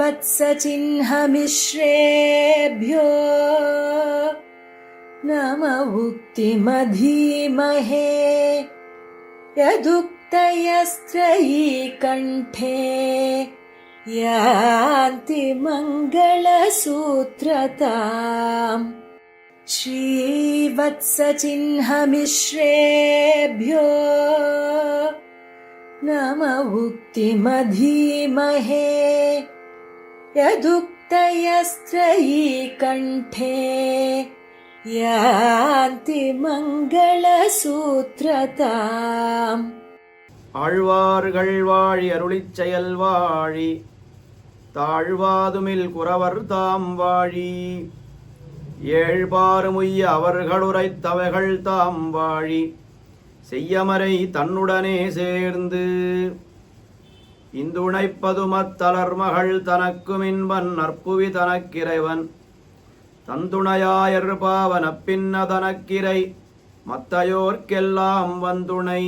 श्रीवत्सचिह्नमिश्रेभ्यो नम उक्तिमधीमहे यदुक्तयस्त्रयी कण्ठे यान्ति मङ्गलसूत्रताम् श्रीवत्सचिह्नमिश्रेभ्यो नम उक्तिमधीमहे यदुक्तयस्त्रयी कण्ठे यान्ति मङ्गलसूत्रताम् ஆழ்வார்கள் வாழி அருளிச் செயல் வாழி தாழ்வாதுமில் குறவர் தாம் வாழி ஏழ்பாறுமுய்ய அவர்களுரைத்தவைகள் தாம் வாழி செய்யமறை தன்னுடனே சேர்ந்து இந்துணைப்பதுமத்தலர்மகள் தனக்குமின்பன் நற்புவி தனக்கிறைவன் தந்துணையாயர் பாவன பின்ன தனக்கிரை மத்தையோர்க்கெல்லாம் வந்துணை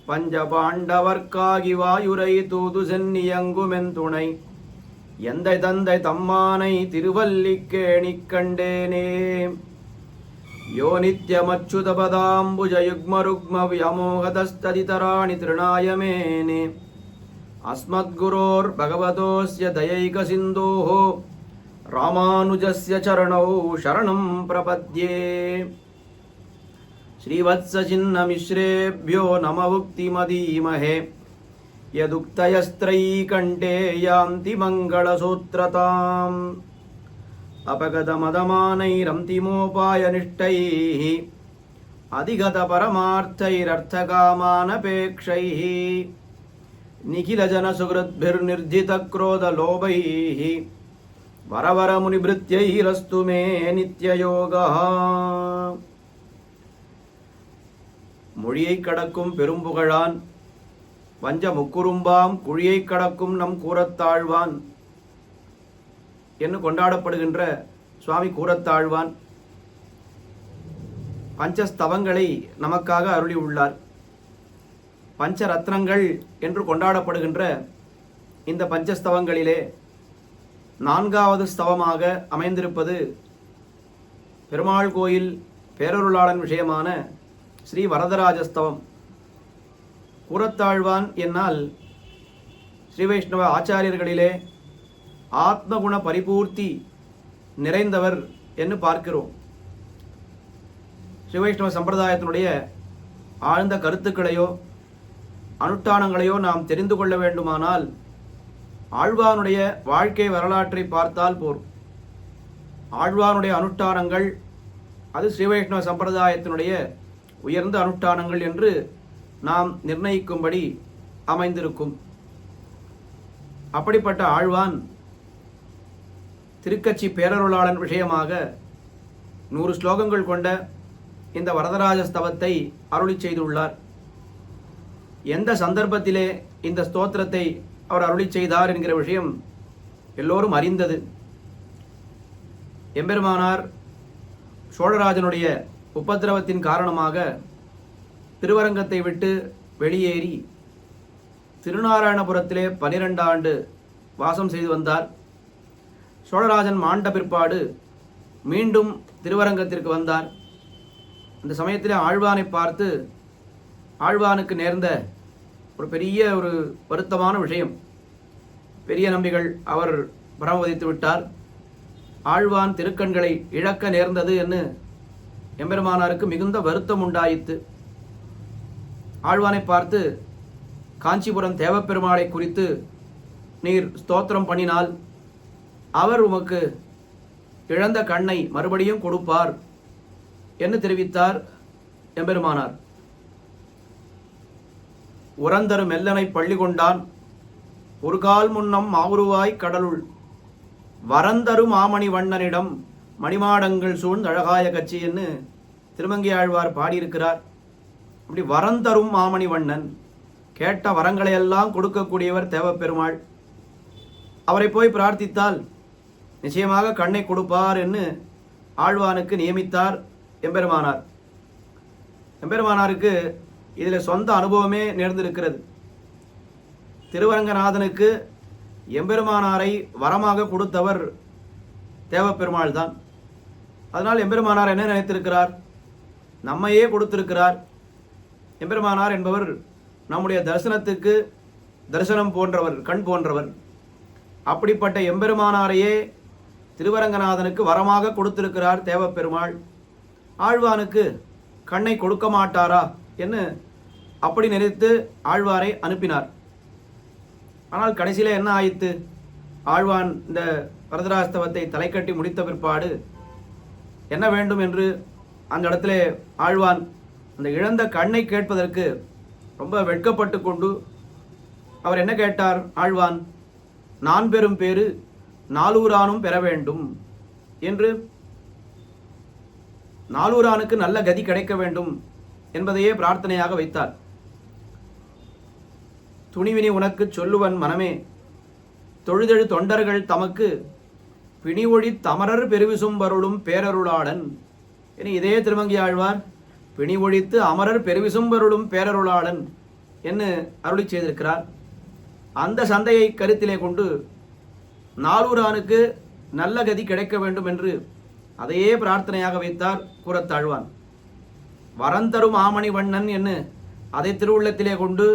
பஞ்சபாண்டவர்க்காகி வாயுரை தூது சென்னியங்குமென் துணை எந்தை தந்தை தம்மானை திருவல்லிக்கேணிக் கண்டேனே யோ நித்யமச்சுதபதாம்புஜயுக்மருக்ம வியமோகதஸ்ததிதராணி திருநாயமேனே அஸ்மத்குரோர் பகவதோஸ்ய தயைகசிந்தோः ராமானுஜஸ்ய சரணௌ சரணம் பிரபத்யே श्रीवत्सचिह्नमिश्रेभ्यो नम उक्तिमधीमहे यदुक्तयस्त्रयी कण्ठे यान्ति मङ्गलसूत्रताम् अपगतमदमानैरन्तिमोपायनिष्ठैः अधिगतपरमार्थैरर्थकामानपेक्षैः निखिलजनसुहृद्भिर्निर्जितक्रोधलोभैः वरवरमुनिभृत्यैरस्तु मे नित्ययोगः மொழியைக் கடக்கும் பெரும்புகழான் வஞ்ச முக்குறும்பாம் குழியைக் கடக்கும் நம் கூரத்தாழ்வான் என்று கொண்டாடப்படுகின்ற சுவாமி கூரத்தாழ்வான் பஞ்சஸ்தவங்களை நமக்காக அருளி உள்ளார். பஞ்சரத்னங்கள் என்று கொண்டாடப்படுகின்ற இந்த பஞ்சஸ்தவங்களிலே 4வது ஸ்தவமாக அமைந்திருப்பது பெருமாள் கோயில் பேரருளாளன் விஷயமான ஸ்ரீ வரதராஜஸ்தவம். கூரத்தாழ்வான் என்னால் ஸ்ரீ வைஷ்ணவ ஆச்சாரியர்களிலே ஆத்மகுண பரிபூர்த்தி நிறைந்தவர் என்று பார்க்கிறோம். ஸ்ரீ வைஷ்ணவ சம்பிரதாயத்தினுடைய ஆழ்ந்த கருத்துக்களையோ அனுஷ்டானங்களையோ நாம் தெரிந்து கொள்ள வேண்டுமானால் ஆழ்வானுடைய வாழ்க்கை வரலாற்றை பார்த்தால் போரும். ஆழ்வானுடைய அனுஷ்டானங்கள் அது ஸ்ரீ வைஷ்ணவ சம்பிரதாயத்தினுடைய உயர்ந்த அனுஷ்டானங்கள் என்று நாம் நிர்ணயிக்கும்படி அமைந்திருக்கும். அப்படிப்பட்ட ஆழ்வான் திருக்கச்சி பேரருளாளன் விஷயமாக 100 ஸ்லோகங்கள் கொண்ட இந்த வரதராஜ ஸ்தவத்தை அருளி செய்துள்ளார். எந்த சந்தர்ப்பத்திலே இந்த ஸ்தோத்திரத்தை அவர் அருளி செய்தார் என்கிற விஷயம் எல்லோரும் அறிந்தது. எம்பெருமானார் சோழராஜனுடைய உபத்திரவத்தின் காரணமாக திருவரங்கத்தை விட்டு வெளியேறி திருநாராயணபுரத்திலே 12 ஆண்டு வாசம் செய்து வந்தார். சோழராஜன் மாண்ட பிற்பாடு மீண்டும் திருவரங்கத்திற்கு வந்தார். அந்த சமயத்திலே ஆழ்வானை பார்த்து ஆழ்வானுக்கு நேர்ந்த ஒரு பெரிய ஒரு வருத்தமான விஷயம். பெரிய நம்பிகள் அவர் பரமவதித்து விட்டார். ஆழ்வான் திருக்கண்களை இழக்க நேர்ந்தது என்று எம்பெருமானாருக்கு மிகுந்த வருத்தம் உண்டாயிற்று. ஆழ்வானை பார்த்து காஞ்சிபுரம் தேவப்பெருமாளை குறித்து நீர் ஸ்தோத்திரம் பண்ணினால் அவர் உமக்கு இழந்த கண்ணை மறுபடியும் கொடுப்பார் என்று தெரிவித்தார் எம்பெருமானார். உரந்தரு மெல்லனை பள்ளி கொண்டான் ஒரு கால் முன்னம் மாவுருவாய் கடலுள் வரந்தரு மாமணி வண்ணனிடம் மணிமாடங்கள் சூழ்ந்து அழகாய கட்சி என்று திருமங்கை ஆழ்வார் பாடியிருக்கிறார். அப்படி வரந்தரும் மாமணி வண்ணன், கேட்ட வரங்களையெல்லாம் கொடுக்கக்கூடியவர் தேவப்பெருமாள். அவரை போய் பிரார்த்தித்தால் நிச்சயமாக கண்ணை கொடுப்பார் என்று ஆழ்வானுக்கு நியமித்தார் எம்பெருமானார். எம்பெருமானாருக்கு இதில் சொந்த அனுபவமே நேர்ந்திருக்கிறது. திருவரங்கநாதனுக்கு எம்பெருமானாரை வரமாக கொடுத்தவர் தேவப்பெருமாள் தான். அதனால் எம்பெருமானார் என்ன நினைத்திருக்கிறார்? நம்மையே கொடுத்திருக்கிறார். எம்பெருமானார் என்பவர் நம்முடைய தரிசனத்துக்கு தரிசனம் போன்றவர், கண் போன்றவர். அப்படிப்பட்ட எம்பெருமானாரையே திருவரங்கநாதனுக்கு வரமாக கொடுத்திருக்கிறார் தேவப்பெருமாள். ஆழ்வானுக்கு கண்ணை கொடுக்க மாட்டாரா என்று அப்படி நினைத்து ஆழ்வாரை அனுப்பினார். ஆனால் கடைசியில் என்ன ஆயிற்று? ஆழ்வான் இந்த வரதராஜஸ்தவத்தை தலைக்கட்டி முடித்த பிற்பாடு என்ன வேண்டும் என்று அந்த இடத்துல ஆழ்வான் அந்த இழந்த கண்ணை கேட்பதற்கு ரொம்ப வெட்கப்பட்டு கொண்டு அவர் என்ன கேட்டார்? ஆழ்வான், நான் பெறும் பேறு நாலூரானும் பெற வேண்டும் என்று, நாலூரானுக்கு நல்ல கதி கிடைக்க வேண்டும் என்பதையே பிரார்த்தனையாக வைத்தார். துணிவினி உனக்கு சொல்லுவன் மனமே, தொழுதெழு தொண்டர்கள் தமக்கு பிணிவொழி தமரர் பெருவிசும் வருளும் பேரருளாளன். இனி இதே திருமங்கி ஆழ்வார் பிணி ஒழித்து அமரர் பெருவிசும் வருளும் பேரருளாளன் என்று அருளி செய்திருக்கிறார். அந்த சந்தையை கருத்திலே கொண்டு நாலூரானுக்கு நல்ல கதி கிடைக்க வேண்டும் என்று அதையே பிரார்த்தனையாக வைத்தார் கூறத்தாழ்வான். வரந்தரும் ஆமணி வண்ணன் என்று அதை திருவுள்ளத்திலே கொண்டு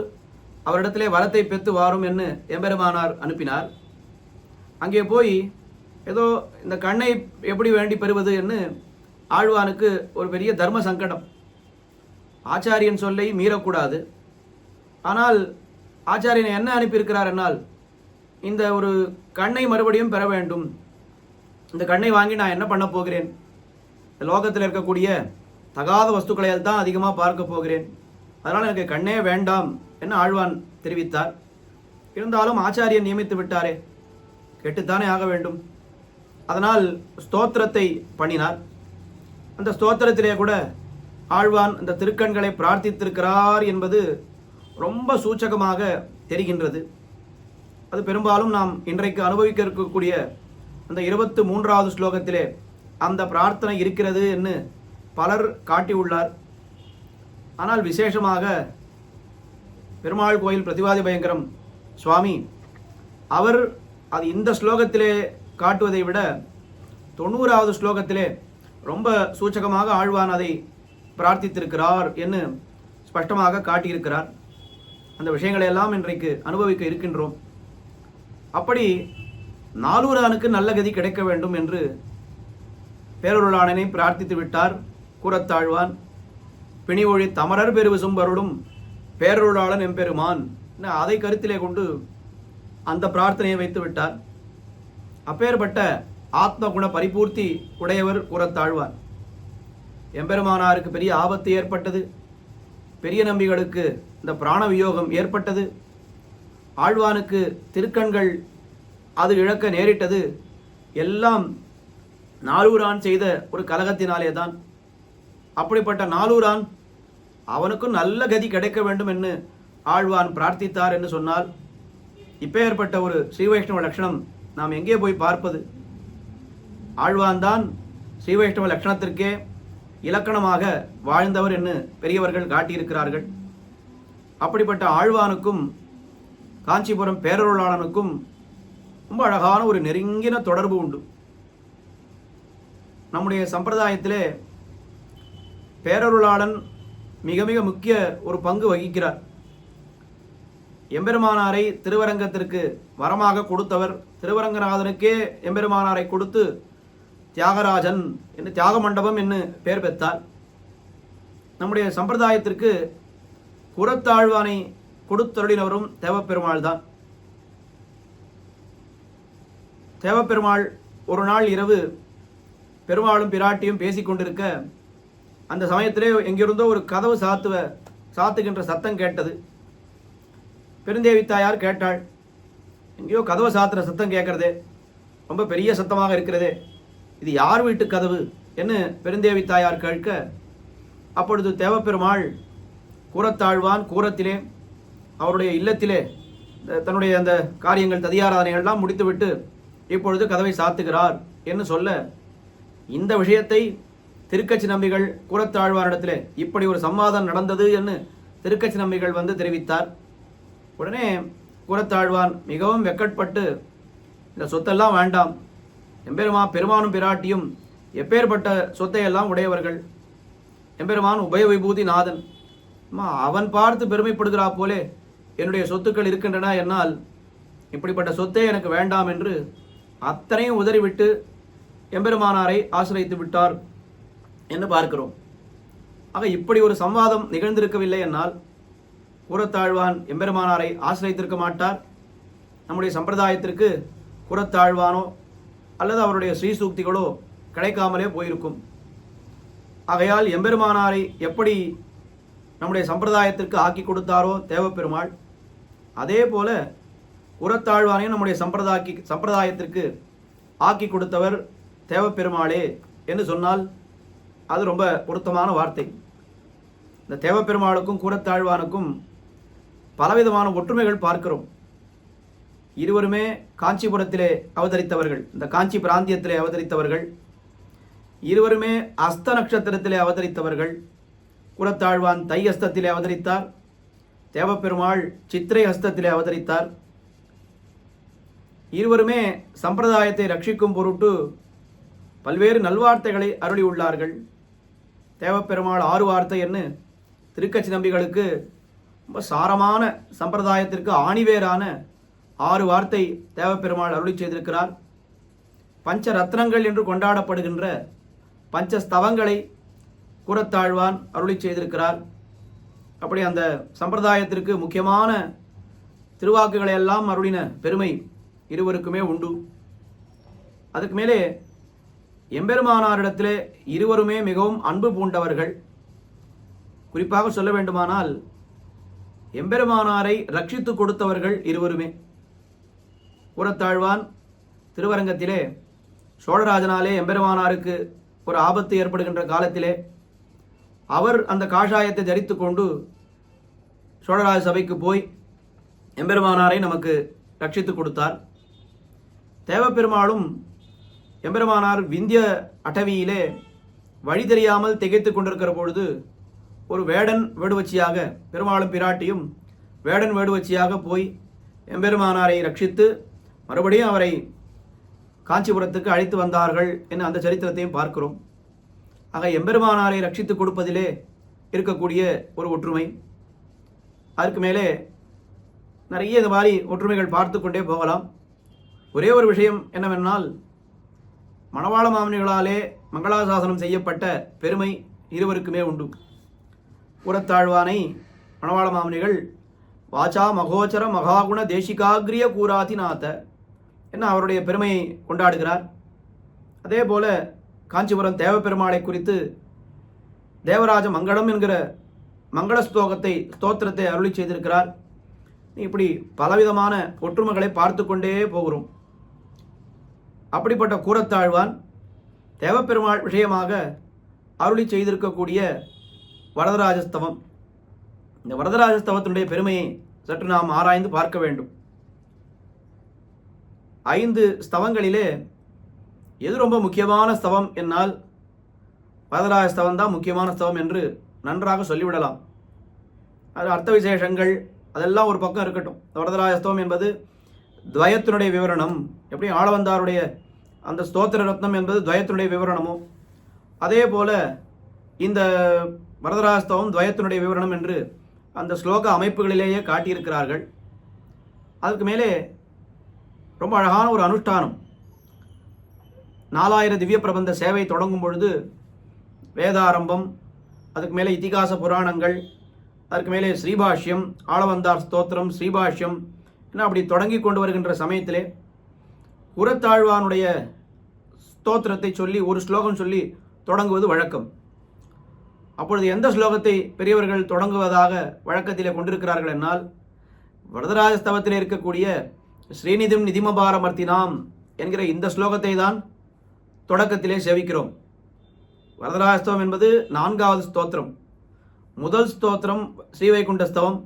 அவரிடத்திலே வரத்தை பெற்று வாரும் என்று எம்பெருமானார் அனுப்பினார். அங்கே போய் ஏதோ இந்த கண்ணை எப்படி வேண்டி பெறுவது என்று ஆழ்வானுக்கு ஒரு பெரிய தர்ம சங்கடம். ஆச்சாரியன் சொல்லை மீறக்கூடாது. ஆனால் ஆச்சாரியன் என்ன அனுப்பியிருக்கிறார் என்னால் இந்த ஒரு கண்ணை மறுபடியும் பெற வேண்டும். இந்த கண்ணை வாங்கி நான் என்ன பண்ண போகிறேன்? இந்த லோகத்தில் இருக்கக்கூடிய தகாத வஸ்துக்களை தான் அதிகமாக பார்க்க போகிறேன். அதனால் எனக்கு கண்ணே வேண்டாம் என்று ஆழ்வான் தெரிவித்தார். இருந்தாலும் ஆச்சாரியன் நியமித்து விட்டாரே, கேட்டுத்தானே ஆக வேண்டும். அதனால் ஸ்தோத்திரத்தை பண்ணினார். அந்த ஸ்தோத்திரத்திலே கூட ஆழ்வான் அந்த திருக்கண்களை பிரார்த்தித்திருக்கிறார் என்பது ரொம்ப சூச்சகமாக தெரிகின்றது. அது பெரும்பாலும் நாம் இன்றைக்கு அனுபவிக்க இருக்கக்கூடிய அந்த 23வது ஸ்லோகத்திலே அந்த பிரார்த்தனை இருக்கிறது என்று பலர் காட்டியுள்ளார். ஆனால் விசேஷமாக பெருமாள் கோயில் பிரதிவாதி பயங்கரம் சுவாமி அவர் அது இந்த ஸ்லோகத்திலே காட்டுவதை விட 90வது ஸ்லோகத்திலே ரொம்ப சூச்சகமாக ஆழ்வான் அதை பிரார்த்தித்திருக்கிறார் என்று ஸ்பஷ்டமாக காட்டியிருக்கிறார். அந்த விஷயங்களை எல்லாம் இன்றைக்கு அனுபவிக்க இருக்கின்றோம். அப்படி நாலூரானுக்கு நல்ல கதி கிடைக்க வேண்டும் என்று பேரருளாளனை பிரார்த்தித்து விட்டார் கூறத்தாழ்வான். பிணி ஒழி தமரர் பெருவிசும் வருளும் பேரருளாளன் எம்பெருமான் அதை கருத்திலே கொண்டு அந்த பிரார்த்தனையை வைத்து விட்டார். அப்பேற்பட்ட ஆத்ம குண பரிபூர்த்தி உடையவர் கூறத்தாழ்வான். எம்பெருமானாருக்கு பெரிய ஆபத்து ஏற்பட்டது. பெரிய நம்பிகளுக்கு இந்த பிராண வியோகம் ஏற்பட்டது. ஆழ்வானுக்கு திருக்கண்கள் அது இழக்க நேரிட்டது. எல்லாம் நாலூரான் செய்த ஒரு கலகத்தினாலே தான். அப்படிப்பட்ட நாலூரான் அவனுக்கும் நல்ல கதி கிடைக்க வேண்டும் என்று ஆழ்வான் பிரார்த்தித்தார் என்று சொன்னால் இப்பேற்பட்ட ஒரு ஸ்ரீ வைஷ்ணவ லட்சணம் நாம் எங்கே போய் பார்ப்பது? ஆழ்வான் தான் ஸ்ரீ வைஷ்ணவ லட்சணத்திற்கே இலக்கணமாக வாழ்ந்தவர் என்று பெரியவர்கள் காட்டியிருக்கிறார்கள். அப்படிப்பட்ட ஆழ்வானுக்கும் காஞ்சிபுரம் பேரருளாளனுக்கும் ரொம்ப அழகான ஒரு நெருங்கின தொடர்பு உண்டு. நம்முடைய சம்பிரதாயத்திலே பேரருளாளன் மிக மிக முக்கிய ஒரு பங்கு வகிக்கிறார். எம்பெருமானாரை திருவரங்கத்திற்கு வரமாக கொடுத்தவர். திருவரங்கநாதனுக்கே எம்பெருமானாரை கொடுத்து தியாகராஜன் என்று தியாக மண்டபம் என்று பெயர் பெற்றார். நம்முடைய சம்பிரதாயத்திற்கு குரத்தாழ்வானை கொடுத்தருளினவரும் தேவப்பெருமாள் தான். தேவப்பெருமாள் ஒரு நாள் இரவு பெருமாளும் பிராட்டியும் பேசிக்கொண்டிருக்க அந்த சமயத்திலே எங்கிருந்தோ ஒரு கதவு சாத்துகின்ற சத்தம் கேட்டது. பெருந்தேவி தாயார் கேட்டாள், எங்கேயோ கதவை சாத்துற சத்தம் கேட்கறதே, ரொம்ப பெரிய சத்தமாக இருக்கிறதே, இது யார் வீட்டு கதவு என்று பெருந்தேவி தாயார் கேட்க, அப்பொழுது தேவப்பெருமாள் கூரத்தாழ்வான் கூரத்திலே அவருடைய இல்லத்திலே தன்னுடைய அந்த காரியங்கள் ததியாராதனைகள்லாம் முடித்துவிட்டு இப்பொழுது கதவை சாத்துகிறார் என்று சொல்ல, இந்த விஷயத்தை திருக்கச்சி நம்பிகள் கூரத்தாழ்வானிடத்திலே இப்படி ஒரு சம்வாதம் நடந்தது என்று திருக்கச்சி நம்பிகள் வந்து தெரிவித்தார். உடனே கூறத்தாழ்வான் மிகவும் வெட்கப்பட்டு இந்த சொத்தெல்லாம் வேண்டாம், பெருமானும் பிராட்டியும் எப்பேற்பட்ட சொத்தையெல்லாம் உடையவர்கள், எம்பெருமான் உபய விபூதி நாதன், அவன் பார்த்து பெருமைப்படுகிறா போலே என்னுடைய சொத்துக்கள் இருக்கின்றன, என்னால் இப்படிப்பட்ட சொத்தே எனக்கு வேண்டாம் என்று அத்தனையும் உதறிவிட்டு எம்பெருமானாரை ஆசிரியத்து விட்டார் என்று பார்க்கிறோம். ஆக இப்படி ஒரு சம்வாதம் நிகழ்ந்திருக்கவில்லை என்னால் கூறத்தாழ்வான் எம்பெருமானாரை ஆசிரியத்திருக்க மாட்டார். நம்முடைய சம்பிரதாயத்திற்கு கூறத்தாழ்வானோ அல்லது அவருடைய ஸ்ரீசூக்திகளோ கிடைக்காமலே போயிருக்கும். ஆகையால் எம்பெருமானாரை எப்படி நம்முடைய சம்பிரதாயத்திற்கு ஆக்கி கொடுத்தாரோ தேவப்பெருமாள், அதே போல கூறத்தாழ்வானையும் நம்முடைய சம்பிரதாயத்திற்கு ஆக்கி கொடுத்தவர் தேவப்பெருமாளே என்று சொன்னால் அது ரொம்ப பொருத்தமான வார்த்தை. இந்த தேவப்பெருமாளுக்கும் கூறத்தாழ்வானுக்கும் பலவிதமான ஒற்றுமைகள் பார்க்கிறோம். இருவருமே காஞ்சிபுரத்திலே அவதரித்தவர்கள், இந்த காஞ்சி பிராந்தியத்திலே அவதரித்தவர்கள். இருவருமே அஸ்த நட்சத்திரத்திலே அவதரித்தவர்கள். கூறத்தாழ்வான் தை அஸ்தத்திலே அவதரித்தார், தேவப்பெருமாள் சித்திரை அஸ்தத்திலே அவதரித்தார். இருவருமே சம்பிரதாயத்தை ரட்சிக்கும் பொருட்டு பல்வேறு நல்வார்த்தைகளை அருளியுள்ளார்கள். தேவப்பெருமாள் 6 வார்த்தை என்று திருக்கச்சி நம்பிகளுக்கு ரொம்ப சாரமான சம்பிரதாயத்திற்கு ஆணிவேரான 6 வார்த்தை தேவப்பெருமாள் அருளி செய்திருக்கிறார். பஞ்ச ரத்னங்கள் என்று கொண்டாடப்படுகின்ற பஞ்சஸ்தவங்களை கூறத்தாழ்வான் அருளி செய்திருக்கிறார். அப்படி அந்த சம்பிரதாயத்திற்கு முக்கியமான திருவாக்குகளை எல்லாம் அருளின பெருமை இருவருக்குமே உண்டு. அதுக்கு மேலே எம்பெருமானாரிடத்திலே இருவருமே மிகவும் அன்பு பூண்டவர்கள். குறிப்பாக சொல்ல வேண்டுமானால் எம்பெருமானாரை ரட்சித்து கொடுத்தவர்கள் இருவருமே. கூறத்தாழ்வான் திருவரங்கத்திலே சோழராஜனாலே எம்பெருமானாருக்கு ஒரு ஆபத்து ஏற்படுகின்ற காலத்திலே அவர் அந்த காஷாயத்தை தரித்து கொண்டு சோழராஜ சபைக்கு போய் எம்பெருமானாரை நமக்கு ரட்சித்து கொடுத்தார். தேவப்பெருமாளும் எம்பெருமானார் விந்திய அட்டவியிலே வழி தெரியாமல் திகைத்து கொண்டிருக்கிற பொழுது ஒரு வேடன் வேடுவச்சியாக, பெருமாளும் பிராட்டியும் வேடன் வேடுவச்சியாக போய் எம்பெருமானாரை ரட்சித்து மறுபடியும் அவரை காஞ்சிபுரத்துக்கு அழைத்து வந்தார்கள் என அந்த சரித்திரத்தையும் பார்க்கிறோம். ஆக எம்பெருமானாரை ரட்சித்து கொடுப்பதிலே இருக்கக்கூடிய ஒரு ஒற்றுமை. அதற்கு மேலே நிறைய இந்த மாதிரி ஒற்றுமைகள் பார்த்து கொண்டே போகலாம். ஒரே ஒரு விஷயம் என்னவென்றால், மணவாள மாமனிகளாலே மங்களாசாசனம் செய்யப்பட்ட பெருமை இருவருக்குமே உண்டு. கூறத்தாழ்வானை மணவாள மாமனிகள் வாச்சா மகோச்சர மகாகுண தேசிகாகிரிய கூராதிநாத என்ன அவருடைய பெருமையை கொண்டாடுகிறார். அதே போல காஞ்சிபுரம் தேவப்பெருமாளை குறித்து தேவராஜ மங்களம் என்கிற மங்கள ஸ்தோத்திரத்தை அருளி செய்திருக்கிறார். இப்படி பலவிதமான ஒற்றுமைகளை பார்த்து கொண்டே போகிறோம். அப்படிப்பட்ட கூறத்தாழ்வான் தேவப்பெருமாள் விஷயமாக அருளி செய்திருக்கக்கூடிய வரதராஜஸ்தவம், இந்த வரதராஜஸ்தவத்தினுடைய பெருமையை சற்று நாம் ஆராய்ந்து பார்க்க வேண்டும். 5 ஸ்தவங்களிலே எது ரொம்ப முக்கியமான ஸ்தவம் என்னால் வரதராஜஸ்தவம் தான் முக்கியமான ஸ்தவம் என்று நன்றாக சொல்லிவிடலாம். அது அர்த்த விசேஷங்கள் அதெல்லாம் ஒரு பக்கம் இருக்கட்டும். வரதராஜஸ்தவம் என்பது துவயத்தினுடைய விவரணம். எப்படி ஆளவந்தாருடைய அந்த ஸ்தோத்திர ரத்னம் என்பது துவயத்தினுடைய விவரணமோ, அதே போல இந்த வரதராஜஸ்தவம் துவயத்தினுடைய விவரணம் என்று அந்த ஸ்லோக அமைப்புகளிலேயே காட்டியிருக்கிறார்கள். அதுக்கு மேலே ரொம்ப அழகான ஒரு அனுஷ்டானம். 4000 திவ்ய பிரபந்த சேவை தொடங்கும் பொழுது வேதாரம்பம், அதுக்கு மேலே இதிகாச புராணங்கள், அதற்கு மேலே ஸ்ரீபாஷ்யம், ஆளவந்தார் ஸ்தோத்திரம், ஸ்ரீபாஷ்யம் என்ன அப்படி தொடங்கி கொண்டு வருகின்ற சமயத்திலே கூறத்தாழ்வானுடைய ஸ்தோத்திரத்தை சொல்லி ஒரு ஸ்லோகம் சொல்லி தொடங்குவது வழக்கம். அப்பொழுது எந்த ஸ்லோகத்தை பெரியவர்கள் தொடங்குவதாக வழக்கத்திலே கொண்டிருக்கிறார்கள் என்னால், வரதராஜஸ்தவத்திலே இருக்கக்கூடிய ஸ்ரீநிதிம் நிதிமபாரமர்த்தினாம் என்கிற இந்த ஸ்லோகத்தை தான் தொடக்கத்திலே சேவிக்கிறோம். வரதராஜஸ்தவம் என்பது 4வது ஸ்தோத்திரம். முதல் ஸ்தோத்திரம் ஸ்ரீவைகுண்டஸ்தவம்,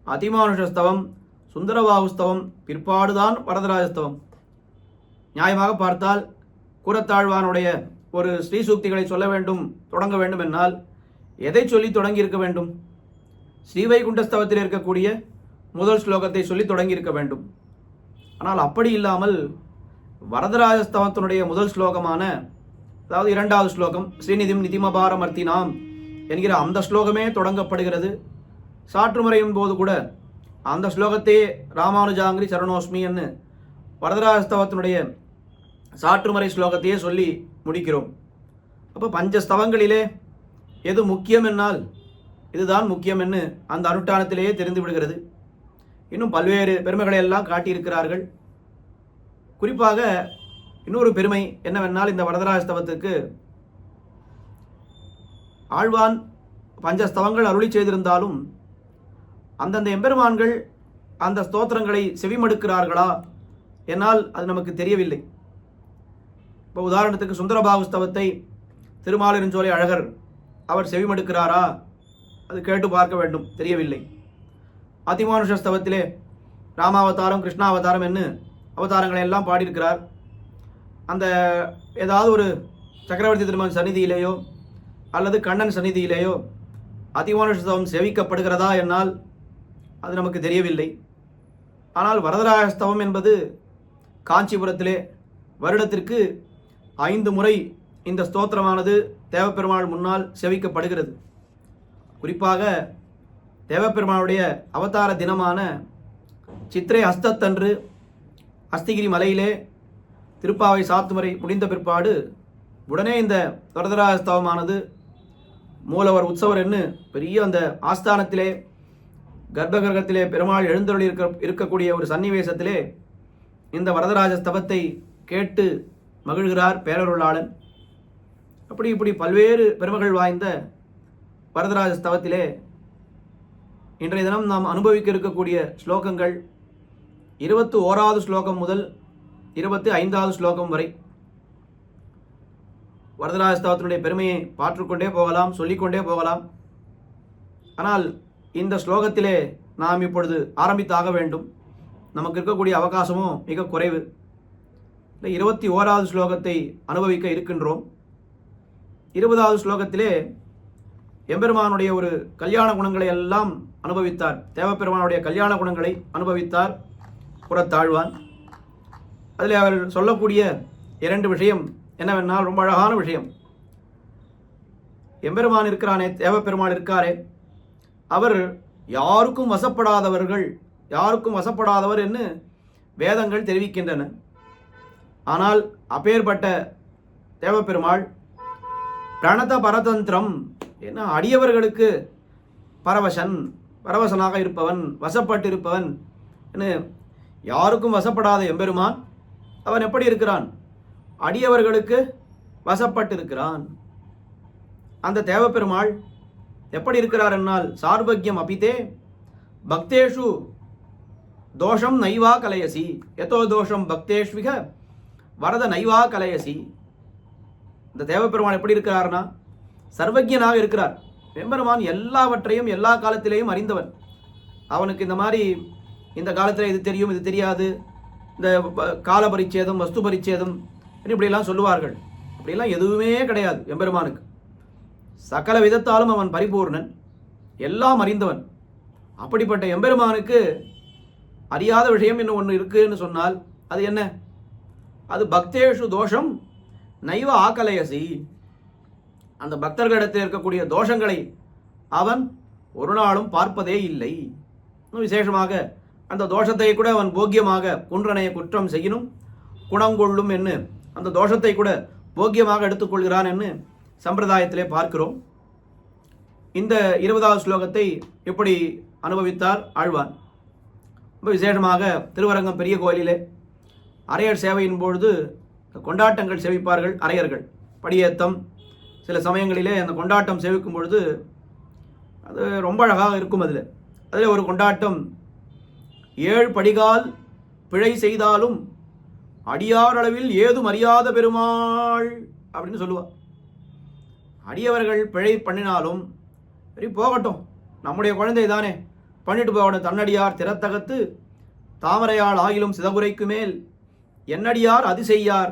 அதிமானுஷஸ்தவம், சுந்தரபாகுஸ்தவம், பிற்பாடுதான் வரதராஜஸ்தவம். நியாயமாக பார்த்தால் கூறத்தாழ்வானுடைய ஒரு ஸ்ரீசூக்திகளை சொல்ல வேண்டும், தொடங்க வேண்டும் என்னால் எதை சொல்லி தொடங்கி இருக்க வேண்டும்? ஸ்ரீவைகுண்டஸ்தவத்தில் இருக்கக்கூடிய முதல் ஸ்லோகத்தை சொல்லி தொடங்கியிருக்க வேண்டும். ஆனால் அப்படி இல்லாமல் வரதராஜஸ்தவத்தினுடைய முதல் ஸ்லோகமான, அதாவது இரண்டாவது ஸ்லோகம், ஸ்ரீநிதிம் நிதிமபாரமர்த்தினாம் என்கிற அந்த ஸ்லோகமே தொடங்கப்படுகிறது. சாற்றுமுறையின் போது கூட அந்த ஸ்லோகத்தையே ராமானுஜாங்கிரி சரணோஸ்மி என்று வரதராஜஸ்தவத்தினுடைய சாற்றுமுறை ஸ்லோகத்தையே சொல்லி முடிக்கிறோம். அப்போ பஞ்சஸ்தவங்களிலே எது முக்கியம் என்னால் இதுதான் முக்கியம் என்று அந்த அனுஷ்டானத்திலேயே தெரிந்து விடுகிறது. இன்னும் பல்வேறு பெருமைகளை எல்லாம் காட்டியிருக்கிறார்கள். குறிப்பாக இன்னொரு பெருமை என்னவென்றால், இந்த வரதராஜஸ்தவத்துக்கு ஆழ்வான் பஞ்சஸ்தவங்கள் அருளி செய்திருந்தாலும் அந்தந்த எம்பெருமான்கள் அந்த ஸ்தோத்திரங்களை செவிமடுக்கிறார்களா என்னால் அது நமக்கு தெரியவில்லை. இப்போ உதாரணத்துக்கு சுந்தரபாகுஸ்தவத்தை திருமாலிருஞ்சோலை அழகர் அவர் செவிமடுக்கிறாரா, அது கேட்டு பார்க்க வேண்டும், தெரியவில்லை. அதிமானுஷஸ்தவத்திலே ராமாவதாரம் கிருஷ்ணாவதாரம் என்ன அவதாரங்களை எல்லாம் பாடியிருக்கிறார். அந்த ஏதாவது ஒரு சக்கரவர்த்தி திருமகன் சந்நிதியிலேயோ அல்லது கண்ணன் சந்நிதியிலேயோ அதிமானுஷஸ்தவம் செவிக்கப்படுகிறதா என்னால் அது நமக்கு தெரியவில்லை. ஆனால் வரதராஜஸ்தவம் என்பது காஞ்சிபுரத்திலே வருடத்திற்கு 5 முறை இந்த ஸ்தோத்திரமானது தேவப்பெருமாள் முன்னால் செவிக்கப்படுகிறது. குறிப்பாக தேவப்பெருமாளுடைய அவதார தினமான சித்திரை அஸ்தத்தன்று அஸ்திகிரி மலையிலே திருப்பாவை சாத்துமுறை முடிந்த பிற்பாடு உடனே இந்த வரதராஜஸ்தவமானது மூலவர் உற்சவர் என்று பெரிய அந்த ஆஸ்தானத்திலே கர்ப்பகிரகத்திலே பெருமாள் எழுந்தருளி இருக்கக்கூடிய ஒரு சன்னிவேசத்திலே இந்த வரதராஜஸ்தவத்தை கேட்டு மகிழ்கிறார் பேரருளாளன். இப்படி பல்வேறு பெருமைகள் வாய்ந்த வரதராஜஸ்தவத்திலே இன்றைய தினம் நாம் அனுபவிக்க இருக்கக்கூடிய ஸ்லோகங்கள் 21வது ஸ்லோகம் முதல் 25வது ஸ்லோகம் வரை வரதராஜஸ்தவத்தினுடைய பெருமையை பாற்றுக்கொண்டே போகலாம், சொல்லிக்கொண்டே போகலாம். ஆனால் இந்த ஸ்லோகத்திலே நாம் இப்பொழுது ஆரம்பித்தாக வேண்டும். நமக்கு இருக்கக்கூடிய அவகாசமும் மிக குறைவு. 21வது ஸ்லோகத்தை அனுபவிக்க இருக்கின்றோம். 20வது ஸ்லோகத்திலே எம்பெருமானுடைய ஒரு கல்யாண குணங்களை எல்லாம் அனுபவித்தார். தேவப்பெருமானுடைய கல்யாண குணங்களை அனுபவித்தார் புறத்தாழ்வான். அதில் அவர் சொல்லக்கூடிய 2 விஷயம் என்னவென்றால், ரொம்ப அழகான விஷயம். எம்பெருமான் இருக்கிறானே, தேவப்பெருமான் இருக்காரே, அவர் யாருக்கும் வசப்படாதவர் என்று வேதங்கள் தெரிவிக்கின்றன. ஆனால் அப்பேற்பட்ட தேவப்பெருமாள் பிரணத பரதந்திரம் என்ன, அடியவர்களுக்கு பரவசனாக இருப்பவன், வசப்பட்டிருப்பவன் என்று யாருக்கும் வசப்படாத எம்பெருமான் அவன் எப்படி இருக்கிறான்? அடியவர்களுக்கு வசப்பட்டிருக்கிறான். அந்த தேவப்பெருமாள் எப்படி இருக்கிறார் என்னால், சார்பக்யம் அபிதே பக்தேஷு தோஷம் நைவா கலயசி, எதோ தோஷம் பக்தேஷ்விக வரத நைவா கலயசி. இந்த தேவப்பெருமான் எப்படி இருக்கிறார்னா, சர்வஜனாக இருக்கிறார். எம்பெருமான் எல்லாவற்றையும் எல்லா காலத்திலேயும் அறிந்தவன். அவனுக்கு இந்த மாதிரி இந்த காலத்தில் இது தெரியும், இது தெரியாது, இந்த கால பரிச்சேதம், வஸ்து பரிச்சேதம் இப்படியெல்லாம் சொல்லுவார்கள். அப்படியெல்லாம் எதுவுமே கிடையாது எம்பெருமானுக்கு. சகல விதத்தாலும் அவன் பரிபூர்ணன், எல்லாம் அறிந்தவன். அப்படிப்பட்ட எம்பெருமானுக்கு அறியாத விஷயம் என்ன ஒன்று இருக்குன்னு சொன்னால் அது என்ன? அது பக்தேஷு தோஷம் நைவ ஆகலயசி. அந்த பக்தர்களிடத்தில் இருக்கக்கூடிய தோஷங்களை அவன் ஒரு நாளும் பார்ப்பதே இல்லை. விசேஷமாக அந்த தோஷத்தை கூட அவன் போக்கியமாக குன்றனைய குற்றம் செய்யணும் குணங்கொள்ளும் என்று அந்த தோஷத்தை கூட போக்கியமாக எடுத்துக்கொள்கிறான் என்று சம்பிரதாயத்திலே பார்க்கிறோம். இந்த 20வது ஸ்லோகத்தை எப்படி அனுபவித்தார் ஆழ்வான்? ரொம்ப விசேஷமாக திருவரங்கம் பெரிய கோயிலிலே அரையர் சேவையின் பொழுது கொண்டாட்டங்கள் சேவிப்பார்கள் அரையர்கள். படியேத்தம் சில சமயங்களிலே அந்த கொண்டாட்டம் சேவிக்கும் பொழுது அது ரொம்ப அழகாக இருக்கும். அதில் ஒரு கொண்டாட்டம், 7 படிகால் பிழை செய்தாலும் அடியார் அளவில் ஏதும் அறியாத பெருமாள் அப்படின்னு சொல்லுவாள். அடியவர்கள் பிழை பண்ணினாலும் சரி போகட்டும், நம்முடைய குழந்தை தானே, பண்ணிட்டு போகணும். தன்னடியார் திறத்தகத்து தாமரையால் ஆகிலும் சிதகுரைக்கு மேல் என்னடியார் அது செய்யார்,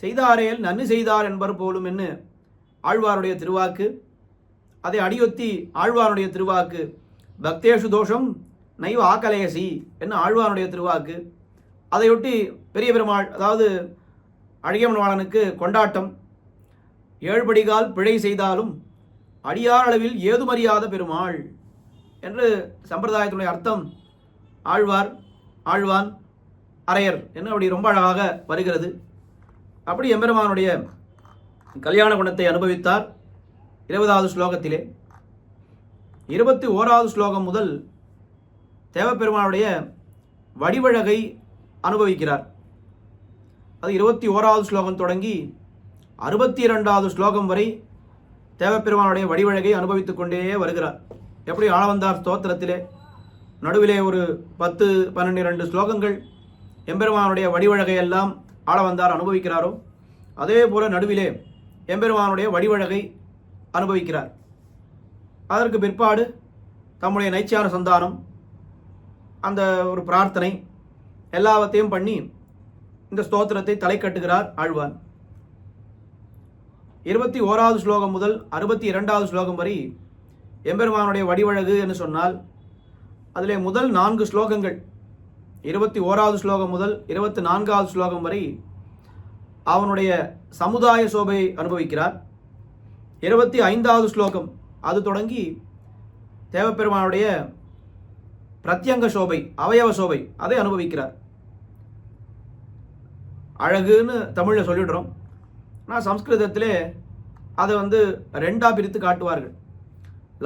செய்தாரேல் நன்மை செய்தார் என்பர் போலும் என்று ஆழ்வாருடைய திருவாக்கு. அதை அடியொத்தி ஆழ்வாருடைய திருவாக்கு, பக்தேஷு தோஷம் நைவ ஆக்கலேசி என்ன ஆழ்வானுடைய திருவாக்கு. அதையொட்டி பெரிய பெருமாள், அதாவது அழகியமணவாளனுக்கு கொண்டாட்டம். ஏழ்படிகால் பிழை செய்தாலும் அடியார் அளவில் ஏதுமறியாத பெருமாள் என்று சம்பிரதாயத்தினுடைய அர்த்தம் ஆழ்வார், ஆழ்வான், அரையர் என்று அப்படி ரொம்ப அழகாக வருகிறது. அப்படி எம்பெருமானுடைய கல்யாண குணத்தை அனுபவித்தார் 20வது ஸ்லோகத்திலே. 21வது ஸ்லோகம் முதல் தேவப்பெருமானுடைய வடிவழகை அனுபவிக்கிறார். அது 21வது ஸ்லோகம் தொடங்கி 62வது ஸ்லோகம் வரை தேவப்பெருமானுடைய வடிவழகை அனுபவித்துக் கொண்டே வருகிறார். எப்படி ஆளவந்தார் ஸ்தோத்திரத்திலே நடுவிலே ஒரு 10-12 ஸ்லோகங்கள் எம்பெருமானுடைய வடிவழகை எல்லாம் ஆளவந்தார் அனுபவிக்கிறாரோ, அதே போல நடுவிலே எம்பெருமானுடைய வடிவழகை அனுபவிக்கிறார். அதற்கு பிற்பாடு தம்முடைய நைச்சியான சந்தானம், அந்த ஒரு பிரார்த்தனை எல்லாவற்றையும் பண்ணி இந்த ஸ்தோத்திரத்தை தலை கட்டுகிறார் ஆழ்வான். 21வது ஸ்லோகம் முதல் 62வது ஸ்லோகம் வரை எம்பெருமானுடைய வடிவழகு என்று சொன்னால், அதிலே முதல் 4 ஸ்லோகங்கள் 21வது ஸ்லோகம் முதல் 24வது ஸ்லோகம் வரை அவனுடைய சமுதாய சோபையை அனுபவிக்கிறார். 25வது ஸ்லோகம் அது தொடங்கி தேவப்பெருமானுடைய பிரத்யங்க சோபை, அவயவ சோபை அதை அனுபவிக்கிறார். அழகுன்னு தமிழில் சொல்லிடுறோம், ஆனால் சம்ஸ்கிருதத்திலே அதை ரெண்டாக பிரித்து காட்டுவார்கள்.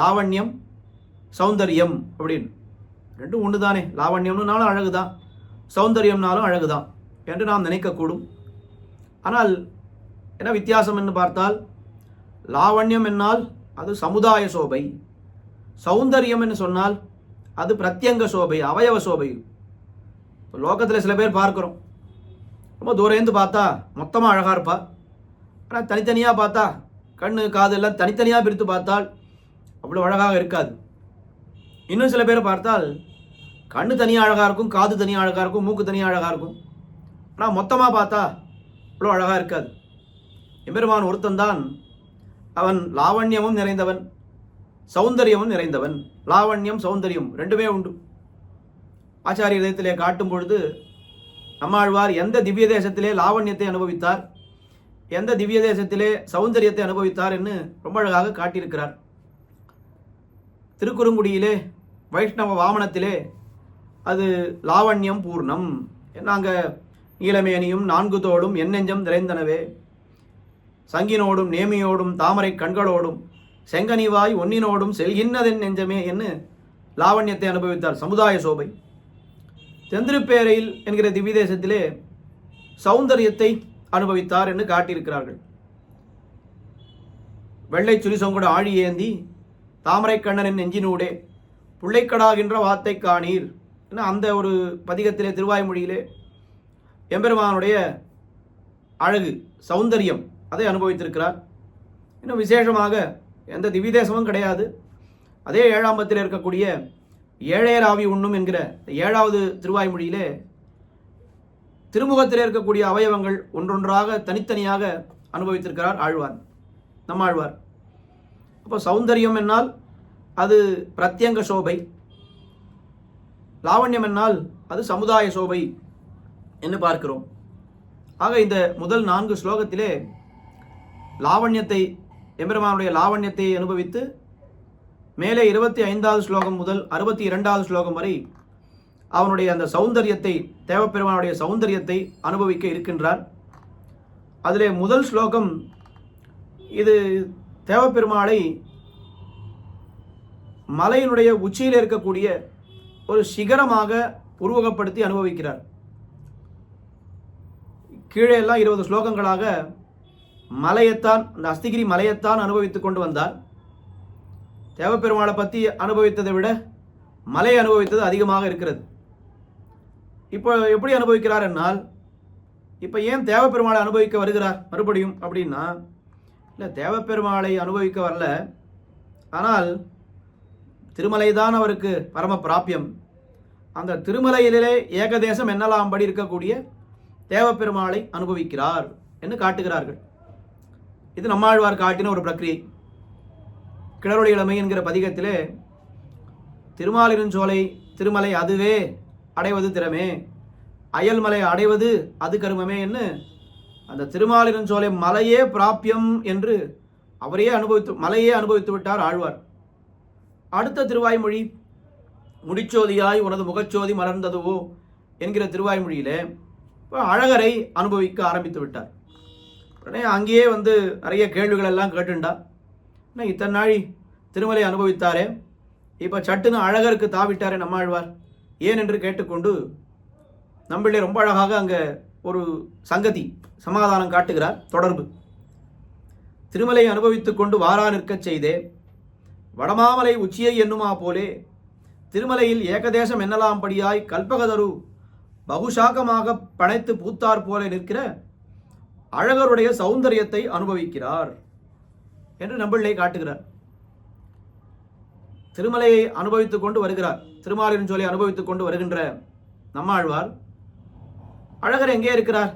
லாவண்யம், சௌந்தரியம் அப்படின்னு. ரெண்டும் ஒன்று தானே. லாவண்யம்னாலும் அழகு தான், சௌந்தரியம்னாலும் அழகு தான் என்று நாம் நினைக்கக்கூடும். ஆனால் என்ன வித்தியாசம் என்று பார்த்தால், லாவண்யம் என்னால் அது சமுதாய சோபை, சௌந்தரியம் என்று சொன்னால் அது பிரத்யங்க சோபை, அவயவ சோபை. லோகத்தில் சில பேர் பார்க்குறோம், ரொம்ப தூரேந்து பார்த்தா மொத்தமாக அழகாக இருப்பா. ஆனால் தனித்தனியாக பார்த்தா, கண்ணு காது எல்லாம் தனித்தனியாக பிரித்து பார்த்தால் அவ்வளோ அழகாக இருக்காது. இன்னும் சில பேரை பார்த்தால் கண்ணு தனியாக அழகாக இருக்கும், காது தனியாக அழகாக இருக்கும், மூக்கு தனியாக அழகாக இருக்கும். ஆனால் மொத்தமாக பார்த்தா அவ்வளோ அழகாக இருக்காது. எம்பெருமான் ஒருத்தன்தான், அவன் லாவண்யமும் நிறைந்தவன், சௌந்தரியமும் நிறைந்தவன். லாவண்யம், சௌந்தரியம் ரெண்டுமே உண்டு. ஆச்சாரிய இதயத்திலே காட்டும் பொழுது நம்மாழ்வார் எந்த திவ்ய தேசத்திலே லாவண்யத்தை அனுபவித்தார், எந்த திவ்ய தேசத்திலே சௌந்தரியத்தை அனுபவித்தார் என்று ரொம்ப அழகாக காட்டியிருக்கிறார். திருக்குறுங்குடியிலே வைஷ்ணவ வாமனத்திலே அது லாவண்யம் பூர்ணம். நாங்கள் நீலமேனியும் 4 தோடும் என் நெஞ்சம் நிறைந்தனவே, சங்கினோடும் நேமியோடும் தாமரை கண்களோடும் செங்கனிவாய் ஒன்னினோடும் செல்கின்னதென் நெஞ்சமே என்று லாவண்யத்தை அனுபவித்தார், சமுதாய சோபை. தெந்திருப்பேரையில் என்கிற திவ்யதேசத்திலே சௌந்தரியத்தை அனுபவித்தார் என்று காட்டியிருக்கிறார்கள். வெள்ளை சுரிசொங்குட ஆழி ஏந்தி தாமரை கண்ணனின் நெஞ்சினூடே புள்ளைக்கடாகின்ற வார்த்தை காணீர் என்ன அந்த ஒரு பதிகத்திலே, திருவாய்மொழியிலே எம்பெருமானுடைய அழகு, சௌந்தரியம் அதை அனுபவித்திருக்கிறார். இன்னும் விசேஷமாக எந்த திவ்யதேசமும் கிடையாது. அதே 7ஆம் பத்தில் இருக்கக்கூடிய ஏழேராவி உண்ணும் என்கிற 7வது திருவாய்மொழியிலே திருமுகத்தில் இருக்கக்கூடிய அவயவங்கள் ஒன்றொன்றாக தனித்தனியாக அனுபவித்திருக்கிறார் ஆழ்வார், நம்மாழ்வார். அப்போ சௌந்தரியம் என்னால் அது பிரத்யங்க சோபை, லாவண்யம் என்னால் அது சமுதாய சோபை என்று பார்க்கிறோம். ஆக இந்த முதல் 4 ஸ்லோகத்திலே லாவண்யத்தை, எம்பெருமானுடைய லாவண்யத்தை அனுபவித்து மேலே 25வது ஸ்லோகம் முதல் 62வது ஸ்லோகம் வரை அவனுடைய அந்த சௌந்தரியத்தை, தேவப்பெருமானுடைய சௌந்தரியத்தை அனுபவிக்க இருக்கின்றார். அதிலே முதல் ஸ்லோகம் இது தேவப்பெருமாளை மலையினுடைய உச்சியில் இருக்கக்கூடிய ஒரு சிகரமாக உருவகப்படுத்தி அனுபவிக்கிறார். கீழே எல்லாம் 20 ஸ்லோகங்களாக மலையைத்தான், அந்த அஸ்திகிரி மலையைத்தான் அனுபவித்துக் கொண்டு வந்தார். தேவப்பெருமாளை பற்றி அனுபவித்ததை விட மலை அனுபவித்தது அதிகமாக இருக்கிறது. இப்போ எப்படி அனுபவிக்கிறார் என்னால், இப்போ ஏன் தேவப்பெருமாளை அனுபவிக்க வருகிறார் மறுபடியும் அப்படின்னா, இல்லை தேவப்பெருமாளை அனுபவிக்க வரல, ஆனால் திருமலை தான் அவருக்கு பரம பிராபியம். அந்த திருமலையிலே ஏகதேசம் என்னலாம்படி இருக்கக்கூடிய தேவப்பெருமாளை அனுபவிக்கிறார் என்று காட்டுகிறார்கள். இது நம்மாழ்வார் காட்டின ஒரு பிரக்கிரியை. கிளறொளி இளமை என்கிற பதிகத்திலே திருமாலிருஞ்சோலை திருமலை அதுவே அடைவது திறமே, அயல்மலை அடைவது அது கருமமே என்று அந்த திருமாலிருஞ்சோலை மலையே பிராப்பியம் என்று மலையே அனுபவித்து விட்டார் ஆழ்வார். அடுத்த திருவாய்மொழி முடிச்சோதியாய் உனது முகச்சோதி மலர்ந்ததுவோ என்கிற திருவாய்மொழியிலே இப்போ அழகரை அனுபவிக்க ஆரம்பித்து விட்டார். உடனே அங்கேயே நிறைய கேள்விகள் எல்லாம் கேட்டுண்டா. இத்தனை நாள் திருமலை அனுபவித்தாரே, இப்போ சட்டுன்னு அழகருக்கு தாவிட்டாரே நம்மாழ்வார் ஏன் என்று கேட்டுக்கொண்டு நம்மளே ரொம்ப அழகாக அங்கே ஒரு சங்கதி சமாதானம் காட்டுகிறார். தொடர்பு திருமலை அனுபவித்துக் கொண்டு வாரா நிற்கச் செய்தே வடமாமலை உச்சியை எண்ணுமா போலே திருமலையில் ஏகதேசம் என்னலாம் படியாய் கல்பகதரு பகுசாக்கமாக பனைத்து பூத்தார் போல நிற்கிற அழகருடைய சௌந்தரியத்தை அனுபவிக்கிறார் என்று நம்பிள்ளை காட்டுகிறார். திருமலையை அனுபவித்துக் கொண்டு வருகிறார். திருமாலிருஞ்சோலை அனுபவித்துக் கொண்டு வருகின்ற நம்மாழ்வார் அழகர் எங்கே இருக்கிறார்?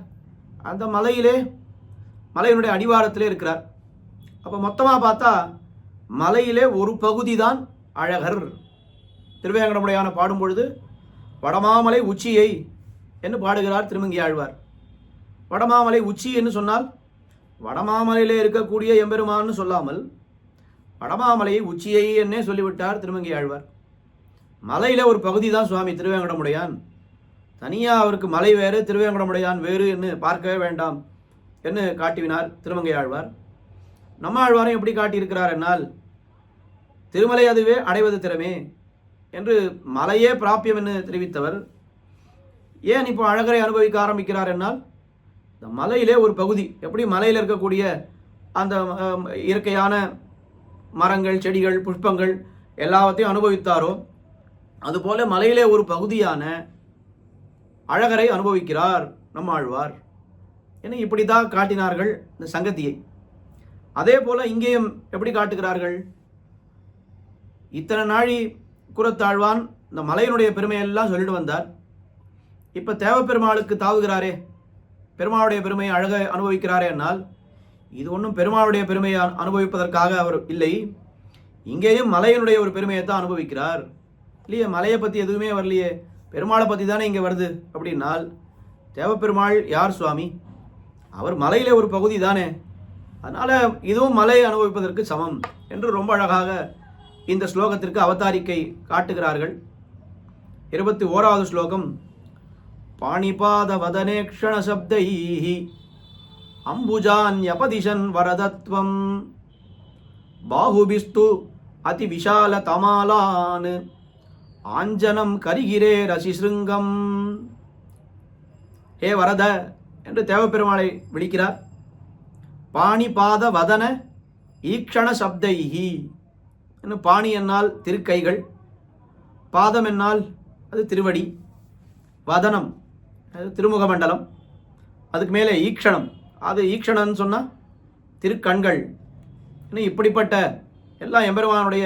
அந்த மலையினுடைய அடிவாரத்திலே இருக்கிறார். அப்போ மொத்தமாக பார்த்தா மலையிலே ஒரு பகுதி தான் அழகர். திருவேங்கடமுடையான பாடும் பொழுது வடமாமலை உச்சியை என்று பாடுகிறார் திருமங்கி ஆழ்வார். வடமாமலை உச்சி என்று சொன்னால் வடமாமலையிலே இருக்கக்கூடிய எம்பெருமான்னு சொல்லாமல் வடமாமலையை உச்சியை என்னே சொல்லிவிட்டார் திருமங்கி ஆழ்வார். மலையிலே ஒரு பகுதி தான் சுவாமி திருவேங்கடமுடையான். தனியாக அவருக்கு மலை வேறு திருவேங்கடமுடையான் வேறு என்று பார்க்கவே வேண்டாம் என்று காட்டினார் திருமங்கை ஆழ்வார். நம்ம ஆழ்வாரும் எப்படி காட்டியிருக்கிறார் என்னால் திருமலை அதுவே அடைவது திறமே என்று மலையே பிராப்பியம் என்று தெரிவித்தவர் ஏன் இப்போ அழகரை அனுபவிக்க ஆரம்பிக்கிறார் என்னால் இந்த மலையிலே ஒரு பகுதி, எப்படி மலையில் இருக்கக்கூடிய அந்த இயற்கையான மரங்கள் செடிகள் புஷ்பங்கள் எல்லாவற்றையும் அனுபவித்தாரோ அதுபோல மலையிலே ஒரு பகுதியான அழகரை அனுபவிக்கிறார் நம்ம ஆழ்வார் என இப்படி தான் காட்டினார்கள் இந்த சங்கத்தியை. அதே போல இங்கேயும் எப்படி காட்டுகிறார்கள்? இத்தனை நாழி குரத்தாழ்வான் இந்த மலையினுடைய பெருமையெல்லாம் சொல்லிட்டு வந்தார். இப்போ தேவப்பெருமாளுக்கு தாவுகிறாரே, பெருமாளுடைய பெருமையை அழக அனுபவிக்கிறாரே என்னால் இது ஒன்றும் பெருமாளுடைய பெருமையை அனுபவிப்பதற்காக அவர் இல்லை. இங்கேயும் மலையினுடைய ஒரு பெருமையை தான் அனுபவிக்கிறார் இல்லையே. மலையை பற்றி எதுவுமே வரலையே, பெருமாளை பற்றி தானே இங்கே வருது. அப்படின்னால் தேவப்பெருமாள் யார் சுவாமி? அவர் மலையிலே ஒரு பகுதி தானே, அதனால் இதுவும் மலையை அனுபவிப்பதற்கு சமம் என்று ரொம்ப அழகாக இந்த ஸ்லோகத்திற்கு அவதாரிக்கை காட்டுகிறார்கள். 21வது ஸ்லோகம். பாணிபாத வதனேக்ஷண சப்தைஹி அம்புஜான்யபதிஷன் வரதத்வம் பாஹுபிஸ்து அதி விஷால தமாலான் ஆஞ்சனம் கரிகிரே ரசிசிருங்கம். ஹே வரத என்று தேவப்பெருமாளை விളിக்கிறார். பாணிபாத வதன ஈக்ஷண சப்தைஹி என்று பாணி என்னால் திருக்கைகள், பாதம் என்னால் அது திருவடி, வதனம் அது திருமுகமண்டலம், அதுக்கு மேலே ஈக்ஷணம் அது ஈக்ஷணன்னு சொன்னால் திருக்கண்கள். இன்னும் இப்படிப்பட்ட எல்லாம் எம்பெருமானுடைய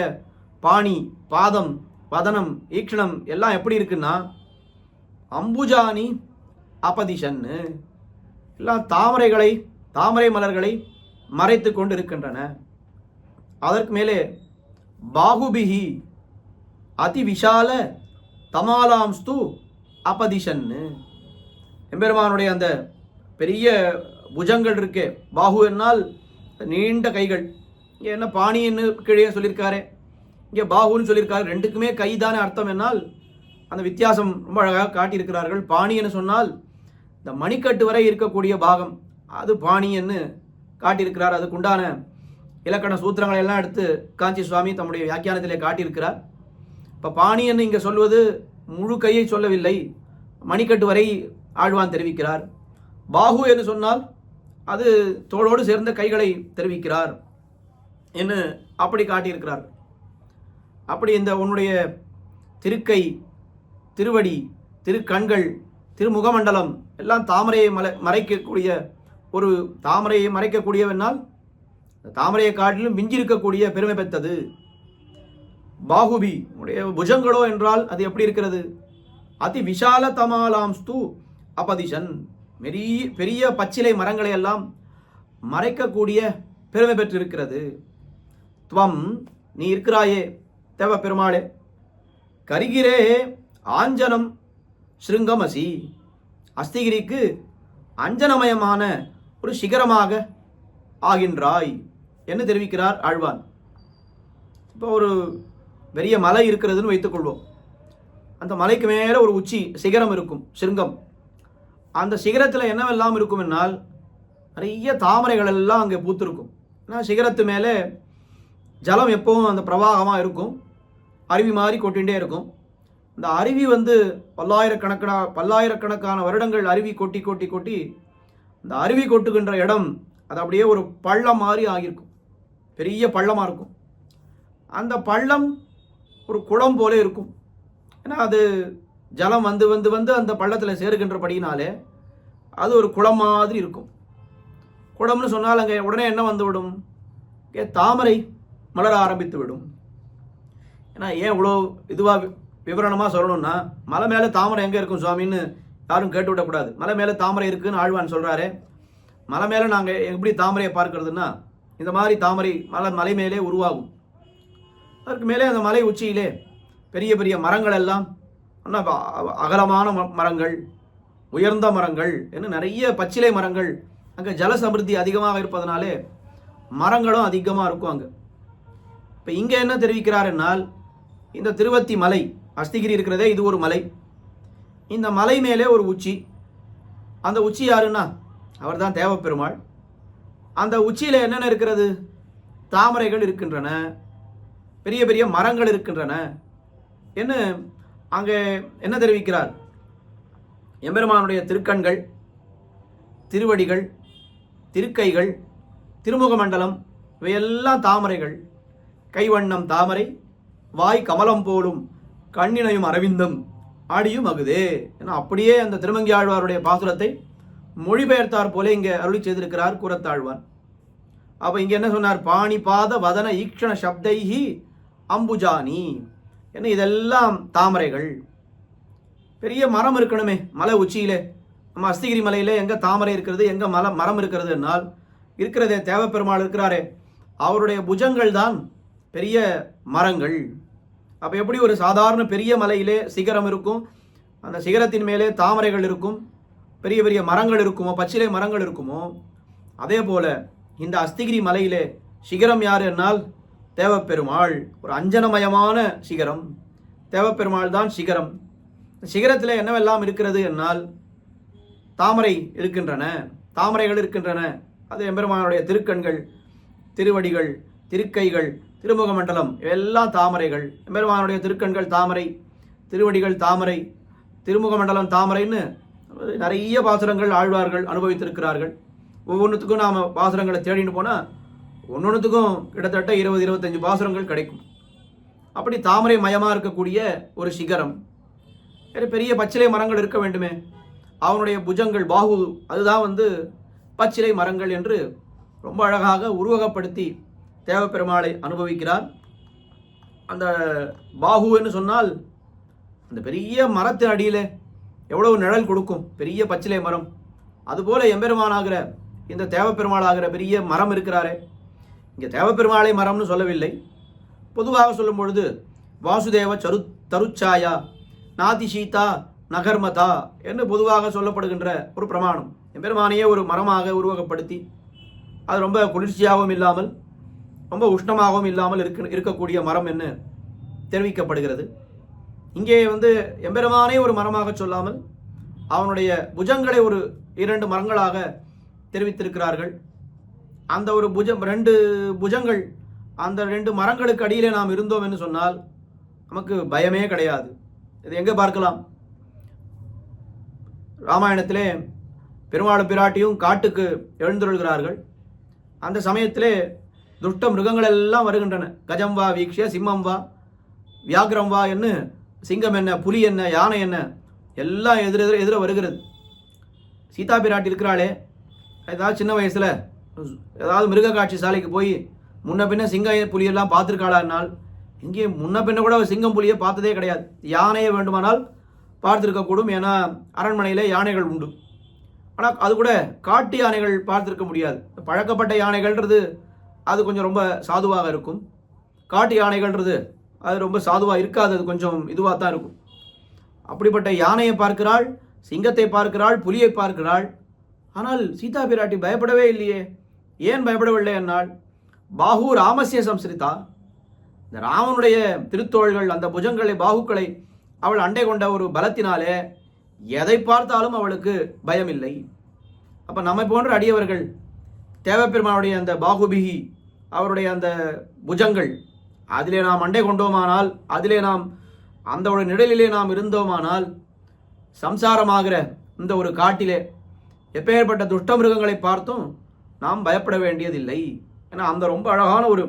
பாணி பாதம் வதனம் ஈக்ஷணம் எல்லாம் எப்படி இருக்குன்னா அம்புஜானி அபதிஷன்னு எல்லாம் தாமரை மலர்களை மறைத்து கொண்டு இருக்கின்றன. அதற்கு மேலே பாகுபிஹி அதி விஷால தமாலாம்ஸ்து அபதிஷன்னு எம்பெருமானுடைய அந்த பெரிய புஜங்கள் இருக்கே, பாகு என்னால் நீண்ட கைகள். இங்கே என்ன பாணின்னு கீழே சொல்லியிருக்காரு, இங்கே பாகுன்னு சொல்லியிருக்காரு. ரெண்டுக்குமே கைதான அர்த்தம் என்னால் அந்த வித்தியாசம் ரொம்ப அழகாக காட்டியிருக்கிறார்கள். பாணி என்று சொன்னால் இந்த மணிக்கட்டு வரை இருக்கக்கூடிய பாகம் அது பாணி என்று காட்டியிருக்கிறார். அதுக்குண்டான இலக்கண சூத்திரங்களை எல்லாம் எடுத்து காஞ்சி சுவாமி தம்முடைய வியாக்கியானத்திலே காட்டியிருக்கிறார். இப்போ பாணி என்று இங்கே சொல்வது முழு கையை சொல்லவில்லை, மணிக்கட்டு வரை ஆழ்வான் தெரிவிக்கிறார். பாகு என்று சொன்னால் அது தோளோடு சேர்ந்த கைகளை தெரிவிக்கிறார் என்று அப்படி காட்டியிருக்கிறார். அப்படி இந்த உன்னுடைய திருக்கை திருவடி திருக்கண்கள் திருமுகமண்டலம் எல்லாம் தாமரையை மறைக்கக்கூடிய ஒரு தாமரையை மறைக்கக்கூடியவென்னால் தாமரையை காட்டிலும் மிஞ்சிருக்கக்கூடிய பெருமை பெற்றது. பாகுபி உடைய புஜங்களோ என்றால் அது எப்படி இருக்கிறது? அதி விஷால தமாலாம்ஸ்து அபதிஷன் பெரிய பச்சிலை மரங்களை எல்லாம் மறைக்கக்கூடிய பெருமை பெற்றிருக்கிறது. துவம் நீ இருக்கிறாயே தேவ பெருமாளே, கரிகிரே ஆஞ்சனம் ஸ்ருங்கமசி, அஸ்திகிரிக்கு அஞ்சனமயமான ஒரு சிகரமாக ஆகின்றாய் என்று தெரிவிக்கிறார் ஆழ்வான். இப்போ ஒரு பெரிய மலை இருக்கிறதுன்னு வைத்துக்கொள்வோம். அந்த மலைக்கு மேலே ஒரு உச்சி சிகரம் இருக்கும், சிருங்கம். அந்த சிகரத்தில் என்னவெல்லாம் இருக்கும் என்னால் நிறைய தாமரைகள் எல்லாம் அங்கே பூத்திருக்கும். ஏன்னா சிகரத்து மேலே ஜலம் எப்பவும் அந்த பிரவாகமாக இருக்கும், அருவி மாதிரி கொட்டிகிட்டே இருக்கும். இந்த அருவி பல்லாயிரக்கணக்கான வருடங்கள் அருவி கொட்டி கொட்டி கொட்டி இந்த அருவி கொட்டுகின்ற இடம் அது அப்படியே ஒரு பள்ளம் மாதிரி ஆகியிருக்கும், பெரிய பள்ளமாக இருக்கும். அந்த பள்ளம் ஒரு குளம் போல இருக்கும். ஏன்னா அது ஜலம் வந்து வந்து வந்து அந்த பள்ளத்தில் சேருகின்றபடினாலே அது ஒரு குளம் மாதிரி இருக்கும். குளம்னு சொன்னால் அங்கே உடனே என்ன வந்து விடும்? தாமரை மலர ஆரம்பித்து விடும். ஏன்னா ஏன் இவ்வளோ இதுவாக விவரணமாக சொல்லணும்னா, மலை மேலே தாமரை எங்கே இருக்கும் சுவாமின்னு யாரும் கேட்டு விடக்கூடாது. மலை மேலே தாமரை இருக்குன்னு ஆழ்வான் சொல்கிறாரு. மலை மேலே நாங்கள் எப்படி தாமரையை பார்க்கறதுன்னா, இந்த மாதிரி தாமரை மலை மேலே உருவாகும். அதற்கு மேலே அந்த மலை உச்சியிலே பெரிய பெரிய மரங்கள் எல்லாம், அகலமான மரங்கள், உயர்ந்த மரங்கள் என்று நிறைய பச்சிலை மரங்கள். அங்கே ஜலசமிருத்தி அதிகமாக இருப்பதனாலே மரங்களும் அதிகமாக இருக்கும் அங்கே. இப்போ இங்கே என்ன தெரிவிக்கிறார் என்னால், இந்த திருவத்தி மலை அஸ்திகிரி இருக்கிறதே, இது ஒரு மலை. இந்த மலை மேலே ஒரு உச்சி. அந்த உச்சி யாருன்னா அவர் தான் தேவப்பெருமாள். அந்த உச்சியில் என்னென்ன இருக்கிறது? தாமரைகள் இருக்கின்றன, பெரிய பெரிய மரங்கள் இருக்கின்றன என்ன அங்கே என்ன தெரிவிக்கிறார்? எம்பெருமானுடைய திருக்கண்கள், திருவடிகள், திருக்கைகள், திருமுக மண்டலம் இவையெல்லாம் தாமரைகள். கைவண்ணம் தாமரை, வாய் கமலம் போலும், கண்ணினையும் அரவிந்தம் ஆடியும் அகுதே. ஏன்னா அப்படியே அந்த திருமங்கி ஆழ்வாருடைய பாசுரத்தை மொழிபெயர்த்தார் போல இங்கே அருளி செய்திருக்கிறார் கூறத்தாழ்வான். அப்போ இங்கே என்ன சொன்னார்? பாணிபாத வதன ஈக்ஷண சப்தைஹி அம்புஜானி என்ன, இதெல்லாம் தாமரைகள். பெரிய மரம் இருக்கணுமே மலை உச்சியிலே. நம்ம அஸ்திகிரி மலையிலே எங்கே தாமரை இருக்கிறது, எங்கே மரம் இருக்கிறது என்னால் இருக்கிறதே தேவப்பெருமாள் இருக்கிறாரே, அவருடைய புஜங்கள் தான் பெரிய மரங்கள். அப்போ எப்படி ஒரு சாதாரண பெரிய மலையிலே சிகரம் இருக்கும், அந்த சிகரத்தின் மேலே தாமரைகள் இருக்கும், பெரிய பெரிய மரங்கள் இருக்குமோ, பச்சிலை மரங்கள் இருக்குமோ, அதே போல இந்த அஸ்திகிரி மலையிலே சிகரம் யார் என்னால் தேவப்பெருமாள். ஒரு அஞ்சனமயமான சிகரம், தேவப்பெருமாள் தான் சிகரம். சிகரத்தில் என்னவெல்லாம் இருக்கிறது என்னால் தாமரை இருக்கின்றன, தாமரைகள் இருக்கின்றன. அது எம்பெருமானுடைய திருக்கண்கள், திருவடிகள், திருக்கைகள், திருமுக மண்டலம் எல்லாம் தாமரைகள். எம்பெருமானுடைய திருக்கண்கள் தாமரை, திருவடிகள் தாமரை, திருமுக மண்டலம் தாமரைன்னு நிறைய பாசுரங்கள் ஆழ்வார்கள் அனுபவித்திருக்கிறார்கள். ஒவ்வொன்றுத்துக்கும் நாம் பாசுரங்களை தேடின்னு போனால் ஒன்னொன்றுத்துக்கும் கிட்டத்தட்ட 20-25 பாசுரங்கள் கிடைக்கும். அப்படி தாமரை மயமாக இருக்கக்கூடிய ஒரு சிகரம். பெரிய பச்சிலை மரங்கள் இருக்க வேண்டுமே, அவனுடைய புஜங்கள் பாகு அதுதான் பச்சிலை மரங்கள் என்று ரொம்ப அழகாக உருவகப்படுத்தி தேவப்பெருமாளை அனுபவிக்கிறார். அந்த பாகுன்னு சொன்னால் அந்த பெரிய மரத்தின் அடியில் எவ்வளவு நிழல் கொடுக்கும், பெரிய பச்சிலை மரம். அதுபோல எம்பெருமானாகிற இந்த தேவப்பெருமாளாகிற பெரிய மரம் இருக்கிறாரே, இங்கே தேவப்பெருமாளை மரம்னு சொல்லவில்லை, பொதுவாக சொல்லும் பொழுது வாசுதேவ தருச்சாயா நாதி சீதா நகர்மதா என்று பொதுவாக சொல்லப்படுகின்ற ஒரு பிரமாணம். எம்பெருமானையே ஒரு மரமாக உருவகப்படுத்தி அது ரொம்ப குளிர்ச்சியாகவும் இல்லாமல் ரொம்ப உஷ்ணமாகவும் இல்லாமல் இருக்கக்கூடிய மரம் என்று தெரிவிக்கப்படுகிறது. இங்கே எம்பெருமானே ஒரு மரமாக சொல்லாமல் அவனுடைய புஜங்களை ஒரு 2 மரங்களாக தெரிவித்திருக்கிறார்கள். அந்த ஒரு ரெண்டு புஜங்கள், அந்த 2 மரங்களுக்கு அடியிலே நாம் இருந்தோம் என்று சொன்னால் நமக்கு பயமே கிடையாது. இது எங்கே பார்க்கலாம்? ராமாயணத்திலே பெருமாள் பிராட்டியும் காட்டுக்கு எழுந்துள்ளார்கள். அந்த சமயத்திலே துஷ்ட மிருகங்கள் எல்லாம் வருகின்றன. கஜம் வா வீக்ஷ சிம்மம் வா வியாகிரம் வா என்ன, சிங்கம் என்ன, புலி என்ன, யானை என்ன, எல்லாம் எதிர வருகிறது. சீதா பிராட்டி இருக்கிறாளே, ஏதாவது சின்ன வயசில் ஏதாவது மிருக காட்சி சாலைக்கு போய் முன்ன பின்ன சிங்கம் புலியெல்லாம் பார்த்துருக்காளானால், இங்கே முன்ன பின்ன கூட சிங்கம் புலியை பார்த்ததே கிடையாது. யானையை வேண்டுமானால் பார்த்துருக்கக்கூடும், ஏன்னா அரண்மனையில் யானைகள் உண்டு. ஆனால் அது கூட காட்டு யானைகள் பார்த்துருக்க முடியாது. பழக்கப்பட்ட யானைகள்ன்றது அது கொஞ்சம் ரொம்ப சாதுவாக இருக்கும். காட்டு யானைகள்ன்றது அது ரொம்ப சாதுவாக இருக்காது, அது கொஞ்சம் இதுவாக தான் இருக்கும். அப்படிப்பட்ட யானையை பார்க்கிறாள், சிங்கத்தை பார்க்கிறாள், புலியை பார்க்கிறாள். ஆனால் சீதா பிராட்டி பயப்படவே இல்லையே. ஏன் பயப்படவில்லை என்னால், பாஹு ராமசிய சம்ஸ்ரிதா, இந்த ராமனுடைய திருத்தோள்கள், அந்த புஜங்களை, பாகுக்களை அவள் அண்டை கொண்ட ஒரு பலத்தினாலே எதை பார்த்தாலும் அவளுக்கு பயமில்லை. அப்போ நம்மை போன்ற அடியவர்கள் தேவப்பெருமானுடைய அந்த பாகுபிகி, அவருடைய அந்த புஜங்கள், அதிலே நாம் அண்டை கொண்டோமானால், அதிலே நாம் அந்த ஒரு நிழலிலே நாம் இருந்தோமானால், சம்சாரமாகிற இந்த ஒரு காட்டிலே எப்பேற்பட்ட துஷ்ட மிருகங்களை பார்த்தும் நாம் பயப்பட வேண்டியதில்லை. ஏன்னா அந்த ரொம்ப அழகான ஒரு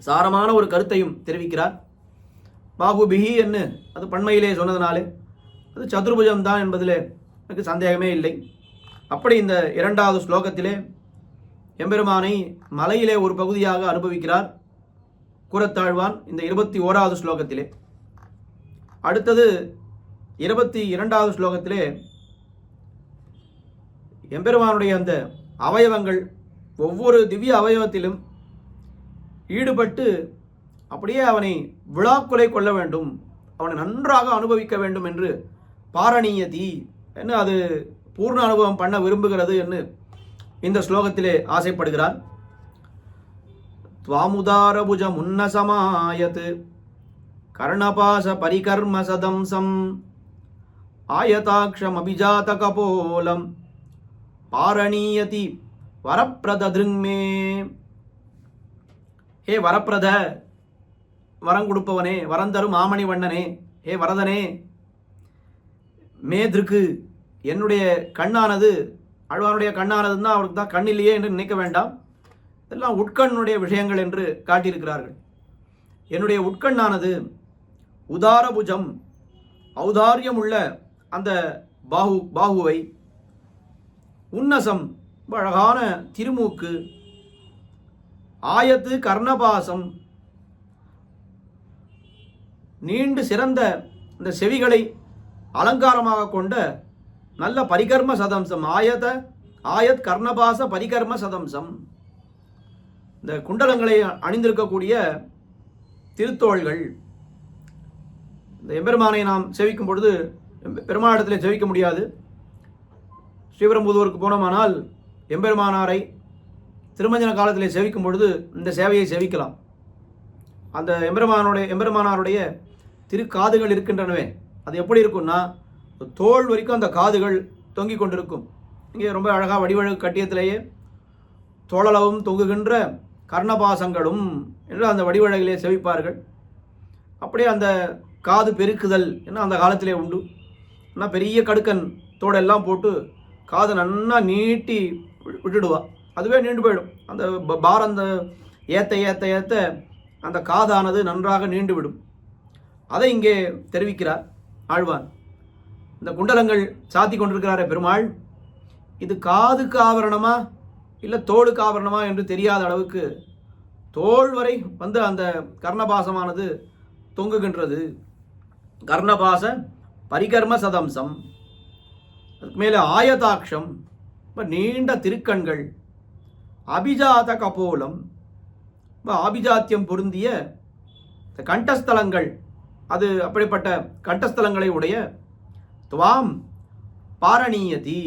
சாரமான ஒரு கருத்தையும் தெரிவிக்கிறார். பாகுபிகி என்று அது பண்மையிலே சொன்னதுனாலே அது சதுர்புஜம் தான் என்பதிலே எனக்கு சந்தேகமே இல்லை. அப்படி இந்த இரண்டாவது ஸ்லோகத்திலே எம்பெருமானை மலையிலே ஒரு பகுதியாக அனுபவிக்கிறார் கூறத்தாழ்வான் இந்த 21வது ஸ்லோகத்திலே. அடுத்தது 22வது ஸ்லோகத்திலே எம்பெருமானுடைய அந்த அவயவங்கள், ஒவ்வொரு திவ்ய அவயவத்திலும் ஈடுபட்டு அப்படியே அவனை விழாக்குலை கொள்ள வேண்டும், அவனை நன்றாக அனுபவிக்க வேண்டும் என்று பாரணீயதி என்று அது பூர்ண அனுபவம் பண்ண விரும்புகிறது என்று இந்த ஸ்லோகத்திலே ஆசைப்படுகிறார். துவாமுதாரபுஜ முன்னசமாயத் கர்ணபாச பரிகர்ம சதம்சம் ஆயதாக்ஷம் அபிஜாத கபோலம் பாரணீயதி வரப்பிரதிருங்மே. ஹே வரப்பிரத, வரம் கொடுப்பவனே, வரந்தரும் மாமணி வண்ணனே, ஹே வரதனே, மேதிருக்கு, என்னுடைய கண்ணானது, ஆழ்வானுடைய கண்ணானதுன்னா அவருக்கு தான் கண் இல்லையே என்று நினைக்க வேண்டாம், இதெல்லாம் உட்கண்ணுடைய விஷயங்கள் என்று காட்டியிருக்கிறார்கள். என்னுடைய உட்கண்ணானது உதாரபுஜம், ஔதாரியம் உள்ள அந்த பாகுவை, உன்னசம், அழகான திருமூக்கு, ஆயத்து கர்ணபாசம், நீண்டு சிறந்த இந்த செவிகளை அலங்காரமாக கொண்ட நல்ல பரிகர்ம சதம்சம், ஆயத் கர்ணபாச பரிகர்ம சதம்சம், இந்த குண்டலங்களை அணிந்திருக்கக்கூடிய திருத்தோள்கள். இந்த எம்பெருமானை நாம் சேவிக்கும் பொழுது பெருமானிடத்தில் சேவிக்க முடியாது. ஸ்ரீபெரும்புதூருக்கு போனோமானால் எம்பெருமானாரை திருமஞ்சன காலத்திலே சேவிக்கும் பொழுது இந்த சேவையை சேவிக்கலாம். அந்த எம்பெருமானாருடைய திருக்காதுகள் இருக்கின்றனவே, அது எப்படி இருக்கும்னா தோல் வரைக்கும் அந்த காதுகள் தொங்கிக் கொண்டிருக்கும். இங்கே ரொம்ப அழகாக வடிவழகு கட்டியத்திலேயே தோளளவும் தொங்குகின்ற கர்ணபாசங்களும் என்று அந்த வடிவழகிலே செவிப்பார்கள். அப்படியே அந்த காது பெருக்குதல் என்ன அந்த காலத்திலே உண்டு. ஆனால் பெரிய கடுக்கன் தோடெல்லாம் போட்டு காது நன்னா நீட்டி விட்டுடுவா, அதுவே நீண்டு போயிடும். அந்த பாரம் அந்த ஏற்ற ஏற்ற ஏற்ற அந்த காதானது நன்றாக நீண்டு விடும். அதை இங்கே தெரிவிக்கிறார் ஆழ்வான். இந்த குண்டலங்கள் சாத்தி கொண்டிருக்கிறாரே பெருமாள், இது காதுக்கு ஆவரணமா இல்லை தோளுக்கு ஆவரணமா என்று தெரியாத அளவுக்கு தோள் வரை வந்து அந்த கர்ணபாசமானது தொங்குகின்றது. கர்ணபாச பரிகர்ம சதம்சம், அதுக்கு மேலே ஆயதாட்சம், நீண்ட திருக்கண்கள், அபிஜாத கபோலம், ஆபிஜாத்தியம் பொருந்திய கண்டஸ்தலங்கள், அது அப்படிப்பட்ட கண்டஸ்தலங்களை உடைய துவாம் பாரணீயதி,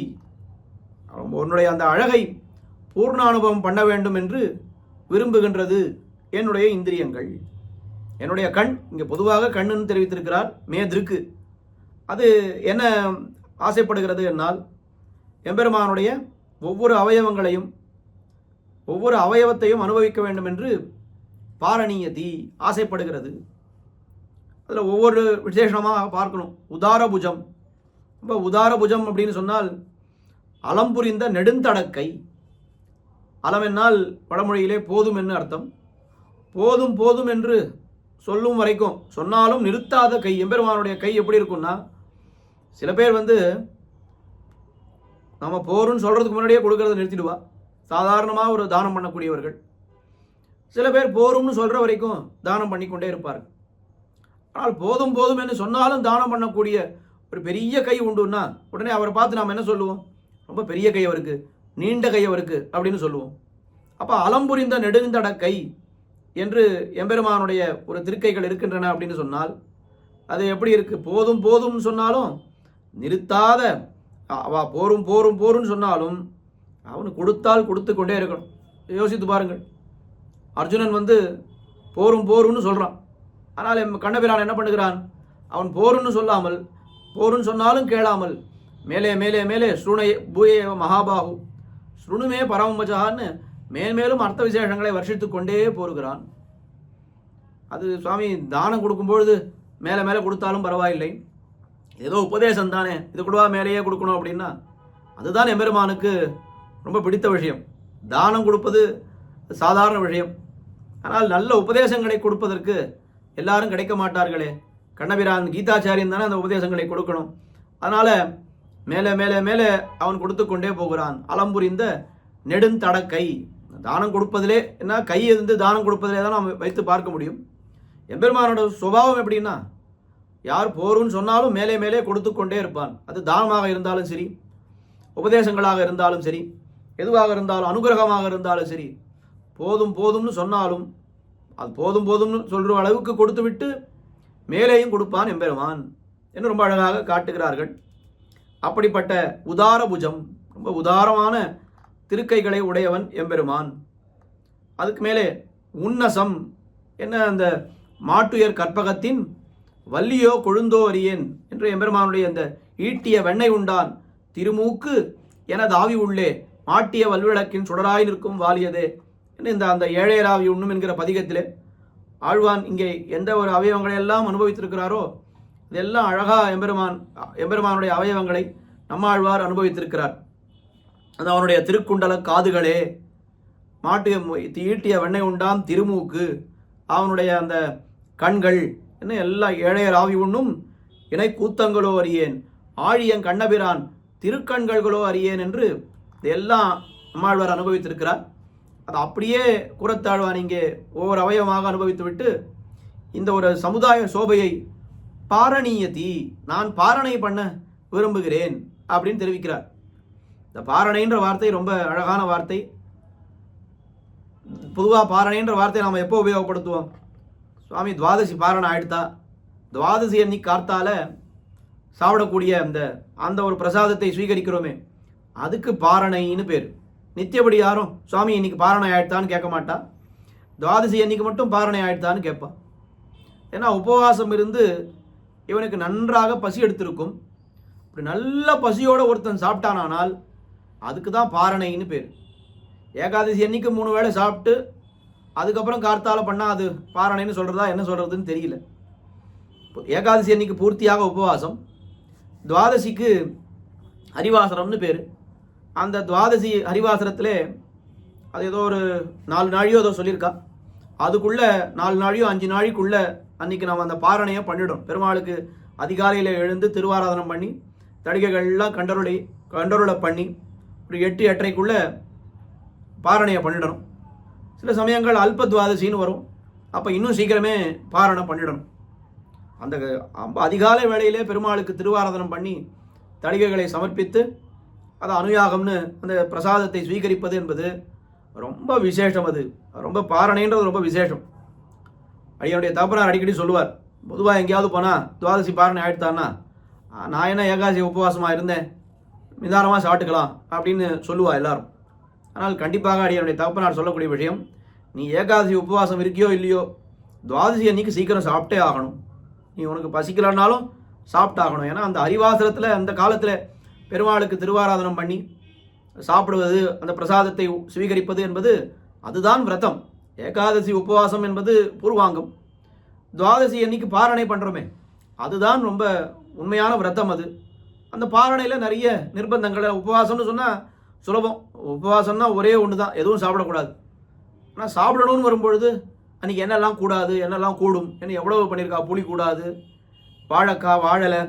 உன்னுடைய அந்த அழகை பூர்ணானுபவம் பண்ண வேண்டும் என்று விரும்புகின்றது என்னுடைய இந்திரியங்கள். என்னுடைய கண், இங்கே பொதுவாக கண்ணுன்னு தெரிவித்திருக்கிறார், மேதிருக்கு, அது என்ன ஆசைப்படுகிறது என்னால் எம்பெருமானுடைய ஒவ்வொரு அவயவங்களையும் ஒவ்வொரு அவயவத்தையும் அனுபவிக்க வேண்டும் என்று பாரணீயதி ஆசைப்படுகிறது. அதில் ஒவ்வொரு விசேஷமாக பார்க்கணும். உதாரபுஜம், இப்போ உதாரபுஜம் அப்படின்னு சொன்னால் அலம் புரிந்த நெடுந்தடக்கை. அலம் என்னால் வடமொழியிலே போதும் என்று அர்த்தம். போதும் போதும் என்று சொல்லும் வரைக்கும் சொன்னாலும் நிறுத்தாத கை. எம்பெருமானுடைய கை எப்படி இருக்கும்னா, சில பேர் வந்து நம்ம போருன்னு சொல்கிறதுக்கு முன்னாடியே கொடுக்கறத நிறுத்திடுவா, சாதாரணமாக ஒரு தானம் பண்ணக்கூடியவர்கள். சில பேர் போரும்னு சொல்கிற வரைக்கும் தானம் பண்ணிக்கொண்டே இருப்பார்கள். ஆனால் போதும் போதும் என்று சொன்னாலும் தானம் பண்ணக்கூடிய ஒரு பெரிய கை உண்டுன்னா உடனே அவரை பார்த்து நாம் என்ன சொல்லுவோம், ரொம்ப பெரிய கை அவருக்கு, நீண்ட கை அவருக்கு அப்படின்னு சொல்லுவோம். அப்போ அலம்புரிந்த நெடுந்தட கை என்று எம்பெருமானுடைய ஒரு திருக்கைகள் இருக்கின்றன அப்படின்னு சொன்னால் அது எப்படி இருக்கு? போதும் போதும்னு சொன்னாலும் நிறுத்தாத, அவ போரும் போரும் போரும்னு சொன்னாலும் அவனுக்கு கொடுத்தால் கொடுத்து கொண்டே இருக்கணும். யோசித்து பாருங்கள். அர்ஜுனன் போரும் போரும்னு சொல்கிறான். ஆனால் கண்ணபிரான் என்ன பண்ணுகிறான்? அவன் போருன்னு சொல்லாமல், போருன்னு சொன்னாலும் கேளாமல், மேலே மேலே மேலே ஸ்ருணை பூயே மகாபாகு ஸ்ருணுமே பரமமஜான்னு மேன்மேலும் அர்த்த விசேஷங்களை வர்ஷித்து கொண்டே போருகிறான். அது சுவாமி தானம் கொடுக்கும்பொழுது மேலே மேலே கொடுத்தாலும் பரவாயில்லை, ஏதோ உபதேசம் தானே, இது கூடவா மேலேயே கொடுக்கணும் அப்படின்னா அதுதான் எம்பெருமானுக்கு ரொம்ப பிடித்த விஷயம். தானம் கொடுப்பது சாதாரண விஷயம். ஆனால் நல்ல உபதேசங்களை கொடுப்பதற்கு எல்லாரும் கிடைக்க மாட்டார்களே. கண்ணபிரான் கீதாச்சாரியன் தானே அந்த உபதேசங்களை கொடுக்கணும். அதனால் மேலே மேலே மேலே அவன் கொடுத்து கொண்டே போகிறான். அலம்புரிந்த நெடுந்தடக்கை. தானம் கொடுப்பதிலே என்ன, கை இருந்து தானம் கொடுப்பதிலே தான் நாம் வைத்து பார்க்க முடியும். எம்பெருமானோட சுபாவம் எப்படின்னா, யார் போருன்னு சொன்னாலும் மேலே மேலே கொடுத்து கொண்டே இருப்பான். அது தானமாக இருந்தாலும் சரி, உபதேசங்களாக இருந்தாலும் சரி, எதுவாக இருந்தாலும், அனுகிரகமாக இருந்தாலும் சரி, போதும் போதும்னு சொன்னாலும் அது போதும் போதும்னு சொல்கிற அளவுக்கு கொடுத்து விட்டு மேலேயும் கொடுப்பான் எம்பெருமான் என்று ரொம்ப அழகாக காட்டுகிறார்கள். அப்படிப்பட்ட உதார புஜம், ரொம்ப உதாரமான திருக்கைகளை உடையவன் எம்பெருமான். அதுக்கு மேலே உன்னசம் என்ன, அந்த மாட்டுயர் கற்பகத்தின் வல்லியோ கொழுந்தோ அறியேன் என்று எம்பெருமானுடைய அந்த ஈட்டிய வெண்ணெய் உண்டான் திருமூக்கு எனது ஆவி உள்ளே மாட்டிய வல்விளக்கின் சுடராய் நிற்கும் வாலியதே என்று அந்த ஏழையராவி உண்ணும் என்கிற பதிகத்திலே ஆழ்வான் இங்கே எந்த ஒரு அவயவங்களை எல்லாம் அனுபவித்திருக்கிறாரோ இதெல்லாம் அழகாக எம்பெருமானுடைய அவயவங்களை நம்மாழ்வார் அனுபவித்திருக்கிறார். அது அவனுடைய திருக்குண்டல காதுகளே, மாட்டு ஈட்டிய வெண்ணெய் உண்டாம் திருமூக்கு, அவனுடைய அந்த கண்கள் என்ன, எல்லா ஏழையர் ஆவி உண்ணும் இணை கூத்தங்களோ அறியேன், ஆழியன் கண்ணபிரான் திருக்கண்கள்களோ அறியேன் என்று இதெல்லாம் நம்மாழ்வார் அனுபவித்திருக்கிறார். அது அப்படியே கூறத்தாழ்வான் இங்கே ஒவ்வொரு அவயவமாக அனுபவித்து விட்டு இந்த ஒரு சமுதாய சோபையை பாரணீயதி, நான் பாரணை பண்ண விரும்புகிறேன் அப்படின்னு தெரிவிக்கிறார். இந்த பாரணைன்ற வார்த்தை ரொம்ப அழகான வார்த்தை. பொதுவாக பாரணைன்ற வார்த்தையை நாம் எப்போ உபயோகப்படுத்துவோம்? சுவாமி துவாதசி பாரணை ஆயிடுத்தா, துவாதசி அன்னைக்கு கார்த்தால சாப்பிடக்கூடிய அந்த ஒரு பிரசாதத்தை ஸ்வீகரிக்கிறோமே, அதுக்கு பாரணைன்னு பேர். நித்தியபடி யாரும் சுவாமி இன்னைக்கு பாரணை ஆயிடுத்தான்னு கேட்க மாட்டா, துவாதசி அன்னைக்கு மட்டும் பாரணை ஆயிடுத்தான்னு கேட்பான். ஏன்னா உபவாசம் இருந்து இவனுக்கு நன்றாக பசி எடுத்திருக்கும். இப்படி நல்ல பசியோடு ஒருத்தன் சாப்பிட்டானால் அதுக்கு தான் பாரணைன்னு பேர். ஏகாதசி அன்னைக்கு 3 வேளை சாப்பிட்டு அதுக்கப்புறம் கார்த்தால பண்ணால் அது பாரணைன்னு சொல்கிறதா என்ன சொல்கிறதுன்னு தெரியல. ஏகாதசி அன்னைக்கு பூர்த்தியாக உபவாசம், துவாதசிக்கு ஹரிவாசரம்னு பேர். அந்த துவாதசி ஹரிவாசரத்திலே அது ஏதோ ஒரு 4 நாழியோ ஏதோ சொல்லியிருக்கா, அதுக்குள்ளே 4 நாழியோ 5 நாளைக்குள்ளே அன்றைக்கி நம்ம அந்த பாரணையை பண்ணிடும். பெருமாளுக்கு அதிகாலையில் எழுந்து திருவாராதனம் பண்ணி தடிகைகள்லாம் கண்டருளை பண்ணி ஒரு 8-8:30க்குள்ளே பாரணையை பண்ணிடணும். சில சமயங்கள் அல்ப துவாதசின்னு வரும், அப்போ இன்னும் சீக்கிரமே பாரணை பண்ணிடணும். அந்த அதிகாலை வேளையிலே பெருமாளுக்கு திருவாராதனம் பண்ணி தடிகைகளை சமர்ப்பித்து அதை அனுயாகம்னு அந்த பிரசாதத்தை ஸ்வீகரிப்பது என்பது ரொம்ப விசேஷம். அது ரொம்ப பாரணைன்றது ரொம்ப விசேஷம். ஐயனுடைய தகப்பனார் அடிக்கடி சொல்லுவார், பொதுவாக எங்கேயாவது போனால் துவாதசி பாரணை ஆயிடுத்தான்னா நான் என்ன ஏகாதசி உபவாசமாக இருந்தேன், நிதானமாக சாப்பிட்டுக்கலாம் அப்படின்னு சொல்லுவா எல்லாரும். ஆனால் கண்டிப்பாக அடியனுடைய தகப்பனார் சொல்லக்கூடிய விஷயம், நீ ஏகாதசி உபவாசம் இருக்கியோ இல்லையோ, துவாதசி அன்னைக்கு சீக்கிரம் சாப்பிட்டே ஆகணும். நீ உனக்கு பசிக்கலன்னாலும் சாப்பிட்டாகணும். ஏன்னா அந்த ஹரிவாசரத்தில் அந்த காலத்தில் பெருமாளுக்கு திருவாராதனம் பண்ணி சாப்பிடுவது, அந்த பிரசாதத்தை ஸ்வீகரிப்பது என்பது அதுதான் விரதம். ஏகாதசி உபவாசம் என்பது பூர்வாங்கம். துவாதசி அன்னைக்கு பாரணை பண்ணுறோமே, அதுதான் ரொம்ப உண்மையான விரதம். அது அந்த பாரணையில் நிறைய நிர்பந்தங்கள். உபவாசம்னு சொன்னால் சுலபம், உபவாசம்னா ஒரே ஒன்று தான், எதுவும் சாப்பிடக்கூடாது. ஆனால் சாப்பிடணும்னு வரும்பொழுது அன்றைக்கி என்னெல்லாம் கூடாது, என்னெல்லாம் கூடும், என்ன எவ்வளவு பண்ணியிருக்கா, புளி கூடாது, வாழைக்காய், வாழலை,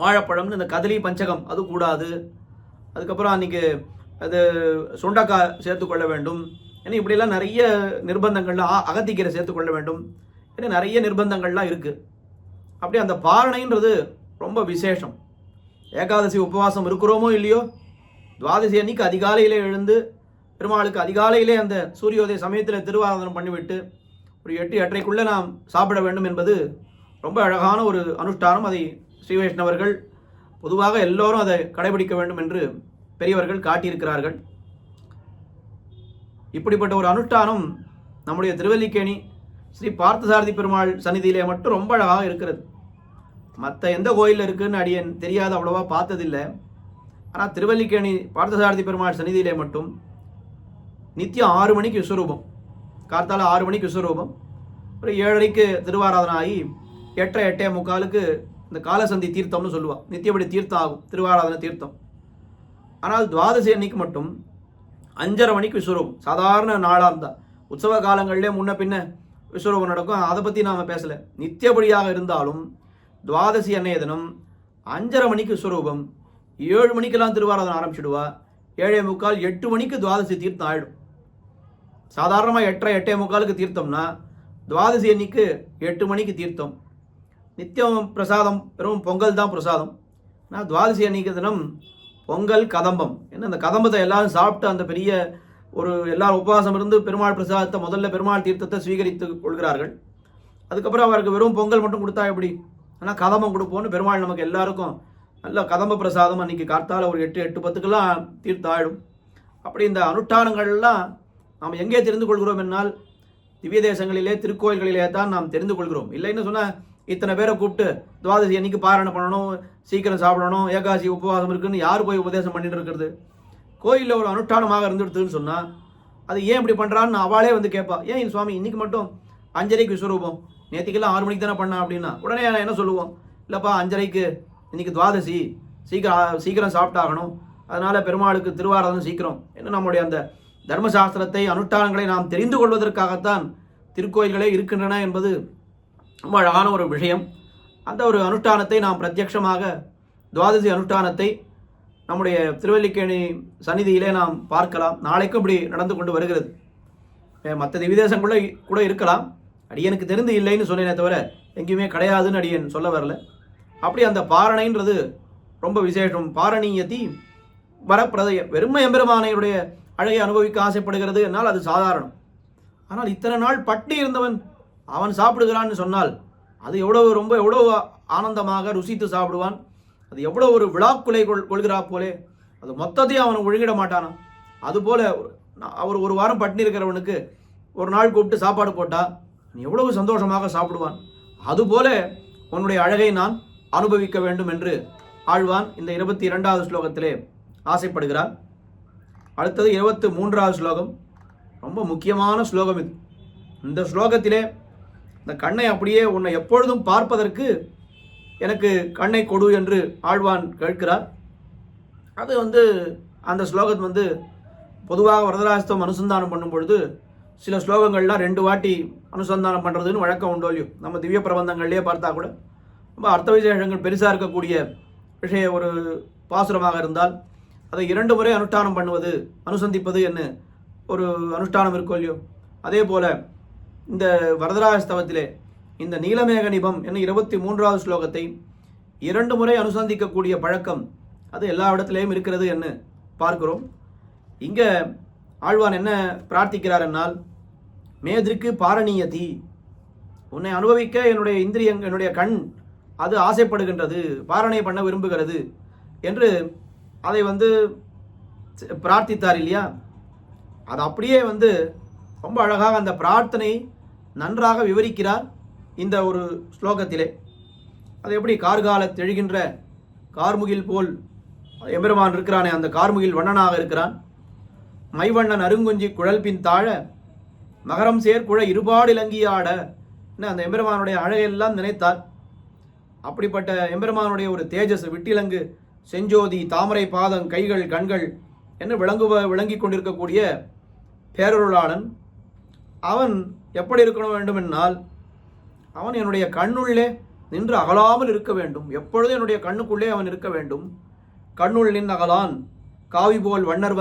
வாழைப்பழம்னு இந்த கதலி பஞ்சகம் அது கூடாது. அதுக்கப்புறம் அன்றைக்கி அது சுண்டக்காய் சேர்த்துக்கொள்ள வேண்டும். ஏன்னா இப்படிலாம் நிறைய நிர்பந்தங்கள்லாம், அகத்திக்கீரை சேர்த்துக்கொள்ள வேண்டும், ஏன்னா நிறைய நிர்பந்தங்கள்லாம் இருக்குது. அப்படி அந்த பாரணைன்றது ரொம்ப விசேஷம். ஏகாதசி உபவாசம் இருக்கிறோமோ இல்லையோ, துவாதசி அன்னைக்கு அதிகாலையிலே எழுந்து பெருமாளுக்கு அதிகாலையிலே அந்த சூரியோதய சமயத்தில் திருவாராதனம் பண்ணிவிட்டு ஒரு 8-8:30க்குள்ளே நாம் சாப்பிட வேண்டும் என்பது ரொம்ப அழகான ஒரு அனுஷ்டானம். அதை ஸ்ரீ வைஷ்ணவர்கள் பொதுவாக எல்லோரும் அதை கடைபிடிக்க வேண்டும் என்று பெரியவர்கள் காட்டியிருக்கிறார்கள். இப்படிப்பட்ட ஒரு அனுஷ்டானம் நம்முடைய திருவல்லிக்கேணி ஸ்ரீ பார்த்தசாரதி பெருமாள் சந்நிதியிலே மட்டும் ரொம்ப அழகாக இருக்கிறது. மற்ற எந்த கோயிலில் இருக்குதுன்னு அடியன் தெரியாது, அவ்வளோவா பார்த்ததில்லை. ஆனால் திருவல்லிக்கேணி பார்த்தசாரதி பெருமாள் சந்நிதியிலே மட்டும் நித்தியம் 6 மணிக்கு விஸ்வரூபம், கார்த்தால 6 மணிக்கு விஸ்வரூபம், ஒரு 7:30க்கு திருவாராதனை ஆகி 8:30 8:45 இந்த காலசந்தி தீர்த்தம்னு சொல்லுவாள். நித்தியப்படி தீர்த்தம் ஆகும், திருவாராதனை தீர்த்தம். ஆனால் துவாதசி அன்னைக்கு மட்டும் 5:30 மணிக்கு விஸ்வரூபம். சாதாரண நாளாக இருந்தால் உற்சவ காலங்களிலே முன்ன பின்ன விஸ்வரூபம் நடக்கும், அதை பற்றி நாம் பேசலை. நித்தியபடியாக இருந்தாலும் துவாதசி அன்னைய தினம் 5:30 மணிக்கு விஸ்வரூபம், 7 மணிக்கெல்லாம் திருவாராதனை ஆரம்பிச்சிடுவா, 7:45 8 மணிக்கு துவாதசி தீர்த்தம் ஆகிடும். சாதாரணமாக 8:30 8:45 தீர்த்தம்னா துவாதசி அன்னைக்கு 8 மணிக்கு தீர்த்தம். நித்தியம் பிரசாதம் வெறும் பொங்கல் தான் பிரசாதம். ஆனால் துவாதசி அன்னைக்கு தினம் பொங்கல் கதம்பம், என்ன அந்த கதம்பத்தை எல்லாரும் சாப்பிட்டு அந்த பெரிய ஒரு எல்லாரும் உபவாசம் இருந்து பெருமாள் பிரசாதத்தை முதல்ல பெருமாள் தீர்த்தத்தை ஸ்வீகரித்து கொள்கிறார்கள். அதுக்கப்புறம் அவருக்கு வெறும் பொங்கல் மட்டும் கொடுத்தா எப்படி? ஆனால் கதம்பம் கொடுப்போன்னு பெருமாள் நமக்கு எல்லாருக்கும் நல்ல கதம்ப பிரசாதம் அன்றைக்கி கார்த்தால ஒரு 8 8:10 தீர்த்தம் ஆகிடும். அப்படி இந்த அனுஷ்டானங்கள்லாம் நாம் எங்கே தெரிந்து கொள்கிறோம் என்னால் திவ்ய தேசங்களிலே திருக்கோயில்களிலே தான் நாம் தெரிந்து கொள்கிறோம். இல்லைன்னு சொன்னால் இத்தனை பேரை கூப்பிட்டு துவாதசி அன்னைக்கு பாராயணம் பண்ணணும், சீக்கிரம் சாப்பிடணும், ஏகாசி உபவாசம் இருக்குன்னு யார் போய் உபதேசம் பண்ணிட்டு இருக்கிறது? கோயிலில் ஒரு அனுஷ்டானமாக இருந்துடுதுன்னு சொன்னால் அது ஏன் இப்படி பண்ணுறான்னு அவளே வந்து கேட்பா. ஏன் சுவாமி இன்றைக்கி மட்டும் 5:30க்கு விஸ்வரூபம், நேற்றுக்கெல்லாம் 6 மணிக்கு தானே பண்ணா அப்படின்னா உடனே நான் என்ன சொல்லுவோம்? இல்லைப்பா 5:30க்கு இன்றைக்கி துவாதசி, சீக்கிரம் சாப்பிட்டாகணும், அதனால் பெருமாளுக்கு திருவாராதனை சீக்கிரம் என்ன நம்முடைய அந்த தர்மசாஸ்திரத்தை அனுஷ்டானங்களை நாம் தெரிந்து கொள்வதற்காகத்தான் திருக்கோயில்களே இருக்கின்றன என்பது ரொம்ப அழகான ஒரு விஷயம். அந்த ஒரு அனுஷ்டானத்தை நாம் பிரத்யட்சமாக துவாதசி அனுஷ்டானத்தை நம்முடைய திருவல்லிக்கேணி சந்நிதியிலே நாம் பார்க்கலாம். நாளைக்கும் இப்படி நடந்து கொண்டு வருகிறது. மற்ற திவிதேசங்களுள்ள கூட இருக்கலாம், அடியனுக்கு தெரிந்து இல்லைன்னு சொன்னேனே தவிர எங்கேயுமே கிடையாதுன்னு அடியன் சொல்ல வரல. அப்படி அந்த பாரணைன்றது ரொம்ப விசேஷம். பாரணீயத்தி வரப்பிரதய வெறுமை எம்பெருமானையுடைய அழகை அனுபவிக்க ஆசைப்படுகிறது என்னால் அது சாதாரணம். ஆனால் இத்தனை நாள் பட்டி இருந்தவன் அவன் சாப்பிடுகிறான்னு சொன்னால் அது எவ்வளோ ஆனந்தமாக ருசித்து சாப்பிடுவான். அது எவ்வளோ ஒரு விழாக்குலை கொள்கிறா போலே, அது மொத்தத்தையும் அவனை ஒழுங்கிட மாட்டானா. அதுபோல் அவர் ஒரு வாரம் பட்டினி இருக்கிறவனுக்கு ஒரு நாள் கூப்பிட்டு சாப்பாடு போட்டால் எவ்வளவு சந்தோஷமாக சாப்பிடுவான். அதுபோல உன்னுடைய அழகை நான் அனுபவிக்க வேண்டும் என்று ஆழ்வான் இந்த 22வது ஸ்லோகத்திலே ஆசைப்படுகிறான். அடுத்தது 23வது ஸ்லோகம், ரொம்ப முக்கியமான ஸ்லோகம் இது. இந்த ஸ்லோகத்திலே இந்த கண்ணை அப்படியே உன்னை எப்பொழுதும் பார்ப்பதற்கு எனக்கு கண்ணை கொடு என்று ஆழ்வான் கேட்கிறார். அது அந்த ஸ்லோகம் பொதுவாக வரதராஜஸ்தவம் அனுசந்தானம் பண்ணும் பொழுது சில ஸ்லோகங்கள்லாம் 2 வாட்டி அனுசந்தானம் பண்ணுறதுன்னு வழக்கம் உண்டோ இல்லையோ. நம்ம திவ்ய பிரபந்தங்கள்லேயே பார்த்தா கூட ரொம்ப அர்த்த விசேஷங்கள் பெருசாக இருக்கக்கூடிய விஷய ஒரு பாசுரமாக இருந்தால் அதை 2 முறை அனுஷ்டானம் பண்ணுவது, அனுசந்திப்பது என்ன ஒரு அனுஷ்டானம் இருக்கோ இல்லையோ. அதே போல் இந்த வரதராஜஸ்தவத்திலே இந்த நீலமேக நிபம் என்ன 23வது ஸ்லோகத்தை 2 முறை அனுசந்திக்கக்கூடிய பழக்கம் அது எல்லா இடத்துலையும் இருக்கிறது என்று பார்க்கிறோம். இங்கே ஆழ்வான் என்ன பிரார்த்திக்கிறார் என்னால், மேதிற்கு பாரணீயதி, உன்னை அனுபவிக்க என்னுடைய என்னுடைய கண் அது ஆசைப்படுகின்றது, பாரணை பண்ண விரும்புகிறது என்று அதை பிரார்த்தித்தார் இல்லையா. அது அப்படியே ரொம்ப அழகாக அந்த பிரார்த்தனை நன்றாக விவரிக்கிறார் இந்த ஒரு ஸ்லோகத்திலே. அது எப்படி கார்கால தெழுகின்ற கார்முகில் போல் எம்பெருமான் இருக்கிறானே, அந்த கார்முகில் வண்ணனாக இருக்கிறான். மைவண்ணன் அருங்குஞ்சி குழல் பின் தாழ மகரம் சேர் குழ இருபாடு இலங்கியாட, அந்த எம்பெருமானுடைய அழகையெல்லாம் நினைத்தார். அப்படிப்பட்ட எம்பெருமானுடைய ஒரு தேஜஸ், விட்டிலங்கு செஞ்சோதி, தாமரை பாதம், கைகள், கண்கள் என்று விளங்கி கொண்டிருக்கக்கூடிய பேரருளாளன் அவன் எப்படி இருக்க வேண்டும் என்னால், அவன் என்னுடைய கண்ணுள்ளே நின்று அகலாமல் இருக்க வேண்டும். எப்பொழுதும் என்னுடைய கண்ணுக்குள்ளே அவன் இருக்க வேண்டும். கண்ணுள் நின் அகலான் காவி போல் வண்ணர்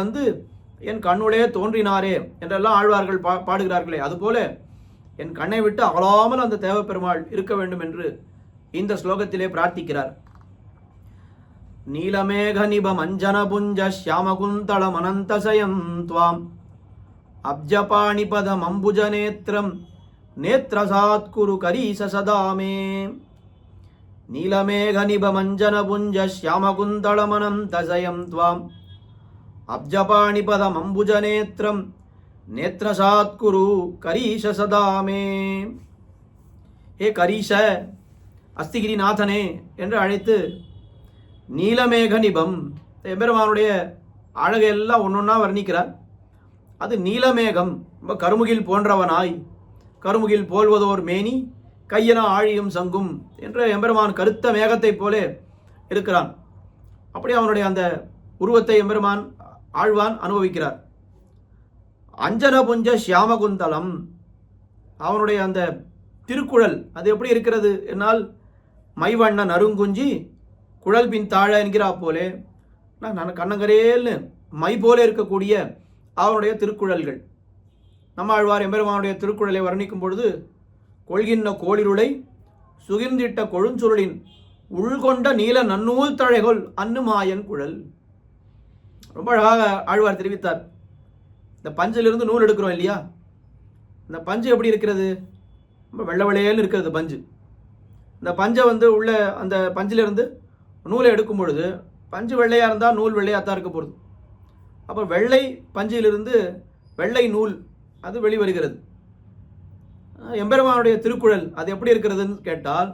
என் கண்ணுள்ளே தோன்றினாரே என்றெல்லாம் ஆழ்வார்கள் பாடுகிறார்களே, அதுபோல என் கண்ணை விட்டு அகலாமல் அந்த தேவப்பெருமாள் இருக்க வேண்டும் என்று இந்த ஸ்லோகத்திலே பிரார்த்திக்கிறார். நீலமேக நிபம் அஞ்சன புஞ்ச ஷியாமகுந்தளம் அனந்தசயம் துவாம் அப்ஜபாணிபதம் அம்புஜ நேத்திரம் நேத்ரசாத்குரு கரீச சதாமே. நீலமேக நிபமஞ்சன புஞ்ச ஷியாமகுந்தளமனம் தசயம் துவாம் அப்ஜபாணிபதம் அம்புஜ நேத்திரம் நேத்ரசாத்குரு கரீஷ சதாமே. ஏ கரீஷ, அஸ்திகிரிநாதனே என்று அழைத்து நீலமேக நிபம், எம்பெருமானுடைய அழகையெல்லாம் ஒன்றொன்னா வர்ணிக்கிறார். அது நீலமேகம், ரொம்ப கருமுகில் போன்றவனாய், கருமுகில் போல்வதோர் மேனி கையென ஆழியும் சங்கும் என்று எம்பெருமான் கருத்த மேகத்தைப் போலே இருக்கிறான். அப்படி அவனுடைய அந்த உருவத்தை எம்பெருமான் ஆழ்வான் அனுபவிக்கிறார். அஞ்சன புஞ்ச ஷியாமகுந்தலம், அவனுடைய அந்த திருக்குழல் அது எப்படி இருக்கிறது என்னால் மைவண்ண நறுங்குஞ்சி குழல் பின் தாழ என்கிறா போலே நான் கண்ணங்கரேல்னு மை போல இருக்கக்கூடிய அவனுடைய திருக்குழல்கள். நம்மாழ்வார் எம்பெருமானுடைய திருக்குழலை வர்ணிக்கும் பொழுது கொள்கின்ற கோளிருளை சுகிர்ந்திட்ட கொழுஞ்சுருளின் உள்கொண்ட நீல நன்னூல் தழைகொள் அன்னுமாயன் குழல். ரொம்ப அழகாக ஆழ்வார் தெரிவித்தார். இந்த பஞ்சிலிருந்து நூல் எடுக்கிறோம் இல்லையா, இந்த பஞ்சு எப்படி இருக்கிறது? ரொம்ப வெள்ளை வெள்ளையேன்னு இருக்கிறது பஞ்சு. இந்த பஞ்சை உள்ள அந்த பஞ்சிலிருந்து நூலை எடுக்கும் பொழுது பஞ்சு வெள்ளையாக இருந்தால் நூல் வெள்ளையாக தான் இருக்க போகிறது. அப்போ வெள்ளை பஞ்சிலிருந்து வெள்ளை நூல் அது வெளிவருகிறது. எம்பெருமானுடைய திருக்குழல் அது எப்படி இருக்கிறதுன்னு கேட்டால்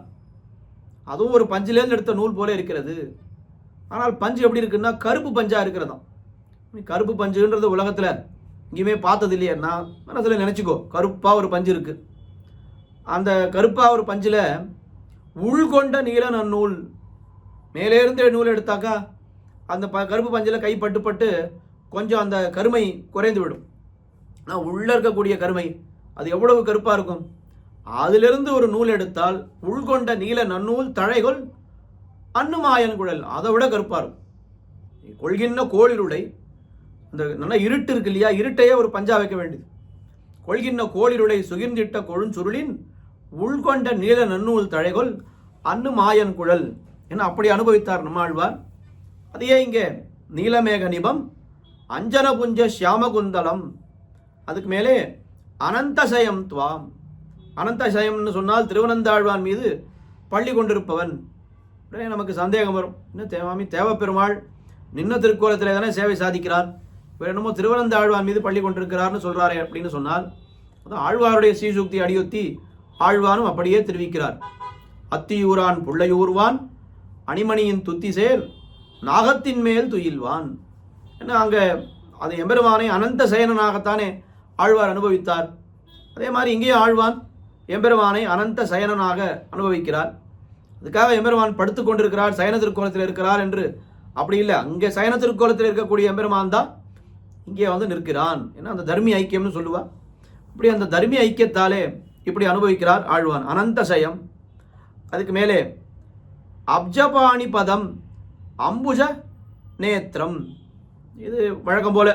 அதுவும் ஒரு பஞ்சிலேருந்து எடுத்த நூல் போல இருக்கிறது. ஆனால் பஞ்சு எப்படி இருக்குன்னா கருப்பு பஞ்சாக இருக்கிறதாம். கருப்பு பஞ்சுன்றது உலகத்தில் எங்கேயுமே பார்த்தது இல்லையா? நான் மனசில் நினச்சிக்கோ, கருப்பாக ஒரு பஞ்சு இருக்குது. அந்த கருப்பாக ஒரு பஞ்சில் உள்கொண்ட நீல நன்னூல், மேலேருந்து நூல் எடுத்தாக்கா அந்த கருப்பு பஞ்சில் கை பட்டு பட்டு கொஞ்சம் அந்த கருமை குறைந்து விடும். ஆனால் உள்ளே இருக்கக்கூடிய கருமை அது எவ்வளவு கருப்பாக இருக்கும். அதிலிருந்து ஒரு நூல் எடுத்தால் உள்கொண்ட நீல நன்னூல் தழைகொள் அன்னுமாயன் குழல், அதை விட கருப்பாக இருக்கும். கொள்கின்ற கோளிருளை, அந்த நல்லா இருட்டு இருக்கு இல்லையா, இருட்டையே ஒரு பஞ்சா வைக்க வேண்டியது. கொள்கின்ற கோளிருளை சுகிர்ந்திட்ட கொழுஞ்சுருளின் உள்கொண்ட நீல நன்னூல் தழைகொள் அன்னுமாயன் குழல் என அப்படி அனுபவித்தார் நம்மாழ்வார். அதையே இங்கே நீலமேக நிபம் அஞ்சன புஞ்ச ஷியாமகுந்தலம், அதுக்கு மேலே அனந்தசயம் துவாம். அனந்தசயம்னு சொன்னால் திருவனந்தாழ்வான் மீது பள்ளி கொண்டிருப்பவன். உடனே நமக்கு சந்தேகம் வரும், இன்னும் தேவாமி தேவப்பெருமாள் நின்ன திருக்கோலத்தில் தானே சேவை சாதிக்கிறார், வேறு என்னமோ திருவனந்தாழ்வான் மீது பள்ளி கொண்டிருக்கிறார்னு சொல்கிறாரே அப்படின்னு சொன்னால், அதான் ஆழ்வாருடைய ஸ்ரீசூக்தி அடியொத்தி ஆழ்வானும் அப்படியே தெரிவிக்கிறார். அத்தியூரான் புள்ளையூர்வான் அணிமணியின் துத்தி சேர் நாகத்தின் மேல் துயில்வான். ஏன்னா அங்கே அது எம்பெருமானை அனந்த சயனனாகத்தானே ஆழ்வார் அனுபவித்தார். அதே மாதிரி இங்கேயும் ஆழ்வான் எம்பெருமானை அனந்த சயனனாக அனுபவிக்கிறார். அதுக்காக எம்பெருமான் படுத்து கொண்டிருக்கிறார், சயன திருக்கோலத்தில் இருக்கிறார் என்று அப்படி இல்லை. அங்கே சயன திருக்கோலத்தில் இருக்கக்கூடிய எம்பெருமான் தான் இங்கே நிற்கிறான். ஏன்னா அந்த தர்மி ஐக்கியம்னு சொல்லுவார். இப்படி அந்த தர்மி ஐக்கியத்தாலே இப்படி அனுபவிக்கிறார் ஆழ்வான். அனந்த சயம். அதுக்கு மேலே அப்ஜபாணி பதம் அம்புஜ நேத்திரம், இது வழக்கம் போல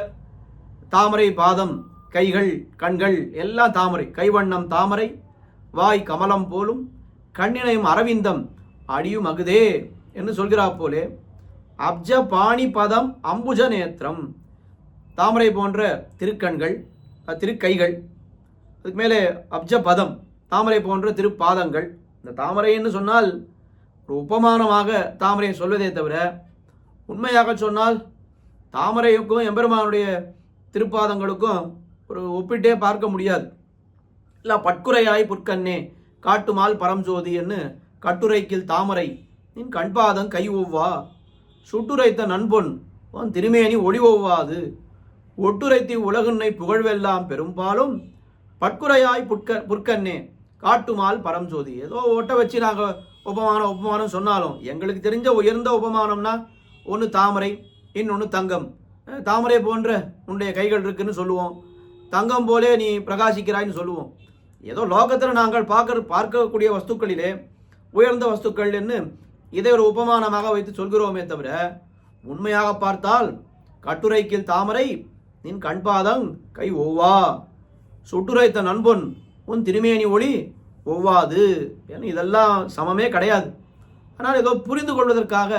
தாமரை பாதம், கைகள் கண்கள் எல்லாம் தாமரை, கைவண்ணம் தாமரை, வாய் கமலம் போலும், கண்ணினையும் அரவிந்தம் அடியும் அகுதே என்று சொல்கிறார் போலே அப்ஜ பாணி பதம் அம்புஜ நேத்திரம், தாமரை போன்ற திருக்கண்கள் திருக்கைகள். அதுக்கு மேலே அப்ஜ பதம், தாமரை போன்ற திருப்பாதங்கள். இந்த தாமரைன்னு சொன்னால் ஒரு உபமானமாக தாமரையை சொல்வதே தவிர உண்மையாக சொன்னால் தாமரைக்கும் எம்பெருமானுடைய திருப்பாதங்களுக்கும் ஒரு ஒப்பிட்டே பார்க்க முடியாது. இல்லை பட்குறையாய் புற்கண்ணே காட்டுமால் பரம்ஜோதி என்று கட்டுரைக்கில் தாமரை நின் கண்பாதம் கை ஒவ்வா சுட்டுரைத்த நண்பொன் உன் திருமேனி ஒளி ஒவ்வாது ஒட்டுரைத்தி உலகுன்னை புகழ்வெல்லாம் பெரும்பாலும் பட்குறையாய் புற்கண்ணே காட்டுமால் பரம்ஜோதி. ஏதோ ஓட்ட வச்சு நாங்கள் உபமானம் சொன்னாலும் எங்களுக்கு தெரிஞ்ச உயர்ந்த உபமானம்னா ஒன்று தாமரை, இன்னொன்று தங்கம். தாமரை போன்ற உன்னுடைய கைகள் இருக்குன்னு சொல்லுவோம், தங்கம் போலே நீ பிரகாசிக்கிறாய்ன்னு சொல்லுவோம். ஏதோ லோகத்தில் நாங்கள் பார்க்கக்கூடிய வஸ்துக்களிலே உயர்ந்த வஸ்துக்கள் என்று இதை ஒரு உபமானமாக வைத்து சொல்கிறோமே தவிர உண்மையாக பார்த்தால் கட்டுரைக்கில் தாமரை நின் கண்பாதம் கை ஒவ்வா சுட்டுரைத்த நண்பொன் உன் திருமேனி ஒளி ஒவ்வாது ஏன்னா இதெல்லாம் சமமே கிடையாது. ஆனால் ஏதோ புரிந்து கொள்வதற்காக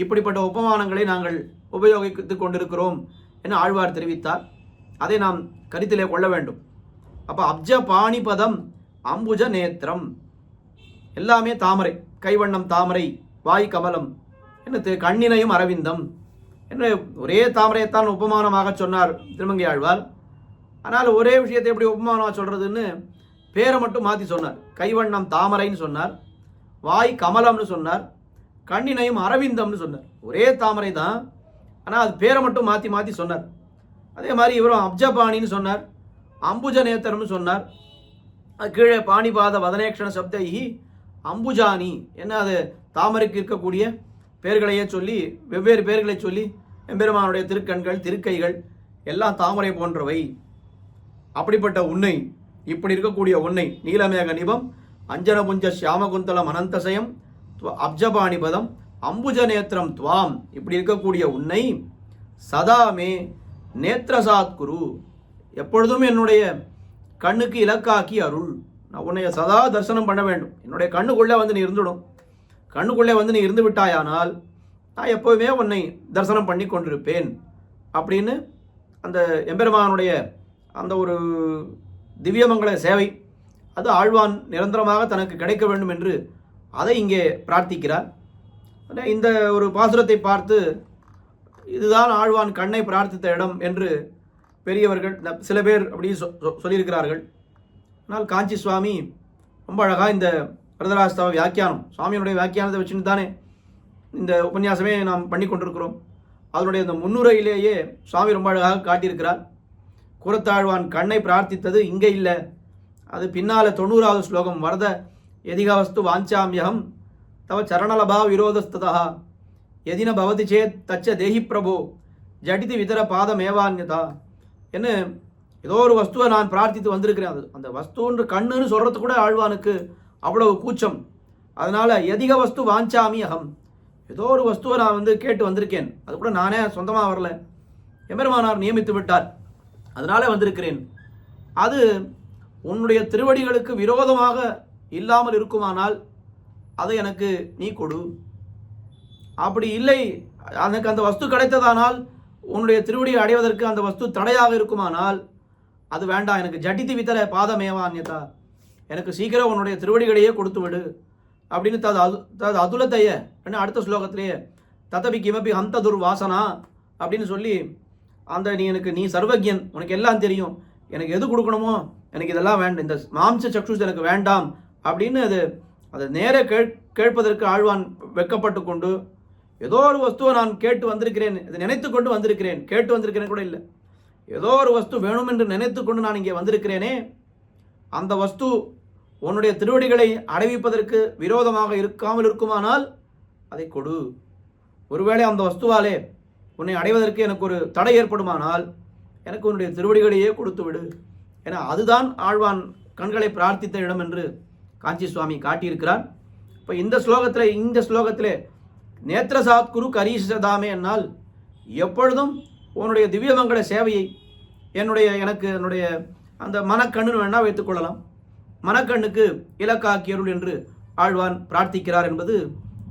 இப்படிப்பட்ட உபமானங்களை நாங்கள் உபயோகித்து கொண்டிருக்கிறோம் என ஆழ்வார் தெரிவித்தார். அதை நாம் கருத்திலே கொள்ள வேண்டும். அப்போ அப்ஜ பாணிபதம் அம்புஜ நேத்திரம் எல்லாமே தாமரை, கைவண்ணம் தாமரை, வாய் கமலம், என்ன கண்ணினையும் அரவிந்தம் என்று ஒரே தாமரையைத்தான் உபமானமாக சொன்னார் திருமங்கை ஆழ்வார். ஆனால் ஒரே விஷயத்தை எப்படி உபமானமாக சொல்கிறதுன்னு பேரை மட்டும் மாற்றி சொன்னார். கைவண்ணம் தாமரைன்னு சொன்னார், வாய் கமலம்னு சொன்னார், கண்ணினையும் அரவிந்தம்னு சொன்னார். ஒரே தாமரை தான், ஆனால் அது பேரை மட்டும் மாற்றி மாற்றி சொன்னார். அதே மாதிரி இவரும் அப்ஜபாணின்னு சொன்னார், அம்புஜ நேத்திரம்னு சொன்னார். அது கீழே பாணிபாத வதனேக்ஷண சப்தைஹி அம்புஜானி, என்ன அது தாமரைக்கு இருக்கக்கூடிய பேர்களையே சொல்லி வெவ்வேறு பேர்களை சொல்லி எம்பெருமானுடைய திருக்கண்கள் திருக்கைகள் எல்லாம் தாமரை போன்றவை. அப்படிப்பட்ட உன்னை, இப்படி இருக்கக்கூடிய உன்னை, நீலமேக நிபம் அஞ்சனபுஞ்ச சியாமகுந்தலம் அனந்தசயம் அப்ஜபாணிபதம் அம்புஜ நேத்திரம் துவாம், இப்படி இருக்கக்கூடிய உன்னை சதாமே நேத்ரசாத் குரு, எப்பொழுதும் என்னுடைய கண்ணுக்கு இலக்காக்கி அருள். நான் உன்னை சதா தரிசனம் பண்ண வேண்டும். என்னுடைய கண்ணுக்குள்ளே வந்து நீ இருந்துடும். கண்ணுக்குள்ளே வந்து நீ இருந்து விட்டாயானால் நான் எப்போவுமே உன்னை தரிசனம் பண்ணி கொண்டிருப்பேன் அப்படின்னு அந்த எம்பெருமானுடைய அந்த ஒரு திவ்யமங்கள சேவை, அது ஆழ்வான் நிரந்தரமாக தனக்கு கிடைக்க வேண்டும் என்று அதை இங்கே பிரார்த்திக்கிறார். இந்த ஒரு பாசுரத்தை பார்த்து இதுதான் ஆழ்வான் கண்ணை பிரார்த்தித்த இடம் என்று பெரியவர்கள் சில பேர் அப்படி சொல்லியிருக்கிறார்கள். ஆனால் காஞ்சி சுவாமி ரொம்ப அழகாக இந்த வரதராஜஸ்தவ வியாக்கியானம், சுவாமியினுடைய வியாக்கியானத்தை வச்சுன்னு தானே இந்த உபன்யாசமே நாம் பண்ணி கொண்டிருக்கிறோம். அதனுடைய இந்த முன்னுரையிலேயே சுவாமி ரொம்ப அழகாக காட்டியிருக்கிறார். கூரத்தாழ்வான் கண்ணை பிரார்த்தித்தது இங்கே இல்லை, அது பின்னால் 90வது ஸ்லோகம், வரத எதிகவஸ்து வாஞ்சாமியகம் தவ சரணலபா விரோதஸ்ததா எதின பவதி சேத் தச்ச தேஹி பிரபோ ஜடிதி விதர பாதமேவான்யதா என்ன, ஏதோ ஒரு வஸ்துவை நான் பிரார்த்தித்து வந்திருக்கிறேன். அது அந்த வஸ்துன்ற கண்ணுன்னு சொல்கிறது கூட ஆழ்வானுக்கு அவ்வளவு கூச்சம். அதனால் எதிக வஸ்து வாஞ்சாமி அகம், ஏதோ ஒரு வஸ்துவை நான் வந்து கேட்டு வந்திருக்கேன், அது கூட நானே சொந்தமாக வரல, எம்பெருமானார் நியமித்து விட்டார், அதனால வந்திருக்கிறேன். அது உன்னுடைய திருவடிகளுக்கு விரோதமாக இல்லாமல் இருக்குமானால் அதை எனக்கு நீ கொடு. அப்படி இல்லை, எனக்கு அந்த வஸ்து கிடைத்ததானால் உன்னுடைய திருவடியை அடைவதற்கு அந்த வஸ்து தடையாக இருக்குமானால் அது வேண்டாம், எனக்கு ஜட்டித்து வித்தர பாதமேவான்யதா, எனக்கு சீக்கிரம் உன்னுடைய திருவடிகளையே கொடுத்து விடு அப்படின்னு தது அதுலத்தைய அடுத்த ஸ்லோகத்திலேயே ததபி கிமபி ஹந்த துர்வாசனா அப்படின்னு சொல்லி அந்த நீ சர்வஜன், உனக்கு எல்லாம் தெரியும், எனக்கு எது கொடுக்கணுமோ எனக்கு இதெல்லாம் வேண்டாம், இந்த மாம்ச சக்ஷுஸ் எனக்கு வேண்டாம் அப்படின்னு அதை நேர கேட்பதற்கு ஆழ்வான் வெட்கப்பட்டு கொண்டு ஏதோ ஒரு வஸ்துவை நான் கேட்டு வந்திருக்கிறேன், இதை நினைத்து கொண்டு வந்திருக்கிறேன், கேட்டு வந்திருக்கிறேன் கூட இல்லை, ஏதோ ஒரு வஸ்து வேணும் என்று நினைத்து கொண்டு நான் இங்கே வந்திருக்கிறேனே, அந்த வஸ்து உன்னுடைய திருவடிகளை அடைவிப்பதற்கு விரோதமாக இருக்காமல் இருக்குமானால் அதை கொடு. ஒருவேளை அந்த வஸ்துவாலே உன்னை அடைவதற்கு எனக்கு ஒரு தடை ஏற்படுமானால் எனக்கு உன்னுடைய திருவடிகளையே கொடுத்து விடு. ஏன்னா அதுதான் ஆழ்வான் கண்களை பிரார்த்தித்த இடம் என்று காஞ்சி சுவாமி காட்டியிருக்கிறார். இப்போ இந்த ஸ்லோகத்திலே நேத்ரசாத் குரு கரீஷதாமே என்னால் எப்பொழுதும் உன்னுடைய திவ்யமங்கள சேவையை என்னுடைய அந்த மனக்கண்ணு வேணால் வைத்துக்கொள்ளலாம், மனக்கண்ணுக்கு இலக்காக்கியருள் என்று ஆழ்வான் பிரார்த்திக்கிறார் என்பது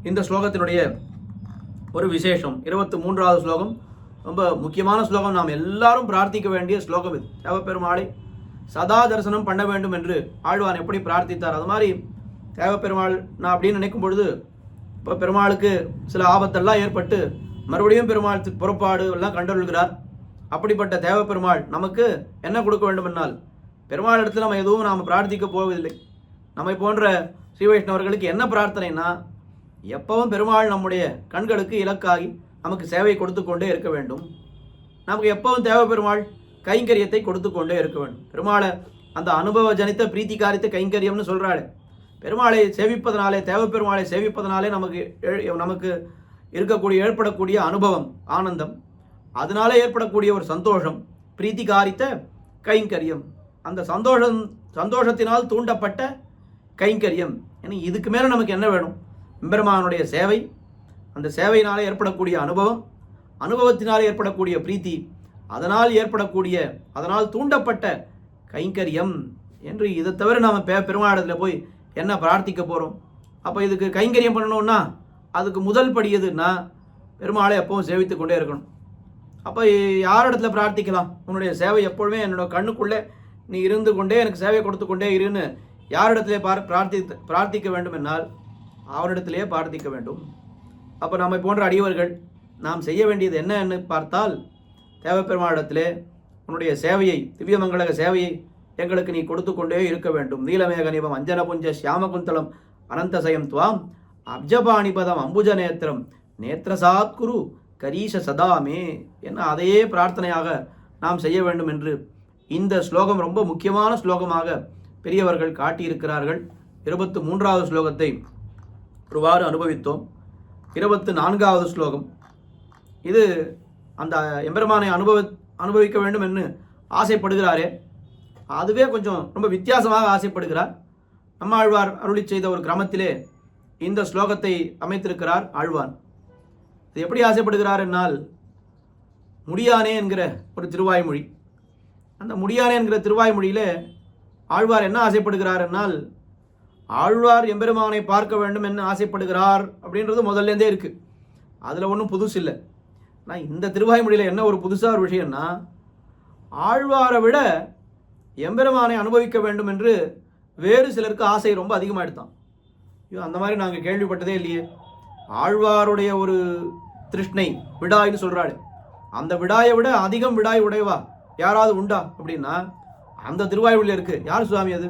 இந்த ஸ்லோகத்தினுடைய ஒரு விசேஷம். 23வது ஸ்லோகம் ரொம்ப முக்கியமான ஸ்லோகம், நாம் எல்லாரும் பிரார்த்திக்க வேண்டிய ஸ்லோகம் இது. தேவப்பெருமாளை சதா தரிசனம் பண்ண வேண்டும் என்று ஆழ்வான் எப்படி பிரார்த்தித்தார், அது மாதிரி தேவப்பெருமாள் நான் அப்படின்னு நினைக்கும் பொழுது இப்போ பெருமாளுக்கு சில ஆபத்தெல்லாம் ஏற்பட்டு மறுபடியும் பெருமாள் புறப்பாடு எல்லாம் கண்டொள்கிறார். அப்படிப்பட்ட தேவப்பெருமாள் நமக்கு என்ன கொடுக்க வேண்டும் என்னால் பெருமாள் இடத்துல நம்ம எதுவும் நாம் பிரார்த்திக்க போவதில்லை. நம்மை போன்ற ஸ்ரீ வைஷ்ணவர்களுக்கு என்ன பிரார்த்தனைனா எப்பவும் பெருமாள் நம்முடைய கண்களுக்கு இலக்காகி நமக்கு சேவை கொடுத்து கொண்டே இருக்க வேண்டும். நமக்கு எப்பவும் தேவப்பெருமாள் கைங்கரியத்தை கொடுத்து கொண்டே இருக்க வேண்டும். பெருமாளை அந்த அனுபவ ஜனித்த பிரீத்திகாரித்த கைங்கரியம்னு சொல்கிறாள். பெருமாளை சேவிப்பதனாலே, தேவப்பெருமாளை சேவிப்பதனாலே நமக்கு இருக்கக்கூடிய ஏற்படக்கூடிய அனுபவம் ஆனந்தம், அதனாலே ஏற்படக்கூடிய ஒரு சந்தோஷம் பிரீத்திகாரித்த கைங்கரியம், அந்த சந்தோஷத்தினால் தூண்டப்பட்ட கைங்கரியம். ஏன்னா இதுக்கு மேலே நமக்கு என்ன வேணும்? எம்பெருமானுடைய சேவை, அந்த சேவையினாலே ஏற்படக்கூடிய அனுபவம், அனுபவத்தினால் ஏற்படக்கூடிய பிரீத்தி, அதனால் தூண்டப்பட்ட கைங்கரியம் என்று. இதை தவிர நாம் பெருமாளிடத்தில் போய் என்ன பிரார்த்திக்க போகிறோம்? அப்போ இதுக்கு கைங்கரியம் பண்ணணும்னா அதுக்கு முதல் படி எதுன்னா பெருமாளை எப்பவும் சேவித்து கொண்டே இருக்கணும். அப்போ யாரிடத்துல பிரார்த்திக்கலாம்? உன்னுடைய சேவை எப்பொழுதுமே என்னோட கண்ணுக்குள்ளே நீ இருந்து கொண்டே எனக்கு சேவை கொடுத்து கொண்டே இருன்னு யாரிடத்துல பிரார்த்திக்க வேண்டும் என்னால் அவரிடத்திலே பிரார்த்திக்க வேண்டும். அப்போ நம்மை போன்ற அடியவர்கள் நாம் செய்ய வேண்டியது என்னன்னு பார்த்தால், தேவப்பெருமானிடத்திலே உன்னுடைய சேவையை, திவ்யமங்களக சேவையை எங்களுக்கு நீ கொடுத்து கொண்டே இருக்க வேண்டும். நீலமேக நிபம் அஞ்சனபுஞ்ச சியாமகுந்தலம் அனந்தசயம் துவாம் அப்ஜபாணிபதம் அம்புஜ நேத்திரம் நேத்திரசாத் குரு கரீஷ சதாமே என்ன அதே பிரார்த்தனையாக நாம் செய்ய வேண்டும் என்று இந்த ஸ்லோகம் ரொம்ப முக்கியமான ஸ்லோகமாக பெரியவர்கள் காட்டியிருக்கிறார்கள். 23வது ஸ்லோகத்தை ஒருவாறு அனுபவித்தோம். 24வது ஸ்லோகம் இது அந்த எம்பெருமானை அனுபவிக்க வேண்டும் என்று ஆசைப்படுகிறாரே, அதுவே கொஞ்சம் ரொம்ப வித்தியாசமாக ஆசைப்படுகிறார். நம்மாழ்வார் அருளி செய்த ஒரு கிரமத்திலே இந்த ஸ்லோகத்தை அமைத்திருக்கிறார் ஆழ்வான். இது எப்படி ஆசைப்படுகிறார் என்னால், முடியானே என்கிற ஒரு திருவாய்மொழி, அந்த முடியானே என்கிற திருவாய்மொழியில் ஆழ்வார் என்ன ஆசைப்படுகிறார் என்னால், ஆழ்வார் எம்பெருமானை பார்க்க வேண்டும் என்று ஆசைப்படுகிறார் அப்படின்றது முதல்லேருந்தே இருக்குது. அதில் ஒன்றும் புதுசு இல்லை. ஆனால் இந்த திருவாய்மொழியில் என்ன ஒரு புதுசாக ஒரு விஷயம்னா, ஆழ்வாரை விட எம்பெருமானை அனுபவிக்க வேண்டும் என்று வேறு சிலருக்கு ஆசை ரொம்ப அதிகமாக எடுத்தான். ஐயோ, அந்த மாதிரி நாங்கள் கேள்விப்பட்டதே இல்லையே. ஆழ்வாருடைய ஒரு திருஷ்ணை விடாய்னு சொல்கிறாள், அந்த விடாயை விட அதிகம் விடாய் உடையவா யாராவது உண்டா அப்படின்னா அந்த திருவாய்மொழியில் இருக்குது. யார் சுவாமி அது?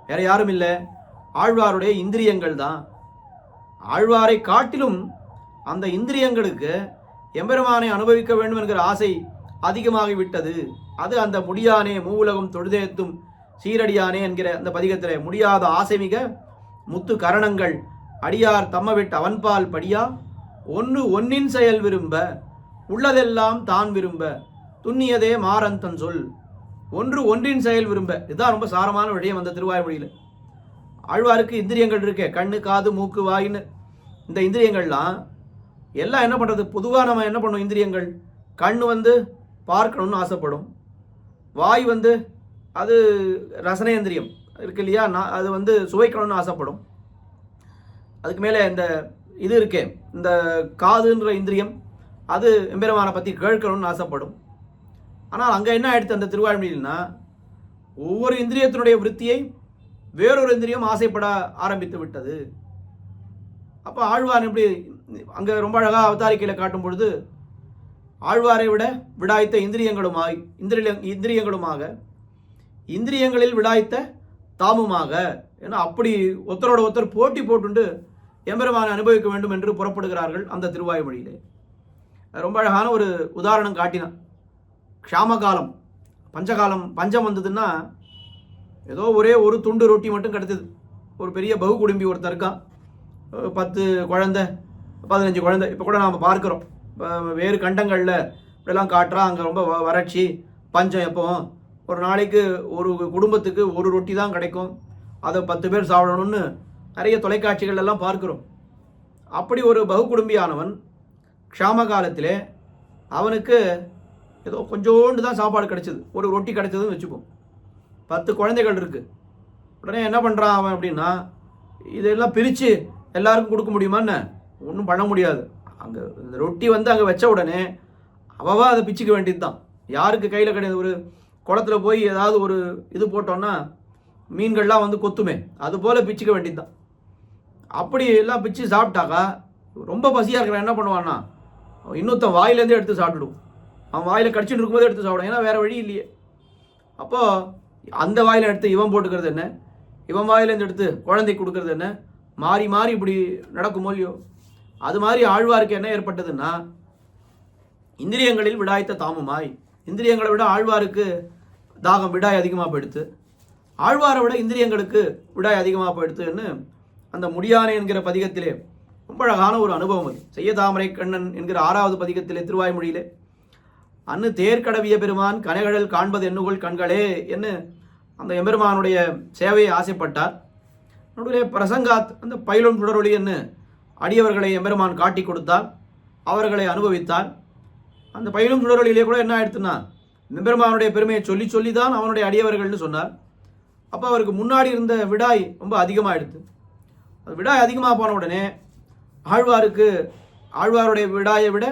வேற யாரும் இல்லை, ஆழ்வாருடைய இந்திரியங்கள் தான். ஆழ்வாரை காட்டிலும் அந்த இந்திரியங்களுக்கு எம்பெருமானை அனுபவிக்க வேண்டும் என்கிற ஆசை அதிகமாகிவிட்டது. அது அந்த முடியானே மூவுலகம் தொழுதேத்தும் சீரடியானே என்கிற அந்த பதிகத்தில், முடியாத ஆசை மிக முத்து கரணங்கள் அடியார் தம்மவிட்டு அவன்பால் படியா ஒன்று ஒன்னின் செயல் விரும்ப உள்ளதெல்லாம் தான் விரும்ப துண்ணியதே மாறந்தன் சொல் ஒன்று ஒன்றின் செயல் விரும்ப. இதுதான் ரொம்ப சாரமான விஷயம் அந்த திருவாய்மொழியில். ஆழ்வாருக்கு இந்திரியங்கள் இருக்கே, கண்ணு காது மூக்கு வாயின்னு, இந்த இந்திரியங்கள்லாம் எல்லாம் என்ன பண்ணுறது? பொதுவாக நம்ம என்ன பண்ணுவோம்? இந்திரியங்கள், கண் பார்க்கணும்னு ஆசைப்படும், வாய் அது ரசனேந்திரியம் இருக்கு இல்லையா, அது சுவைக்கணும்னு ஆசைப்படும். அதுக்கு மேலே இந்த இது இருக்கே, இந்த காதுன்ற இந்திரியம், அது எம்பெருமானை பற்றி கேட்கணும்னு ஆசைப்படும். ஆனால் அங்கே என்ன ஆயிடுத்து அந்த திருவாய்மொழியில்னா, ஒவ்வொரு இந்திரியத்தினுடைய விருத்தியை வேறொரு இந்திரியம் ஆசைப்பட ஆரம்பித்து விட்டது. அப்போ ஆழ்வார் எப்படி அங்கே ரொம்ப அழகாக அவதாரிக்கையில் காட்டும் பொழுது, ஆழ்வாரை விட விடாய்த்த இந்திரியங்களுமாக இந்திரியங்களில் விடாய்த்த தாமுமாக, ஏன்னா அப்படி ஒருத்தரோட ஒருத்தர் போட்டி போட்டுண்டு எம்பெருமானை அனுபவிக்க வேண்டும் என்று புறப்படுகிறார்கள் அந்த திருவாய்மொழியிலே. ரொம்ப அழகான ஒரு உதாரணம் காட்டினான். க்ஷாமகாலம், பஞ்சம் வந்ததுன்னா ஏதோ ஒரே ஒரு துண்டு ரொட்டி மட்டும் கிடைத்தது. ஒரு பெரிய பகு குடும்பி ஒருத்தர் இருக்கான், 10 குழந்தை 15 குழந்தை. இப்போ கூட நாம் பார்க்குறோம், வேறு கண்டங்களில் இப்படிலாம் காட்டுறா, அங்கே ரொம்ப வறட்சி பஞ்சம். எப்போவும் ஒரு நாளைக்கு ஒரு குடும்பத்துக்கு ஒரு ரொட்டி தான் கிடைக்கும், அதை 10 பேர் சாப்பிடணும்னு நிறைய தொலைக்காட்சிகள் எல்லாம் பார்க்குறோம். அப்படி ஒரு பகு குடும்பியானவன் க்ஷாம காலத்திலே அவனுக்கு ஏதோ கொஞ்சோண்டு தான் சாப்பாடு கிடைச்சிது, ஒரு ரொட்டி கிடைச்சதுன்னு வச்சுப்போம். 10 குழந்தைகள் இருக்குது. உடனே என்ன பண்ணுறான் அவன் அப்படின்னா, இதெல்லாம் பிரித்து எல்லாருக்கும் கொடுக்க முடியுமான்னு? ஒன்றும் பண்ண முடியாது. அங்கே இந்த ரொட்டி அங்கே வச்ச உடனே அவவா அதை பிச்சுக்க வேண்டியது தான். யாருக்கு கையில் கிடையாது? ஒரு குளத்துல போய் ஏதாவது ஒரு இது போட்டோன்னா மீன்கள்லாம் கொத்துமே, அதுபோல் பிச்சுக்க வேண்டியது தான். அப்படி எல்லாம் பிச்சு சாப்பிட்டாக்கா ரொம்ப பசியாக இருக்கிறான் என்ன பண்ணுவான்னா, இன்னொருத்தன் வாயிலேருந்தே எடுத்து சாப்பிட்டுடுவோம். அவன் வாயில் கடிச்சிட்டு இருக்கும்போதே எடுத்து சாப்பிடும், ஏன்னா வேறு வழி இல்லையே. அப்போது அந்த வாயில் எடுத்து இவன் போட்டுக்கிறது என்ன, இவன் வாயிலேருந்து எடுத்து குழந்தைக்கு கொடுக்கறது என்ன, மாறி மாறி இப்படி நடக்குமோ இல்லையோ. அது மாதிரி ஆழ்வாருக்கு என்ன ஏற்பட்டதுன்னா, இந்திரியங்களில் விடாய்த்த தாமுமாய், இந்திரியங்களை விட ஆழ்வாருக்கு தாகம் விடாய் அதிகமாக போயிடுத்து, ஆழ்வாரை விட இந்திரியங்களுக்கு விடாய் அதிகமாக போயிடுத்துன்னு அந்த முடியானே என்கிற பதிகத்திலே ரொம்ப அழகான ஒரு அனுபவம். அது செய்ய தாமரை கண்ணன் என்கிற 6வது பதிகத்திலே திருவாய்மொழியிலே, அன்னு தேர்கடவிய பெருமான் கனைகடல் காண்பது எண்ணுகொள் கண்களே என்று அந்த எம்பெருமானுடைய சேவையை ஆசைப்பட்டார். நடுவில் பிரசங்காத் அந்த பயிலும் சுடரொளி என்று அடியவர்களை எம்பெருமான் காட்டி கொடுத்தார், அவர்களை அனுபவித்தார். அந்த பயிலும் சுடரொளியிலே கூட என்ன ஆயிடுத்துன்னா, எம்பெருமானுடைய பெருமையை சொல்லி சொல்லி தான் அவனுடைய அடியவர்கள்னு சொன்னார். அப்போ அவருக்கு முன்னாடி இருந்த விடாய் ரொம்ப அதிகமாகிடுது. அது விடாய் அதிகமாக போன உடனே ஆழ்வாருடைய விடாயை விட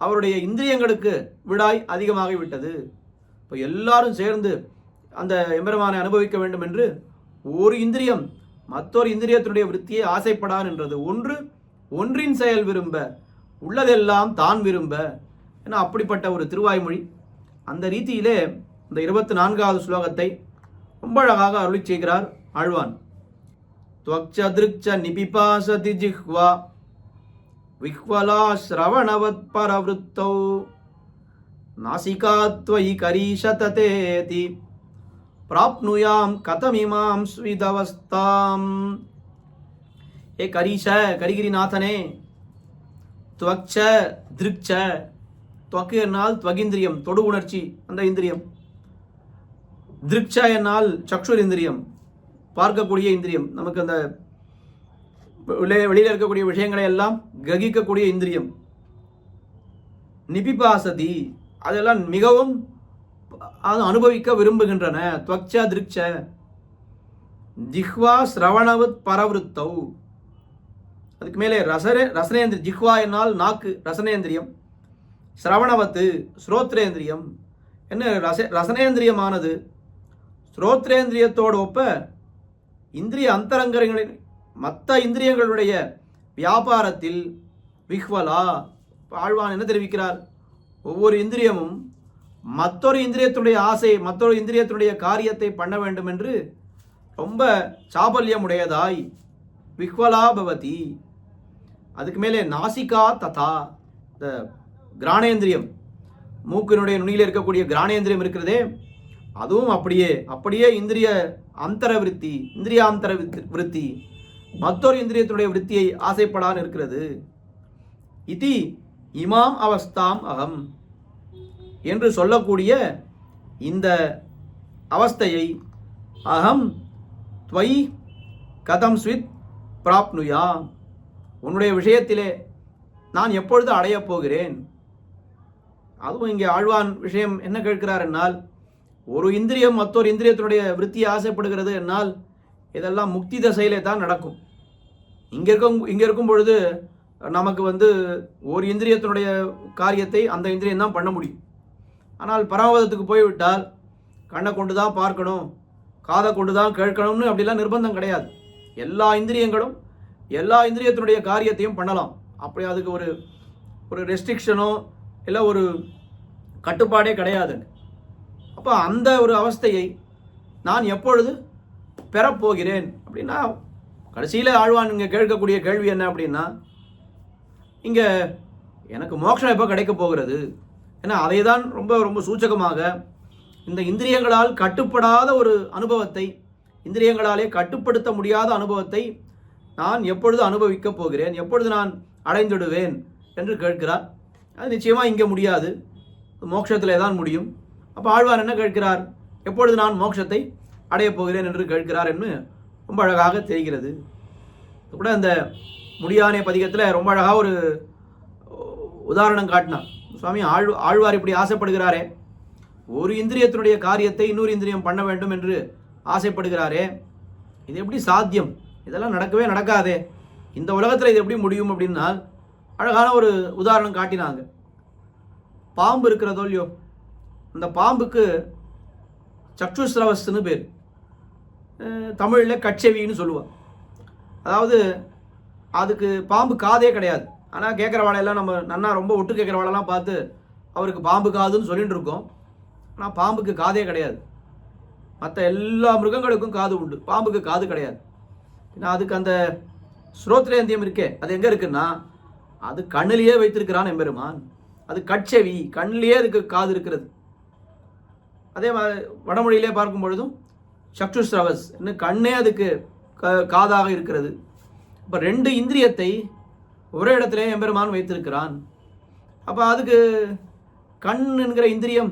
அவருடைய இந்திரியங்களுக்கு விடாய் அதிகமாகி விட்டது. இப்போ எல்லாரும் சேர்ந்து அந்த எம்பெருமானை அனுபவிக்க வேண்டும் என்று ஒரு இந்திரியம் மற்றொரு இந்திரியத்தினுடைய விருத்தியை ஆசைப்படான் என்றது. ஒன்றின் செயல் விரும்ப, உள்ளதெல்லாம் தான் விரும்ப. ஏன்னா அப்படிப்பட்ட ஒரு திருவாய்மொழி. அந்த ரீதியிலே இந்த 24வது ஸ்லோகத்தை ரொம்ப அழகாக அருளி செய்கிறார் ஆழ்வான். त्वक्च दृक्च निपिपासति जिह्वा विह्वला श्रवणवत् परवृत्तौ नासिका त्वयि करीशततेति प्राप्नुयां कथमिमां स्विदवस्थाम्. हे करीश, கரிகிரிநாதனே, त्वक्च दृक्च, त्वக்கு என்னால் त्वகிந்திரியம், தொடு உணர்ச்சி, அந்த இந்திரியம். திருக்ஷ என்னால் சக்ஷுர் இந்திரியம், பார்க்கக்கூடிய இந்திரியம், நமக்கு அந்த வெளியில் இருக்கக்கூடிய விஷயங்களை எல்லாம் கிரகிக்கக்கூடிய இந்திரியம். நிபிபாசதி, அதெல்லாம் மிகவும் அனுபவிக்க விரும்புகின்றன. त्वक्च दृक्च ஜிஹ்வா ஸ்ரவணவத் பரவருத்தௌ. அதுக்கு மேலே ரசனேந்திரியம். ஜிஹ்வா என்னால் நாக்கு, ரசனேந்திரியம். ஸ்ரவணவத்து ஸ்ரோத்ரேந்திரியம். என்ன ரசனேந்திரியமானது ஸ்ரோத்ரேந்திரியத்தோடு ஒப்ப இந்திரிய அந்தரங்கங்களின் மற்ற இந்திரியங்களுடைய வியாபாரத்தில் விஹ்வலா. ஆழ்வான் என்ன தெரிவிக்கிறார்? ஒவ்வொரு இந்திரியமும் மற்றொரு இந்திரியத்துடைய ஆசை, மற்றொரு இந்திரியத்துடைய காரியத்தை பண்ண வேண்டும் என்று ரொம்ப சாபல்யமுடையதாய் விஹ்வலா பவதி. அதுக்கு மேலே நாசிகா ததா, இந்த கிராணேந்திரியம், மூக்கினுடைய நுனியில் இருக்கக்கூடிய கிராணேந்திரியம் இருக்கிறதே, அதுவும் அப்படியே இந்திரிய அந்தர விருத்தி, இந்திரியாந்தர விருத்தி, மற்றொரு இந்திரியத்துடைய விருத்தியை ஆசைப்படான் இருக்கிறது. இதி இமாம் அவஸ்தாம் அகம் என்று சொல்லக்கூடிய இந்த அவஸ்தையை அகம் துவயி கதம் ஸ்வித் பிராப்னுயா, உன்னுடைய விஷயத்திலே நான் எப்பொழுது அடையப் போகிறேன். அதுவும் இங்கே ஆழ்வான் விஷயம் என்ன கேட்கிறார் என்னால், ஒரு இந்திரியம் மற்றொரு இந்திரியத்தினுடைய விருத்தியை ஆசைப்படுகிறது என்னால் இதெல்லாம் முக்தி தசையிலே தான் நடக்கும். இங்கே இருக்கும் பொழுது நமக்கு ஒரு இந்திரியத்தினுடைய காரியத்தை அந்த இந்திரியம் தான் பண்ண முடியும். ஆனால் பரமபதத்துக்கு போய்விட்டால் கண்ணை கொண்டு தான் பார்க்கணும், காதை கொண்டு தான் கேட்கணும்னு அப்படிலாம் நிர்பந்தம் கிடையாது. எல்லா இந்திரியங்களும் எல்லா இந்திரியத்தினுடைய காரியத்தையும் பண்ணலாம். அப்படி அதுக்கு ஒரு ரெஸ்ட்ரிக்ஷனோ இல்லை ஒரு கட்டுப்பாடே கிடையாது. அப்போ அந்த ஒரு அவஸ்தையை நான் எப்பொழுது பெறப்போகிறேன் அப்படின்னா, கடைசியில் ஆழ்வான் இங்கே கேட்கக்கூடிய கேள்வி என்ன அப்படின்னா, இங்கே எனக்கு மோட்சம் எப்போ கிடைக்க போகிறது? ஏன்னா அதை தான் ரொம்ப ரொம்ப சூச்சகமாக இந்த இந்திரியங்களால் கட்டுப்படாத ஒரு அனுபவத்தை, இந்திரியங்களாலே கட்டுப்படுத்த முடியாத அனுபவத்தை நான் எப்பொழுது அனுபவிக்கப் போகிறேன், எப்பொழுது நான் அடைந்துடுவேன் என்று கேட்கிறார். அது நிச்சயமாக இங்கே முடியாது, மோட்சத்திலே தான் முடியும். அப்போ ஆழ்வார் என்ன கேட்கிறார்? எப்பொழுது நான் மோட்சத்தை அடையப் போகிறேன் என்று கேட்கிறார் என்று ரொம்ப அழகாக தெரிகிறது. கூட அந்த முடியானே பதிகத்தில் ரொம்ப அழகாக ஒரு உதாரணம் காட்டினார் சுவாமி. ஆழ்வார் இப்படி ஆசைப்படுகிறாரே, ஒரு இந்திரியத்தினுடைய காரியத்தை இன்னொரு இந்திரியம் பண்ண வேண்டும் என்று ஆசைப்படுகிறாரே, இது எப்படி சாத்தியம்? இதெல்லாம் நடக்கவே நடக்காதே, இந்த உலகத்தில் இது எப்படி முடியும் அப்படின்னா அழகான ஒரு உதாரணம் காட்டினாங்க. பாம்பு இருக்கிறதோ இல்லையோ, அந்த பாம்புக்கு சக்ஷுஸ்ரவஸ்ன்னு பேர், தமிழில் கட்செவின்னு சொல்லுவாள். அதாவது அதுக்கு பாம்பு காதே கிடையாது. ஆனால் கேட்குற வாழையெல்லாம் நம்ம நன்னா ரொம்ப ஒட்டு கேட்குற வாழெல்லாம் பார்த்து அவருக்கு பாம்பு காதுன்னு சொல்லிட்டு இருக்கோம். ஆனால் பாம்புக்கு காதே கிடையாது. மற்ற எல்லா மிருகங்களுக்கும் காது உண்டு, பாம்புக்கு காது கிடையாது. ஏன்னா அதுக்கு அந்த ஸ்ரோத்ரேந்தியம் இருக்கே, அது எங்கே இருக்குன்னா அது கண்ணிலேயே வைத்திருக்கிறான் எம்பெருமான். அது கட்செவி, கண்ணிலேயே அதுக்கு காது இருக்கிறது. அதே மாதிரி வடமொழியிலே பார்க்கும் பொழுதும் சக்ஷுஸ்ரவஸ் இன்னும் கண்ணே அதுக்கு காதாக இருக்கிறது. இப்போ ரெண்டு இந்திரியத்தை ஒரே இடத்துல எம்பெருமான் வைத்திருக்கிறான். அப்போ அதுக்கு கண் என்கிற இந்திரியம்,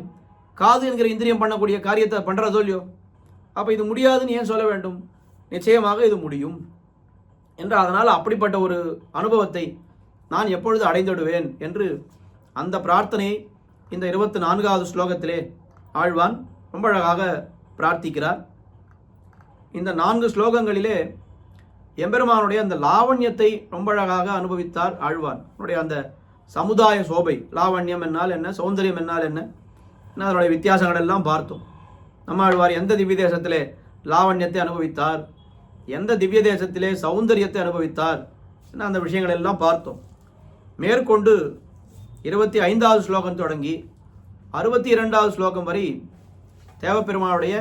காது என்கிற இந்திரியம் பண்ணக்கூடிய காரியத்தை பண்ணுறதோ இல்லையோ, அப்போ இது முடியாதுன்னு ஏன் சொல்ல வேண்டும்? நிச்சயமாக இது முடியும் என்று, அதனால் அப்படிப்பட்ட ஒரு அனுபவத்தை நான் எப்பொழுது அடைந்துடுவேன் என்று அந்த பிரார்த்தனையை இந்த 24வது ஸ்லோகத்திலே ஆழ்வான் ரொம்ப அழகாக பிரார்த்திக்கிறார். இந்த 4 ஸ்லோகங்களிலே எம்பெருமானுடைய அந்த லாவண்யத்தை ரொம்ப அழகாக அனுபவித்தார் ஆழ்வான். அவருடைய அந்த சமுதாய சோபை, லாவண்யம் என்னால் என்ன, சௌந்தரியம் என்னால் என்ன, அதனுடைய வித்தியாசங்கள் எல்லாம் பார்த்தோம். நம்ம ஆழ்வார் எந்த திவ்ய தேசத்திலே லாவண்யத்தை அனுபவித்தார், எந்த திவ்ய தேசத்திலே சௌந்தரியத்தை அனுபவித்தார், அந்த விஷயங்கள் எல்லாம் பார்த்தோம். மேற்கொண்டு 25வது ஸ்லோகம் தொடங்கி 62வது ஸ்லோகம் வரை தேவப்பெருமானுடைய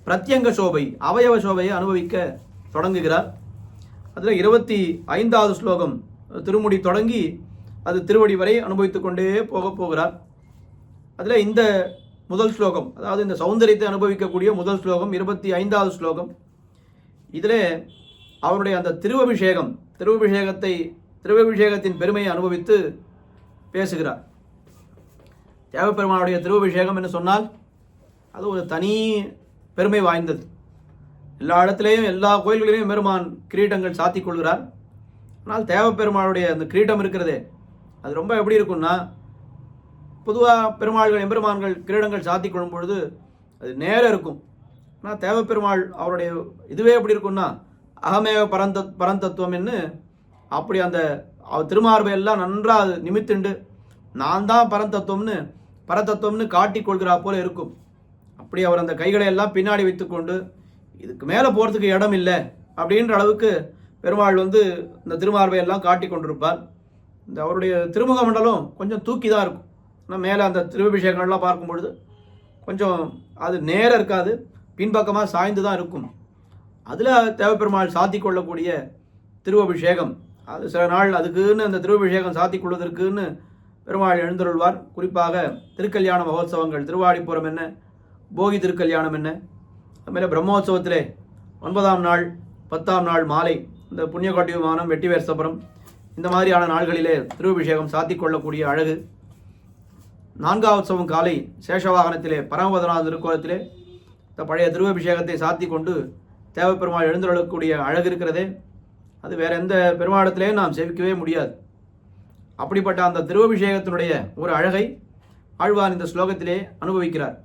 பிரத்யங்க சோபை, அவயவ சோபையை அனுபவிக்க தொடங்குகிறார். அதில் 25வது ஸ்லோகம் திருமுடி தொடங்கி அது திருவடி வரை அனுபவித்து கொண்டே போகிறார். அதில் இந்த முதல் ஸ்லோகம், அதாவது இந்த சௌந்தரியத்தை அனுபவிக்கக்கூடிய முதல் ஸ்லோகம் 25வது ஸ்லோகம். இதில் அவருடைய அந்த திருவபிஷேகத்தின் பெருமையை அனுபவித்து பேசுகிறார். தேவப்பெருமானுடைய திருவபிஷேகம் என்று சொன்னால் அது ஒரு தனி பெருமை வாய்ந்தது. எல்லா இடத்துலையும் எல்லா கோயில்களிலும் பெருமான் கிரீடங்கள் சாத்தி கொள்கிறார். ஆனால் தேவப்பெருமானுடைய அந்த கிரீடம் இருக்கிறதே, அது ரொம்ப எப்படி இருக்குன்னா, பொதுவாக பெருமாள்கள் எம்பெருமான்கள் கிரீடங்கள் சாத்தி கொள்ளும் பொழுது அது நேரம் இருக்கும். ஆனால் தேவப்பெருமாள் அவருடைய இதுவே எப்படி இருக்குன்னா, அகமேவ பரந்தத்துவம் என்று அப்படி அந்த திருமார்பை எல்லாம் நன்றாக நிமித்துண்டு நான் தான் பரதத்துவம்னு காட்டி கொள்கிறா போல இருக்கும். அப்படி அவர் அந்த கைகளை எல்லாம் பின்னாடி வைத்துக்கொண்டு இதுக்கு மேலே போகிறதுக்கு இடம் இல்லை அப்படின்ற அளவுக்கு பெருமாள் இந்த திருமார்பை எல்லாம் காட்டி கொண்டிருப்பார். இந்த அவருடைய திருமுக மண்டலம் கொஞ்சம் தூக்கி தான் இருக்கும். ஆனால் மேலே அந்த திருவபிஷேகங்கள்லாம் பார்க்கும் பொழுது கொஞ்சம் அது நேரம் இருக்காது, பின்பக்கமாக சாய்ந்து தான் இருக்கும். அதில் தேவப்பெருமாள் சாத்தி கொள்ளக்கூடிய திருவபிஷேகம், அது சில நாள் அதுக்குன்னு அந்த திருவபிஷேகம் சாத்தி கொள்வதற்குன்னு பெருமாள் எழுந்தருள்வார். குறிப்பாக திருக்கல்யாண மகோத்சவங்கள், திருவாடிப்புறம் என்ன, போகி திருக்கல்யாணம் என்ன, அதுமாதிரி பிரம்மோற்சவத்திலே 9ஆம் நாள் 10ஆம் நாள் மாலை இந்த புண்ணியகோட்டி விமானம், வெட்டிவேர் சபரம், இந்த மாதிரியான நாள்களிலே திருவபிஷேகம் சாத்தி கொள்ளக்கூடிய அழகு. 4ஆம் உற்சவம் காலை சேஷவாகனத்திலே பரமபதநாத திருக்கோலத்திலே இந்த பழைய திருவபிஷேகத்தை சாத்தி கொண்டு தேவப்பெருமாள் எழுந்தருளக்கூடிய அழகு இருக்கிறதே, அது வேற எந்த பெருமாடத்திலேயும் நாம் சேவிக்கவே முடியாது. அப்படிப்பட்ட அந்த திருவபிஷேகத்தினுடைய ஒரு அழகை ஆழ்வார் இந்த ஸ்லோகத்திலே அனுபவிக்கிறார்.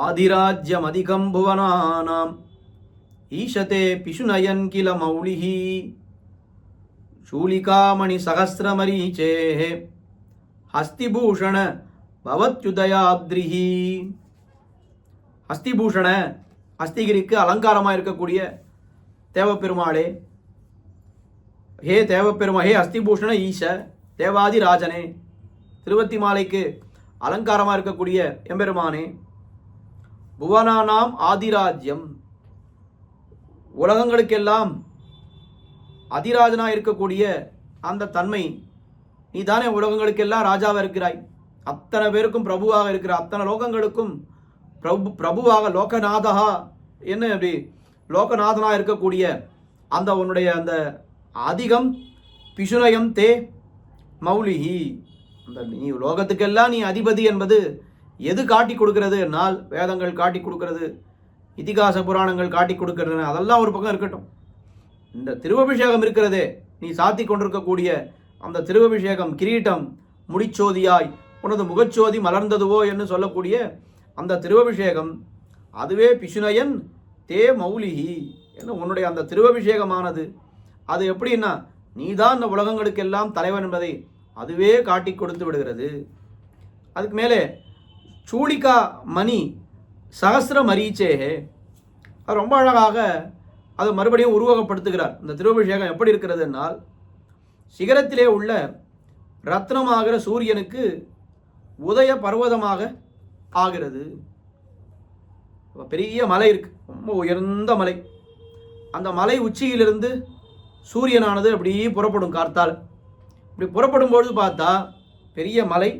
ஆதிராஜ்யம் அதிகம் புவனானாம் ஈஷதே பிஷுநயன் கில மௌலிஹி சூலிகாமணி சகஸ்ரமரீச்சேஹே ஹஸ்திபூஷண பவத்யுதயாத்ரிஹி. ஹஸ்திபூஷண, ஹஸ்திகிரிக்கு அலங்காரமாக இருக்கக்கூடிய தேவப்பெருமாளே, ஹே ஹஸ்திபூஷண ஈஷ தேவாதி ராஜனே, திருவத்தி மாலைக்கு அலங்காரமாக இருக்கக்கூடிய எம்பெருமானே, புவனானாம் ஆதிராஜ்யம், உலகங்களுக்கெல்லாம் அதிராஜனாக இருக்கக்கூடிய அந்த தன்மை, நீ தானே உலகங்களுக்கெல்லாம் ராஜாவாக இருக்கிறாய், அத்தனை பேருக்கும் பிரபுவாக இருக்கிறாய், அத்தனை லோகங்களுக்கும் பிரபுவாக லோகநாதகா என்ன அப்படி லோகநாதனாக இருக்கக்கூடிய அந்த உன்னுடைய அந்த அதிகம் பிசுனயம் தே மௌலிஹி, அந்த நீ லோகத்துக்கெல்லாம் நீ அதிபதி என்பது எது காட்டி கொடுக்கிறது என்னால் வேதங்கள் காட்டி கொடுக்கிறது, இதிகாச புராணங்கள் காட்டி கொடுக்கிறது, அதெல்லாம் ஒரு பக்கம் இருக்கட்டும். இந்த திருவபிஷேகம் இருக்கிறதே, நீ சாத்தி கொண்டிருக்கக்கூடிய அந்த திருவபிஷேகம் கிரீட்டம் முடிச்சோதியாய் உனது முகச்சோதி மலர்ந்ததுவோ என்று சொல்லக்கூடிய அந்த திருவபிஷேகம், அதுவே பிசுனயன் தே மௌலிஹி என்ன உன்னுடைய அந்த திருவபிஷேகமானது அது எப்படின்னா நீதான் இந்த உலகங்களுக்கெல்லாம் தலைவன் என்பதை அதுவே காட்டி கொடுத்து விடுகிறது. அதுக்கு மேலே சூளிகா மணி சகஸ்ர மரீச்சேஹே, அது ரொம்ப அழகாக அது மறுபடியும் உருவகப்படுத்துகிறார். இந்த திருவபிஷேகம் எப்படி இருக்கிறது என்னால், சிகரத்திலே உள்ள ரத்னமாகிற சூரியனுக்கு உதய பர்வதமாக ஆகிறது. பெரிய மலை இருக்கு, ரொம்ப உயர்ந்த மலை. அந்த மலை உச்சியிலிருந்து சூரியனானது அப்படி புறப்படும் கார்த்தால். இப்படி புறப்படும் பொழுது பார்த்தா பெரிய மலை,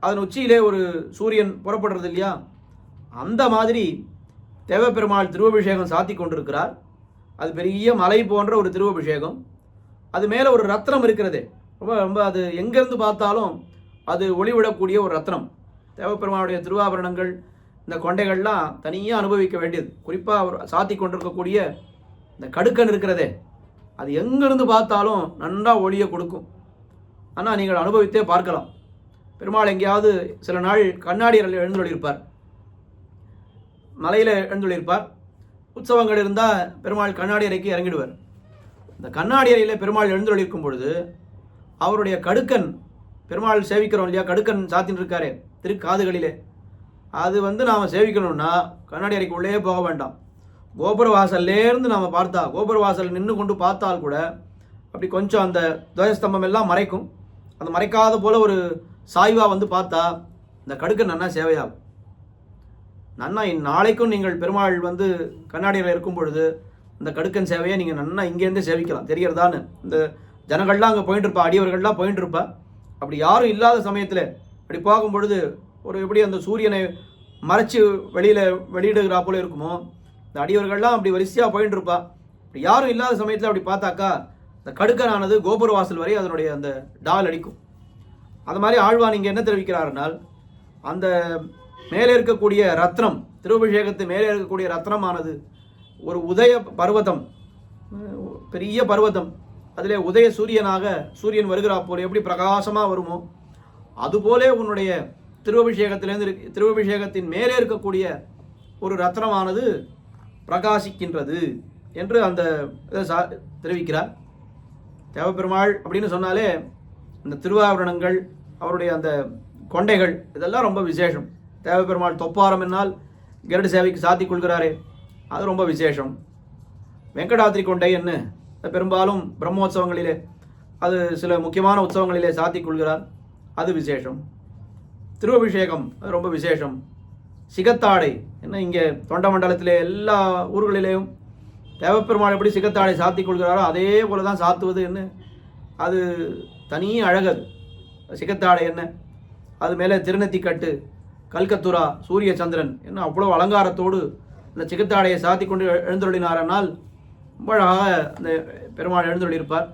அதன் உச்சியிலே ஒரு சூரியன் புறப்படுறது இல்லையா, அந்த மாதிரி தேவப்பெருமாள் திருவபிஷேகம் சாத்தி கொண்டிருக்கிறார். அது பெரிய மலை போன்ற ஒரு திருவபிஷேகம். அது மேலே ஒரு ரத்னம் இருக்கிறது, ரொம்ப ரொம்ப அது எங்கேருந்து பார்த்தாலும் அது ஒளிவிடக்கூடிய ஒரு ரத்னம். தேவப்பெருமானுடைய திருவாபரணங்கள் இந்த கொண்டைகள்லாம் தனியாக அனுபவிக்க வேண்டியது. குறிப்பாக அவர் சாத்தி கொண்டிருக்கக்கூடிய இந்த கடுக்கன் இருக்கிறதே, அது எங்கேருந்து பார்த்தாலும் நன்றாக ஒளியை கொடுக்கும். ஆனால் நீங்கள் அனுபவித்தே பார்க்கலாம். பெருமாள் எங்கேயாவது சில நாள் கண்ணாடி அறையில் எழுந்துள்ளிருப்பார், மலையில் எழுந்துள்ளிருப்பார். உற்சவங்கள் இருந்தால் பெருமாள் கண்ணாடி அறைக்கு இறங்கிடுவார். இந்த கண்ணாடி அறையில் பெருமாள் எழுந்துள்ளிருக்கும் பொழுது அவருடைய கடுக்கன், பெருமாள் சேவிக்கிறோம் இல்லையா, கடுக்கன் சாத்தின்னு இருக்காரே திருக்காதுகளிலே, அது நாம் சேவிக்கணும்னா கண்ணாடி அறைக்கு உள்ளே போக வேண்டாம், கோபுர வாசல்லேருந்து நாம் பார்த்தா, கோபுர வாசல் நின்று கொண்டு பார்த்தால் கூட அப்படி கொஞ்சம் அந்த துவஜஸ்தம்பம் எல்லாம் மறைக்கும். அந்த மறைக்காத போல் ஒரு சாய்வாக வந்து பார்த்தா இந்த கடுக்க நன்னா சேவையாகும். நன்னா நாளைக்கும் நீங்கள் பெருமாள் வந்து கண்ணாடியில் இருக்கும் பொழுது இந்த கடுக்கன் சேவையை நீங்கள் நன்னா இங்கேருந்தே சேவிக்கலாம். தெரியறதான்னு இந்த ஜனங்கள்லாம் அங்கே போயிட்டு இருப்பா, அடியவர்கள்லாம் போயிட்டு இருப்பா. அப்படி யாரும் இல்லாத சமயத்தில் அப்படி பார்க்கும் பொழுது ஒரு எப்படி அந்த சூரியனை மறைச்சி வெளியிடுகிறா போல இருக்குமோ, இந்த அடியவர்கள்லாம் அப்படி வரிசையாக போயிட்டு இருப்பா. அப்படி யாரும் இல்லாத சமயத்தில் அப்படி பார்த்தாக்கா இந்த கடுக்கனானது கோபுர வாசல் வரை அதனுடைய அந்த டால் அடிக்கும். அது மாதிரி ஆழ்வான் இங்கே என்ன தெரிவிக்கிறாருனால், அந்த மேலே இருக்கக்கூடிய ரத்னம், திருஅபிஷேகத்து மேலே இருக்கக்கூடிய ரத்னமானது ஒரு உதய பர்வதம், பெரிய பர்வதம், அதில் உதய சூரியனாக சூரியன் வருகிறா போல எப்படி பிரகாசமாக வருமோ அதுபோலே உன்னுடைய திருஅபிஷேகத்தின் மேலே இருக்கக்கூடிய ஒரு ரத்னமானது பிரகாசிக்கின்றது என்று அந்த தெரிவிக்கிறார். தேவப்பெருமாள் அப்படின்னு சொன்னாலே இந்த திருவாபரணங்கள், அவருடைய அந்த கொண்டைகள், இதெல்லாம் ரொம்ப விசேஷம். தேவப்பெருமாள் தொப்பாரம் என்னால் கருட சேவைக்கு சாத்தி கொள்கிறாரே, அது ரொம்ப விசேஷம். வெங்கடாத்திரி கொண்டை என்ன பெரும்பாலும் பிரம்மோற்சவங்களிலே, அது சில முக்கியமான உற்சவங்களிலே சாத்தி கொள்கிறார், அது விசேஷம். திருஅபிஷேகம் அது ரொம்ப விசேஷம். சிகத்தாடை என்ன இங்கே தொண்டமண்டலத்திலே எல்லா ஊர்களிலேயும் தேவப்பெருமாள் எப்படி சிகத்தாடை சாத்தி கொள்கிறாரோ அதே போல தான் சாத்துவது என்ன, அது தனி அழகது. சிகத்தாடை என்ன, அது மேலே திருநெத்தி கட்டு, கல்கத்துரா, சூரிய சந்திரன் என்ன அவ்வளோ அலங்காரத்தோடு இந்த சிகத்தாடையை சாத்தி கொண்டு எழுந்தருளினாரனால் ரொம்ப அழகாக இந்த பெருமாள் எழுந்தருளியிருப்பார்.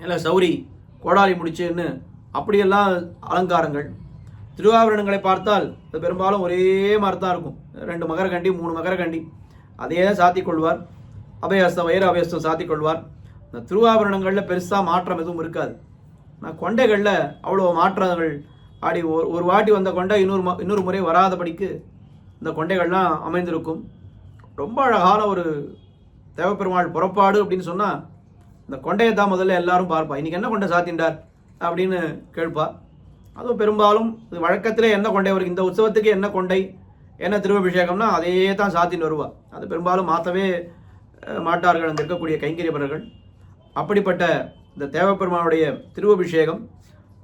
இல்லை சௌரி கோடாலி முடிச்சுன்னு அப்படியெல்லாம் அலங்காரங்கள். திருவாபரணங்களை பார்த்தால் அது பெரும்பாலும் ஒரே மாதிரி தான் இருக்கும். 2 மகரகண்டி 3 மகரகண்டி அதையே சாத்தி கொள்வார். அபயஸ்தம் வைர அபயஸ்தம் சாத்தி கொள்வார். இந்த திருவாபரணங்களில் பெருசாக மாற்றம் எதுவும் இருக்காது. நான் கொண்டைகளில் அவ்வளோ மாற்றங்கள் ஆடி ஒரு வாட்டி வந்த கொண்டை இன்னொரு முறை வராதபடிக்கு இந்த கொண்டைகள்லாம் அமைந்திருக்கும். ரொம்ப அழகான ஒரு தேவப்பெருமாள் புறப்பாடு அப்படின்னு சொன்னால் இந்த கொண்டையை தான் முதல்ல எல்லாரும் பார்ப்பா. இன்றைக்கி என்ன கொண்டை சாத்தின்றார் அப்படின்னு கேட்பா. அதுவும் பெரும்பாலும் இது வழக்கத்திலே என்ன கொண்டை வரும், இந்த உற்சவத்துக்கு என்ன கொண்டை, என்ன திருவபிஷேகம்னா அதையே தான் சாத்தின்னு வருவா. அது பெரும்பாலும் மாற்றவே மாட்டார்கள் அந்த இருக்கக்கூடிய கைங்கரியவர்கள். அப்படிப்பட்ட இந்த தேவப்பெருமானுடைய திருவபிஷேகம்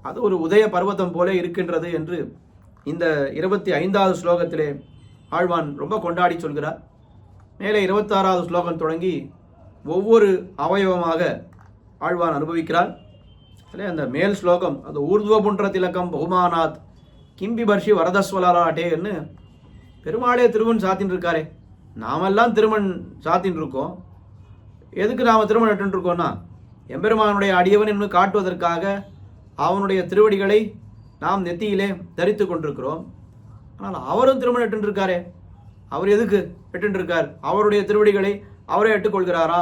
அது ஒரு உதய பர்வதம் போல இருக்கின்றது என்று இந்த 25வது ஸ்லோகத்திலே ஆழ்வான் ரொம்ப கொண்டாடி சொல்கிறார். மேலே 26வது ஸ்லோகம் தொடங்கி ஒவ்வொரு அவயவமாக ஆழ்வான் அனுபவிக்கிறார். அதில் அந்த மேல் ஸ்லோகம் அந்த ஊர்துவபுன்ற திலக்கம் பகுமானாத் கிம்பிபர்ஷி வரதஸ்வலாட்டேன்னு பெருமாளே திருமண் சாத்தின்னு இருக்காரே, நாமெல்லாம் திருமண் சாத்தின்னு இருக்கோம். எதுக்கு நாம் திருமணம் இட்டு இருக்கோம்னா எம்பெருமானுடைய அடியவன் என்று காட்டுவதற்காக அவனுடைய திருவடிகளை நாம் நெத்தியிலே தரித்து கொண்டிருக்கிறோம். ஆனால் அவரும் திருமணம் இட்டு இருக்காரே, அவர் எதுக்கு இட்டு இருக்கார், அவருடைய திருவடிகளை அவரே இட்டுக்கொள்கிறாரா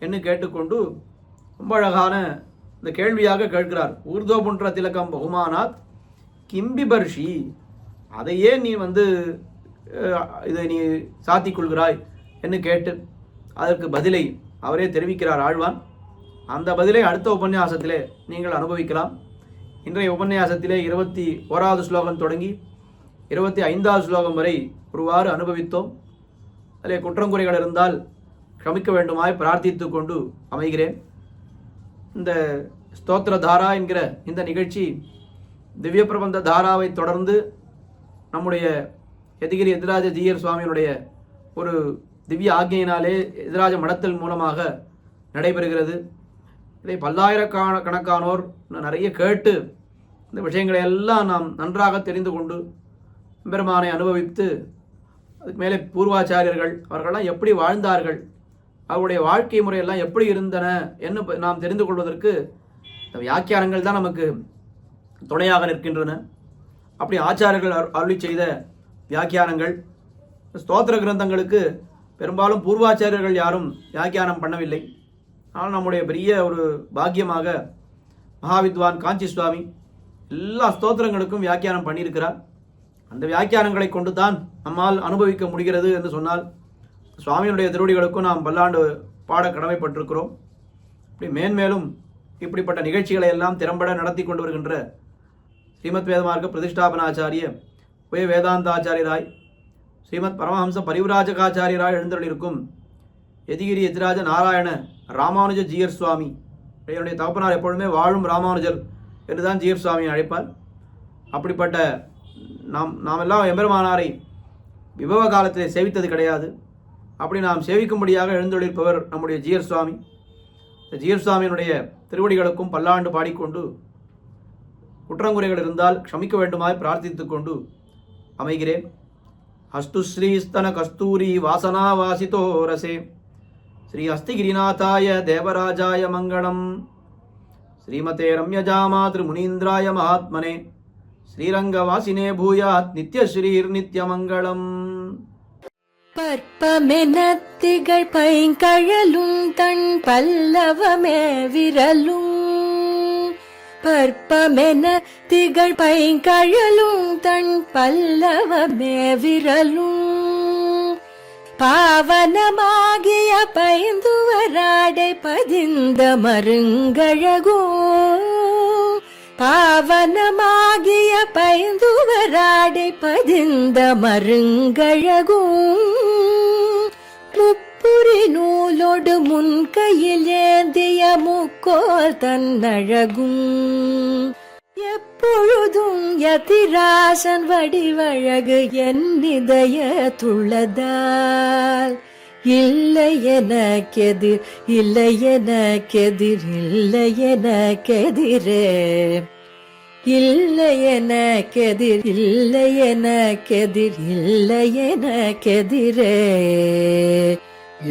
என்று கேட்டுக்கொண்டு ரொம்ப அழகான இந்த கேள்வியாக கேட்கிறார். ஊர்தோபுன்ற திலக்கம் பகுமானாத் கிம்பிபர்ஷி, அதையே நீ இதை நீ சாத்தி கொள்கிறாய் என்று கேட்டு அதற்கு பதிலை அவரே தெரிவிக்கிறார் ஆழ்வான். அந்த பதிலை அடுத்த உபன்யாசத்திலே நீங்கள் அனுபவிக்கலாம். இன்றைய உபன்யாசத்திலே 21வது ஸ்லோகம் தொடங்கி 25வது ஸ்லோகம் வரை ஒருவாறு அனுபவித்தோம். அதில் குற்றங்குறைகள் இருந்தால் க்ஷமிக்க வேண்டுமாய் பிரார்த்தித்து கொண்டு அமைகிறேன். இந்த ஸ்தோத்திர தாரா என்கிற இந்த நிகழ்ச்சி திவ்ய பிரபந்த தாராவை தொடர்ந்து நம்முடைய யதிகிரி எதிராஜ ஜீயர் சுவாமியினுடைய ஒரு திவ்ய ஆக்ஞையினாலே எதிராஜ மடத்தல் மூலமாக நடைபெறுகிறது. இதை பல்லாயிரக்கணக்கானோர் நிறைய கேட்டு இந்த விஷயங்களை எல்லாம் நாம் நன்றாக தெரிந்து கொண்டு பெருமானை அனுபவித்து அதுக்கு மேலே பூர்வாச்சாரியர்கள் அவர்களெல்லாம் எப்படி வாழ்ந்தார்கள், அவருடைய வாழ்க்கை முறையெல்லாம் எப்படி இருந்தன என்று நாம் தெரிந்து கொள்வதற்கு இந்த வியாக்கியானங்கள் தான் நமக்கு துணையாக நிற்கின்றன. அப்படி ஆச்சாரியர்கள் அருளி செய்த வியாக்கியானங்கள், ஸ்தோத்திர கிரந்தங்களுக்கு பெரும்பாலும் பூர்வாச்சாரியர்கள் யாரும் வியாக்கியானம் பண்ணவில்லை. ஆனால் நம்முடைய பெரிய ஒரு பாக்கியமாக மகாவித்வான் காஞ்சி சுவாமி எல்லா ஸ்தோத்திரங்களுக்கும் வியாக்கியானம் பண்ணியிருக்கிறார். அந்த வியாக்கியானங்களை கொண்டு தான் நம்மால் அனுபவிக்க முடிகிறது என்று சொன்னால் சுவாமியினுடைய திருவடிகளுக்கும் நாம் பல்லாண்டு பாட கடமைப்பட்டிருக்கிறோம். இப்படி மேன்மேலும் இப்படிப்பட்ட நிகழ்ச்சிகளை எல்லாம் திறம்பட நடத்தி கொண்டு வருகின்ற ஸ்ரீமத் வேதமார்க்க பிரதிஷ்டாபனாச்சாரிய உய வேதாந்த ஆச்சாரியராய் ஸ்ரீமத் பரமஹம்ச பரிவிராஜகாச்சாரியராக எழுந்தருளிருக்கும் யதிகிரி எதிராஜ நாராயண ராமானுஜ ஜீயர் சுவாமி, என்னுடைய தகப்பனார் எப்பொழுதுமே வாழும் ராமானுஜர் என்றுதான் ஜீயர் சுவாமியை அழைப்பார். அப்படிப்பட்ட நாம் எல்லாம் எம்பெருமானாரை விபவ காலத்திலே சேவித்தது கிடையாது. அப்படி நாம் சேவிக்கும்படியாக எழுந்தொழிருப்பவர் நம்முடைய ஜீயர் சுவாமி. இந்த ஜீயர் சுவாமியினுடைய திருவடிகளுக்கும் பல்லாண்டு பாடிக்கொண்டு குற்றங்குறைகள் இருந்தால் க்ஷமிக்க வேண்டுமாய் பிரார்த்தித்துக் கொண்டு அமைகிறேன். அஸ்து ஸ்ரீஸ்தன கஸ்தூரி வாசனா வாசிதோ ரசே ஸ்ரீ அஸ்திகிரிநாதாய தேவராஜாய மங்களம். ஸ்ரீமதே ரம்யஜாமாத்ரு முனீந்திராய மகாத்மனே ஸ்ரீரங்கவாசினே பூயாத் நித்யஸ்ரீர் நித்யமங்களம். பற்பமெனத்திகள் பைங்கழலும் தன் பல்லவமே விரலும். பற்பமென திகழ் பைங்கழலும் தன் பல்லவமே விரலும். பாவனமாகிய பைந்துவராடை பதிந்த மருங்கழகும். பாவனமாகிய பைந்துவராடை பதிந்த மருங்கழகும். முப்புரி நூலோடு முன் கையில் ஏந்திய முக்கோல் தன்னழகும். எப்பொழுதும் யதிராசன் வடிவழகு என் இதய துள்ளதால். இல்லை எனக்கெதிர், இல்லை எனக்கெதிர், இல்லை எனக்கெதிரே. இல்லை எனக்கெதிர், இல்லை எனக்கெதிர், இல்லை எனக்கெதிரே.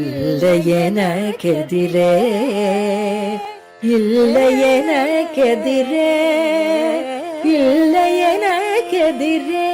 இல்லை எனக்கெதிரே, இல்லை எனக்கெதிரே, இல்லை எனக்கெதிரே.